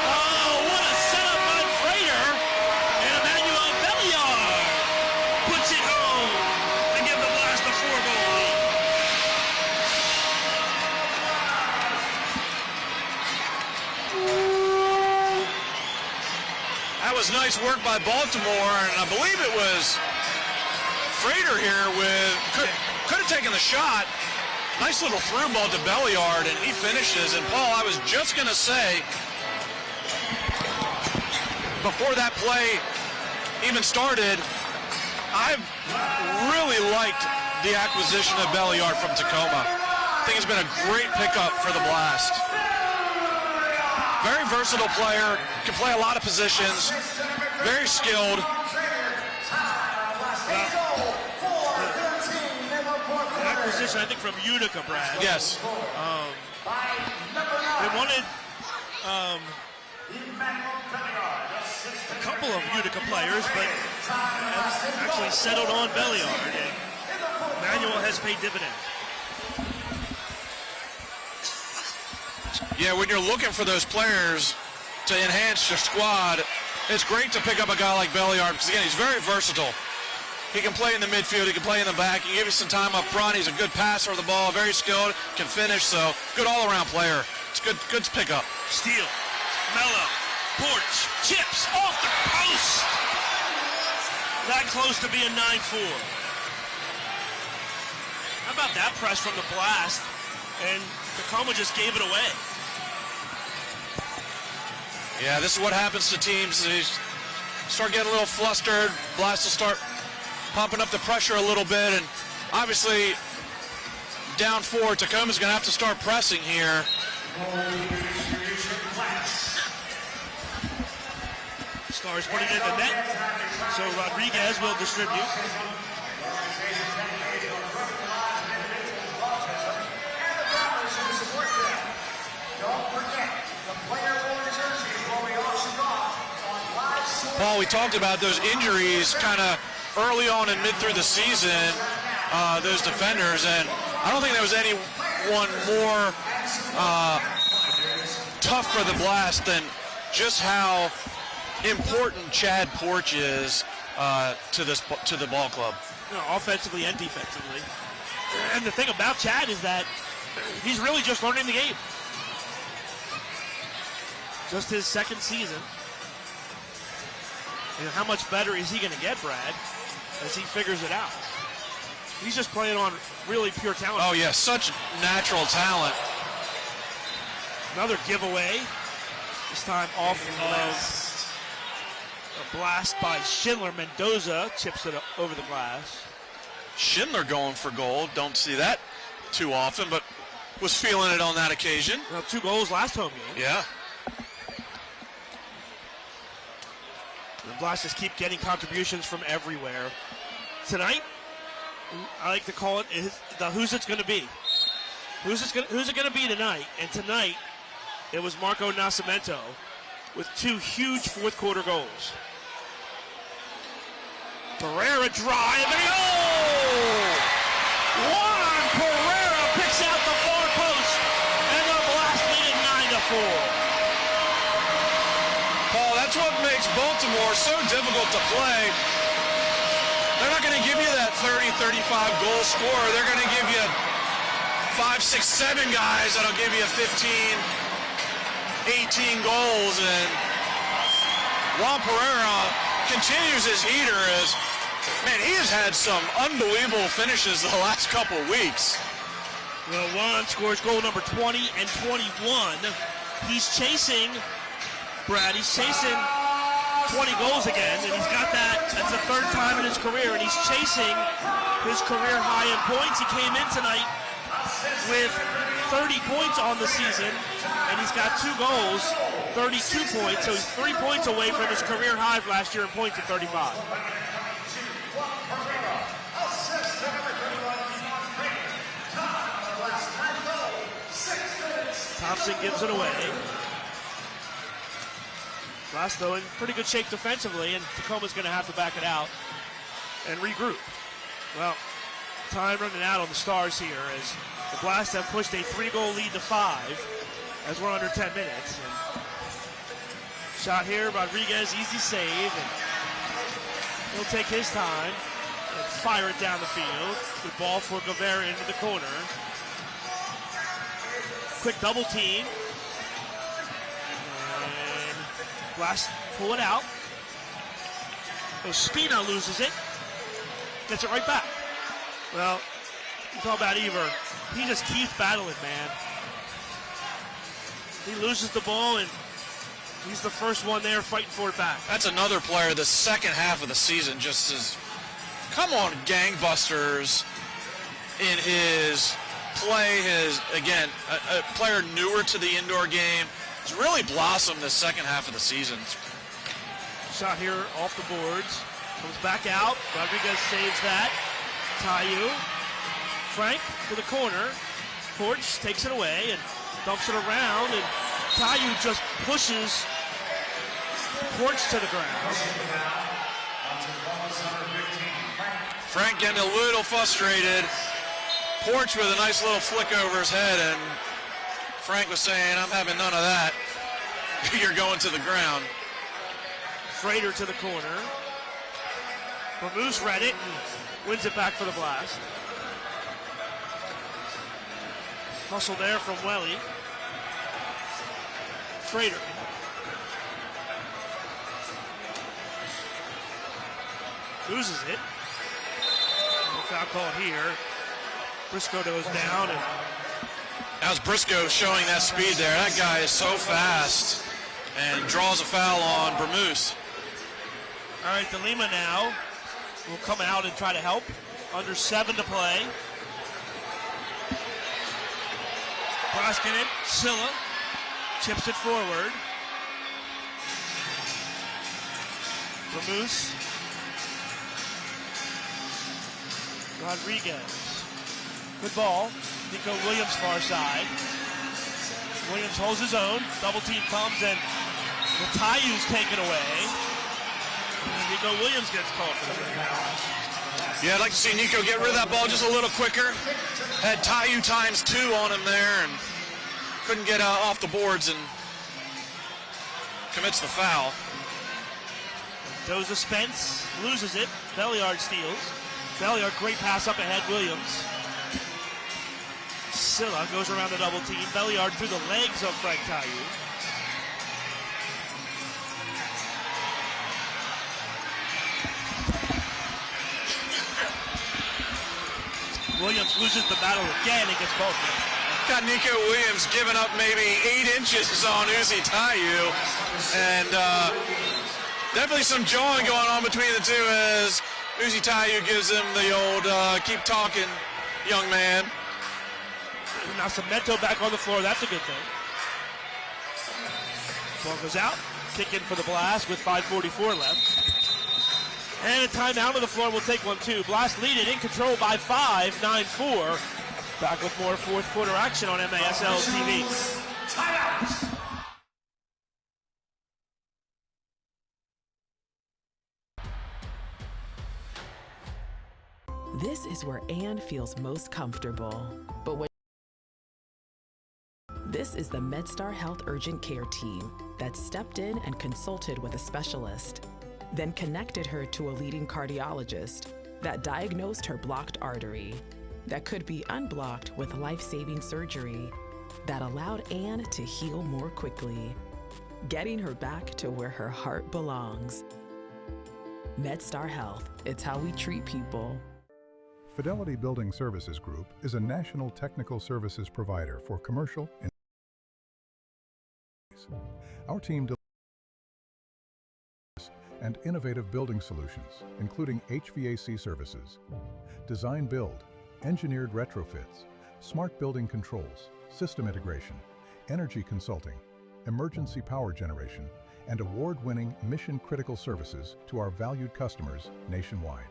Oh, what a setup by Frater. And Emmanuel Belliard puts it home to give the Blast a 4-goal lead. That was nice work by Baltimore, and I believe it was Frater here could have taken the shot. Nice little through ball to Belliard, and he finishes. And Paul, I was just going to say, before that play even started, I've really liked the acquisition of Belliard from Tacoma. I think it's been a great pickup for the Blast. Very versatile player, can play a lot of positions, very skilled. Acquisition, I think, from Utica, Brad. Yes. They wanted a couple of Utica players, but actually settled on Belliard, and Manuel has paid dividends. Yeah, when you're looking for those players to enhance your squad, it's great to pick up a guy like Belliard, because again, he's very versatile. He can play in the midfield, he can play in the back, he can give you some time up front, he's a good passer of the ball, very skilled, can finish, so good all-around player. It's good pickup. Steele, Melo, Porch, chips off the post! That close to being 9-4. How about that press from the Blast? And Tacoma just gave it away. Yeah, this is what happens to teams. They start getting a little flustered. Blast will start pumping up the pressure a little bit, and obviously down 4, Tacoma's going to have to start pressing here. Stars putting it in the net, so Rodriguez will distribute. Paul, we talked about those injuries kind of early on and mid through the season, those defenders, and I don't think there was anyone more tough for the Blast than just how important Chad Porch is to the ball club. You know, offensively and defensively. And the thing about Chad is that he's really just learning the game. Just his second season. And how much better is he going to get, Brad, as he figures it out? He's just playing on really pure talent. Oh, yeah, such natural talent. Another giveaway. This time off of a blast by Schindler. Mendoza chips it over the glass. Schindler going for goal. Don't see that too often, but was feeling it on that occasion. Well, 2 goals last home game. Yeah. The Blast just keep getting contributions from everywhere. Tonight, I like to call it the who's it's going to be. Who's it going to be tonight? And tonight, it was Marco Nascimento with 2 huge fourth quarter goals. Pereira drive and Juan Pereira picks out the far post, and the Blast lead it 9-4. Paul, that's what makes Baltimore so difficult to play. They're not going to give you that 30, 35 goal scorer. They're going to give you 5, 6, 7 guys that'll give you 15, 18 goals. And Juan Pereira continues his heater as, man, he has had some unbelievable finishes the last couple weeks. Well, Juan scores goal number 20 and 21. He's chasing, Brad, he's chasing 20 goals again, and he's got that. That's the 3rd time in his career, and he's chasing his career high in points. He came in tonight with 30 points on the season, and he's got 2 goals, 32 points, so he's 3 points away from his career high last year in points at 35. Thompson gives it away. Blast, though, in pretty good shape defensively, and Tacoma's going to have to back it out and regroup. Well, time running out on the Stars here as the Blast have pushed a 3-goal lead to 5 as we're under 10 minutes. And shot here, Rodriguez, easy save, and he'll take his time and fire it down the field. Good ball for Guevara into the corner. Quick double team. And Blast pull it out. Ospina loses it. Gets it right back. Well, you talk about Eber. He just keeps battling, man. He loses the ball, and he's the first one there fighting for it back. That's another player the second half of the season just is, come on, gangbusters in his play. His, again, a player newer to the indoor game. He's really blossomed this second half of the season. Shot here off the boards. Comes back out. Rodriguez saves that. Tayu. Frank to the corner. Porch takes it away and dumps it around, and Tayu just pushes Porch to the ground. Frank getting a little frustrated. Porch with a nice little flick over his head, and Frank was saying, I'm having none of that. You're going to the ground. Frater to the corner. Vermoose read it and wins it back for the Blast. Hustle there from Welly. Frater. Loses it. No foul call here. Briscoe goes down. And how's Briscoe showing that speed there? That guy is so fast and draws a foul on Bermuse. All right, DeLima now will come out and try to help. Under 7 to play. Broskinen, Silla chips it forward. Bermuse. Rodriguez. Good ball. Nico Williams far side. Williams holds his own. Double team comes and Latayu's taken away. And Nico Williams gets called for the foul. Yeah, I'd like to see Nico get rid of that ball just a little quicker. Had Tayu ×2 on him there and couldn't get off the boards and commits the foul. Doza Spence loses it. Belliard steals. Belliard, great pass up ahead, Williams. Silla goes around the double team. Belliard through the legs of Frank Tayu. Williams loses the battle again and gets both. Got Nico Williams giving up maybe 8 inches on Uzi Tayu. And definitely some jawing going on between the two as Uzi Tayu gives him the old keep talking, young man. Now Cemento back on the floor. That's a good thing. Ball goes out. Kick in for the Blast with 5:44 left. And a timeout on the floor. We'll take one, too. Blast lead it in control by 5, 9-4. Back with more fourth quarter action on MASL TV. Timeout. This is where Anne feels most comfortable. But when this is the MedStar Health Urgent Care team that stepped in and consulted with a specialist, then connected her to a leading cardiologist that diagnosed her blocked artery that could be unblocked with life-saving surgery that allowed Anne to heal more quickly, getting her back to where her heart belongs. MedStar Health, it's how we treat people. Fidelity Building Services Group is a national technical services provider for commercial and our team delivers and innovative building solutions, including HVAC services, design build, engineered retrofits, smart building controls, system integration, energy consulting, emergency power generation, and award-winning mission-critical services to our valued customers nationwide.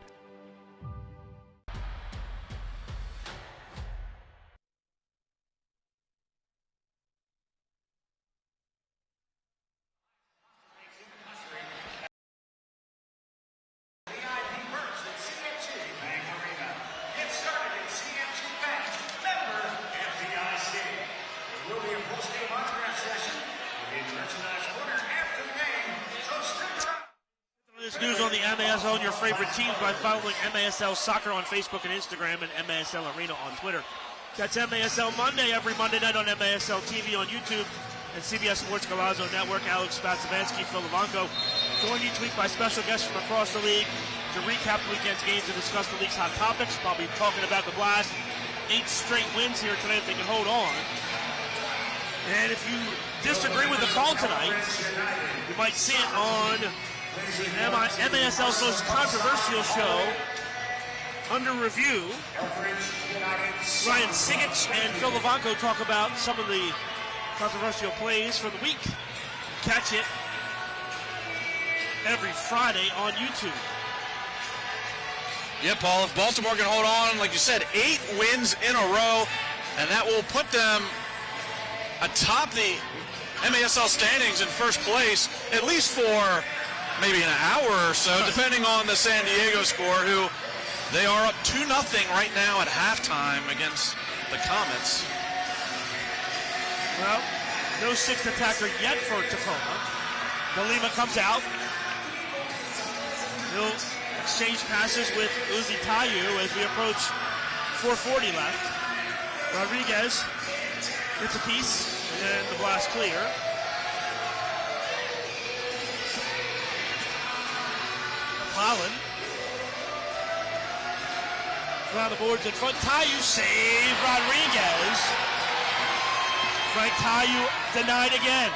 News on the MASL and your favorite teams by following MASL Soccer on Facebook and Instagram and MASL Arena on Twitter. That's MASL Monday every Monday night on MASL TV on YouTube and CBS Sports Golazo Network. Alex Spatsavansky, Phil Levanko, joined each week by special guests from across the league to recap the weekend's games and discuss the league's hot topics. I'll be talking about the Blast. 8 straight wins here tonight if they can hold on. And if you disagree with the call tonight, you might see it on MASL's most controversial show, Under Review. Ryan Sigich and Phil Levanko talk about some of the controversial plays for the week. Catch it every Friday on YouTube. Yeah, Paul, if Baltimore can hold on, like you said, 8 wins in a row, and that will put them atop the MASL standings in first place, at least for maybe an hour or so, depending on the San Diego score, who they are up 2-0 right now at halftime against the Comets. Well, no 6th attacker yet for Tacoma. DeLima comes out. He'll exchange passes with Uzi Tayu as we approach 4:40 left. Rodriguez gets a piece, and then the Blast clear. Holland Around the boards in front. Tayu save Rodriguez. Frank Tayu denied again.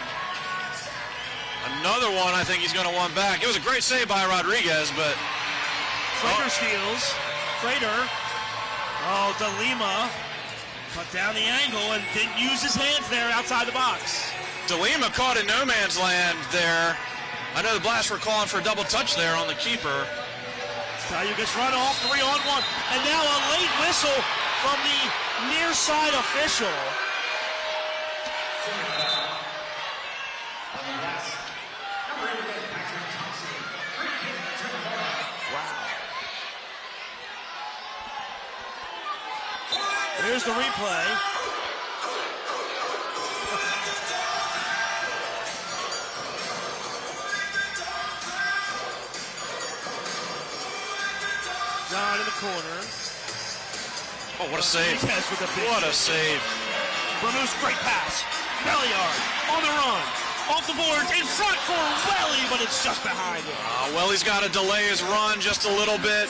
Another one I think he's going to want back. It was a great save by Rodriguez, but... Frater steals. Frater. Oh, DeLima cut down the angle and didn't use his hands there outside the box. DeLima caught in no man's land there. I know the Blast were calling for a double touch there on the keeper. Tayu gets run off, 3-on-1. And now a late whistle from the near side official. Here's the replay. John in the corner. Oh, what a save. What a save. Ramus, great pass. Belliard on the run. Off the boards, in front for Welly, but it's just behind him. Welly's got to delay his run just a little bit.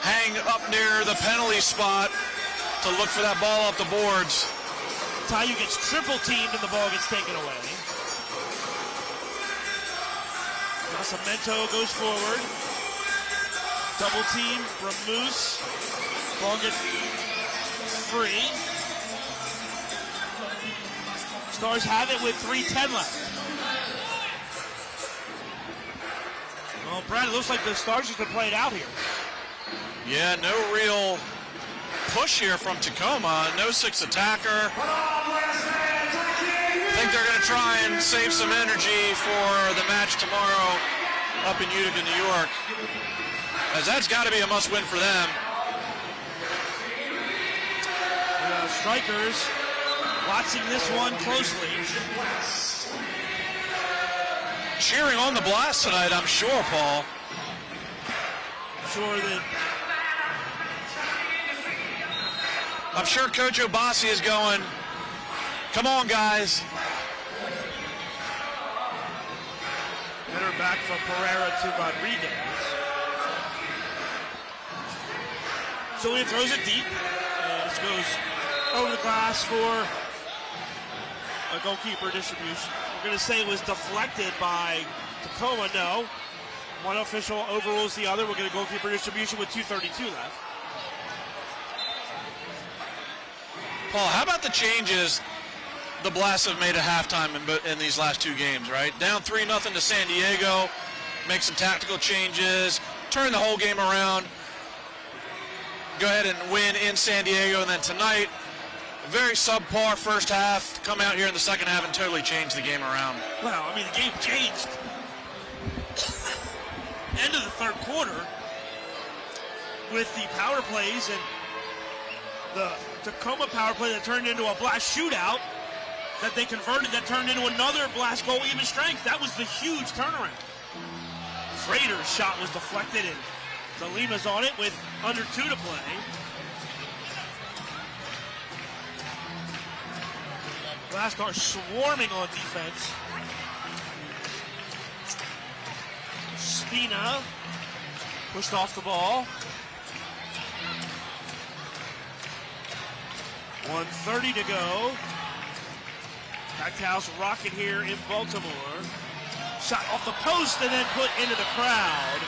Hang up near the penalty spot to look for that ball off the boards. Tayu gets triple teamed and the ball gets taken away. Nascimento goes forward. Double team, Ramus. Ball gets free. Stars have it with 3:10 left. Well, Brad, it looks like the Stars just been playing out here. Yeah, no real push here from Tacoma. No 6 attacker. I think they're going to try and save some energy for the match tomorrow up in Utica, New York, as that's got to be a must-win for them. Strikers watching this one closely. Cheering on the Blast tonight, I'm sure, Paul. I'm sure Coach Obasi is going, come on, guys. Header back from Pereira to Rodriguez. So he throws it deep. And this goes over the glass for a goalkeeper distribution. We're going to say it was deflected by Tacoma. No. One official overrules the other. We'll get a goalkeeper distribution with 2:32 left. Paul, how about the changes the Blast have made at halftime in these last 2 games, right? Down 3-0 to San Diego, make some tactical changes, turn the whole game around, go ahead and win in San Diego, and then tonight, a very subpar first half, come out here in the second half and totally change the game around. Well, I mean, the game changed. End of the third quarter with the power plays and the Tacoma power play that turned into a Blast shootout that they converted, that turned into another Blast goal even strength. That was the huge turnaround. Frater's shot was deflected and DeLima's on it with under 2 to play. Blast are swarming on defense. Spina pushed off the ball. 1:30 to go. Packed house rocket here in Baltimore. Shot off the post and then put into the crowd.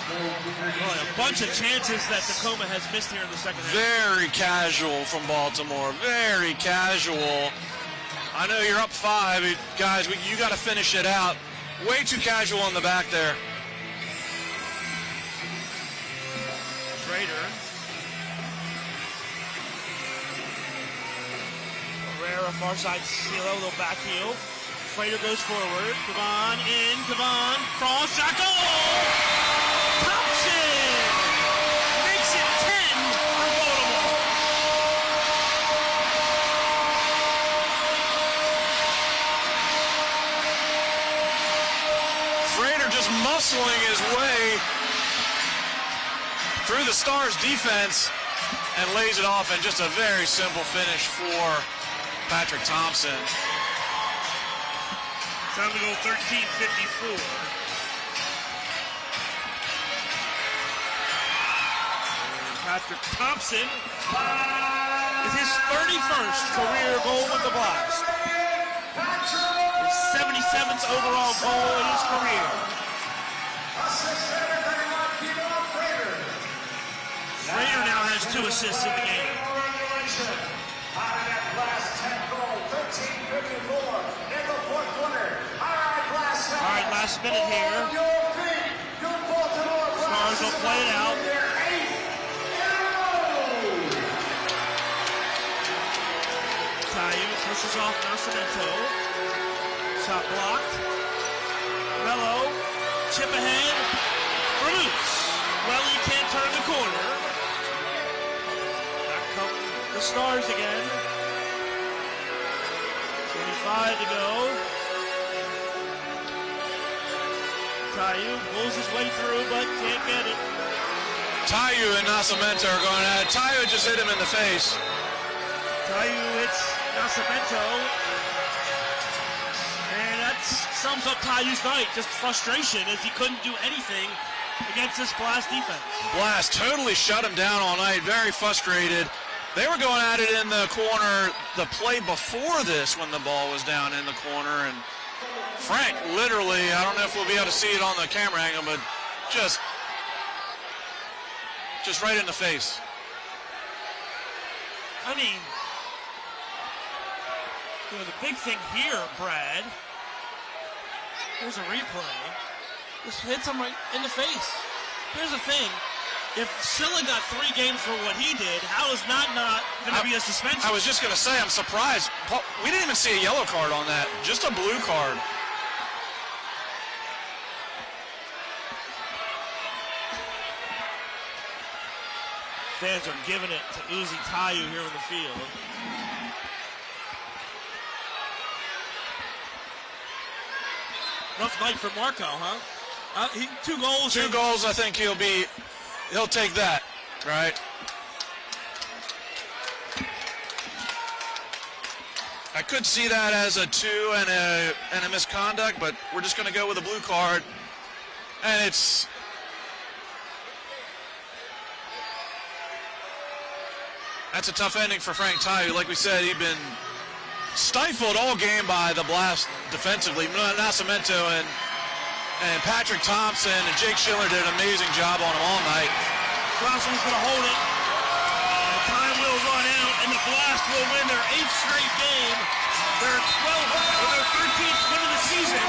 Boy, a bunch of chances that Tacoma has missed here in the second half. Very casual from Baltimore. Very casual. I know you're up 5. Guys, you got to finish it out. Way too casual on the back there. Frater. Pereira, far side, Silo, little back heel. Frater goes forward. Kavon in. Kavon, cross, shot, goal! Thompson makes it 10 for Baltimore. Frater just muscling his way through the Stars defense and lays it off, and just a very simple finish for Patrick Thompson. Time to go 13:54. Patrick Thompson is his 31st career goal with the Blast. His 77th overall goal in his career. Frater now has 2 assists in the game. All right, last minute here. Stars will play it out. Tayu pushes off Nascimento. Shot blocked. Mello, chip ahead. Bruce. Well, he can't turn the corner. Back come the Stars again. 25 to go. Tayu pulls his way through, but can't get it. Tayu and Nascimento are going at it. Tayu just hit him in the face. Tayu hits Nascimento. And that sums up Tayu's night. Just frustration as he couldn't do anything against this Blast defense. Blast totally shut him down all night. Very frustrated. They were going at it in the corner the play before this when the ball was down in the corner. And Frank literally, I don't know if we'll be able to see it on the camera angle, but just right in the face. I mean, you know, the big thing here, Brad, here's a replay. This hits him right in the face. Here's the thing. If Silla got 3 games for what he did, how is not going to be a suspension? I was just going to say, I'm surprised. We didn't even see a yellow card on that, just a blue card. Fans are giving it to Uzi Tayu here on the field. Rough night for Marco, huh? 2 goals. 2 goals, I think he'll take that, right? I could see that as a 2 and a misconduct, but we're just going to go with a blue card. And that's a tough ending for Frank Tayu. Like we said, he'd been stifled all game by the Blast defensively. Nascimento and Patrick Thompson and Jake Schiller did an amazing job on him all night. Rossman's going to hold it. Time will run out, and the Blast will win their 8th straight game. Their 13th win of the season.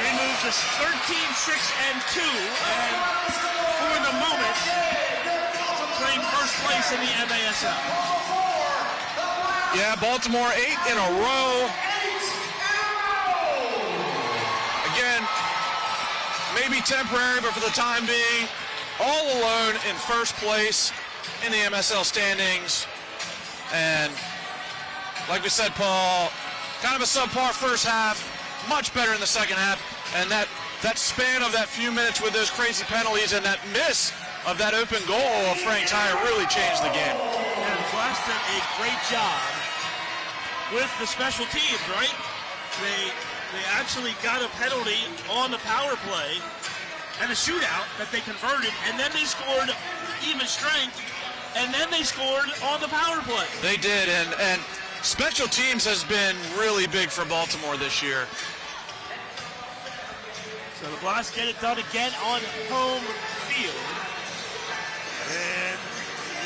They move to 13-6-2, and for the moment, claim first place in the MASL. Yeah, Baltimore 8 in a row. Again, maybe temporary, but for the time being, all alone in first place in the MSL standings. And like we said, Paul, kind of a subpar first half, much better in the second half. And that span of that few minutes with those crazy penalties and that miss of that open goal of Frank Tayu really changed the game. And the Blast did a great job with the special teams, right? They actually got a penalty on the power play and a shootout that they converted, and then they scored even strength, and then they scored on the power play. They did, and special teams has been really big for Baltimore this year. So the Blast get it done again on home field. And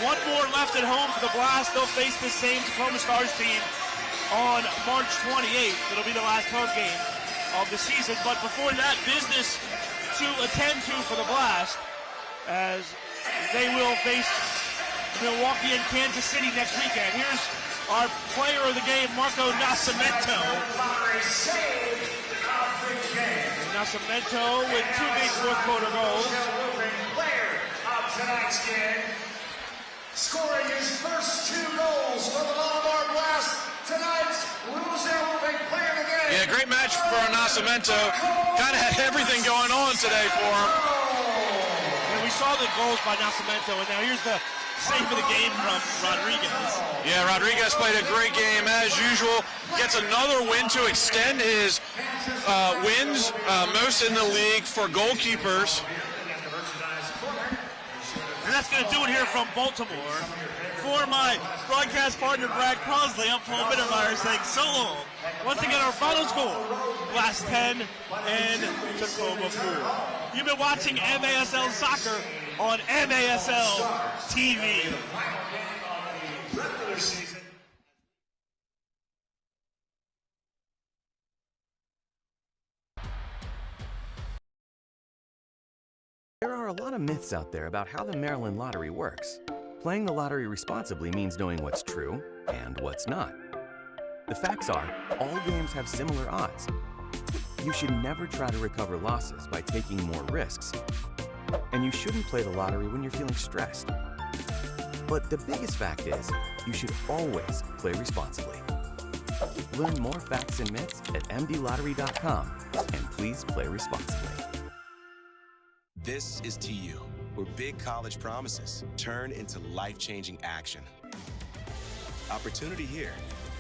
one more left at home for the Blast. They'll face the same Tacoma Stars team on March 28th. It'll be the last home game of the season. But before that, business to attend to for the Blast, as they will face Milwaukee and Kansas City next weekend. Here's our player of the game, Marco Nascimento. Nascimento with 2 big fourth quarter goals. Player of tonight's game, scoring his first 2 goals for the Baltimore Blast. Tonight's losing player of the game. Yeah, great match for Nascimento. Kind of had everything going on today for him. And we saw the goals by Nascimento, and now here's the save of the game from Rodriguez. Yeah, Rodriguez played a great game as usual. Gets another win to extend his wins, most in the league for goalkeepers. And that's going to do it here from Baltimore. For my broadcast partner, Brad Crosley, I'm Paul Mittermeier saying so long. Once again, our final score, Blast 10 and Tacoma 4. You've been watching MASL Soccer on MASL TV. There are a lot of myths out there about how the Maryland lottery works. Playing the lottery responsibly means knowing what's true and what's not. The facts are, all games have similar odds. You should never try to recover losses by taking more risks. And you shouldn't play the lottery when you're feeling stressed. But the biggest fact is, you should always play responsibly. Learn more facts and myths at mdlottery.com, and please play responsibly. This is TU, where big college promises turn into life-changing action. Opportunity here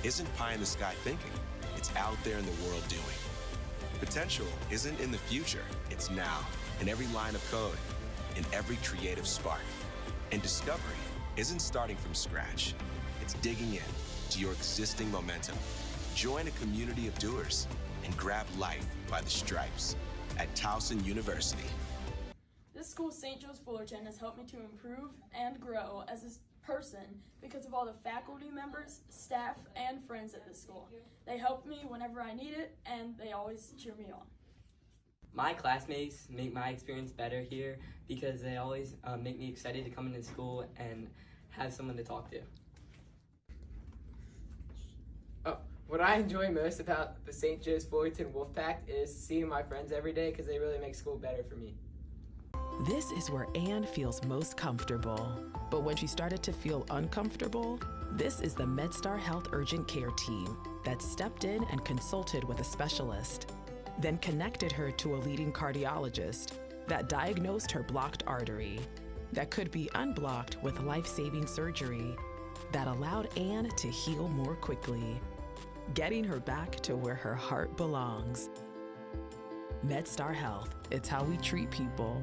isn't pie-in-the-sky thinking. It's out there in the world doing. Potential isn't in the future. It's now, in every line of code, in every creative spark. And discovery isn't starting from scratch. It's digging in to your existing momentum. Join a community of doers and grab life by the stripes at Towson University. This school, St. Joe's Fullerton, has helped me to improve and grow as a person because of all the faculty members, staff, and friends at this school. They help me whenever I need it, and they always cheer me on. My classmates make my experience better here because they always make me excited to come into school and have someone to talk to. What I enjoy most about the St. Joe's Fullerton Wolfpack is seeing my friends every day because they really make school better for me. This is where Anne feels most comfortable. But when she started to feel uncomfortable, this is the MedStar Health Urgent Care team that stepped in and consulted with a specialist, then connected her to a leading cardiologist that diagnosed her blocked artery that could be unblocked with life-saving surgery that allowed Anne to heal more quickly, getting her back to where her heart belongs. MedStar Health, it's how we treat people.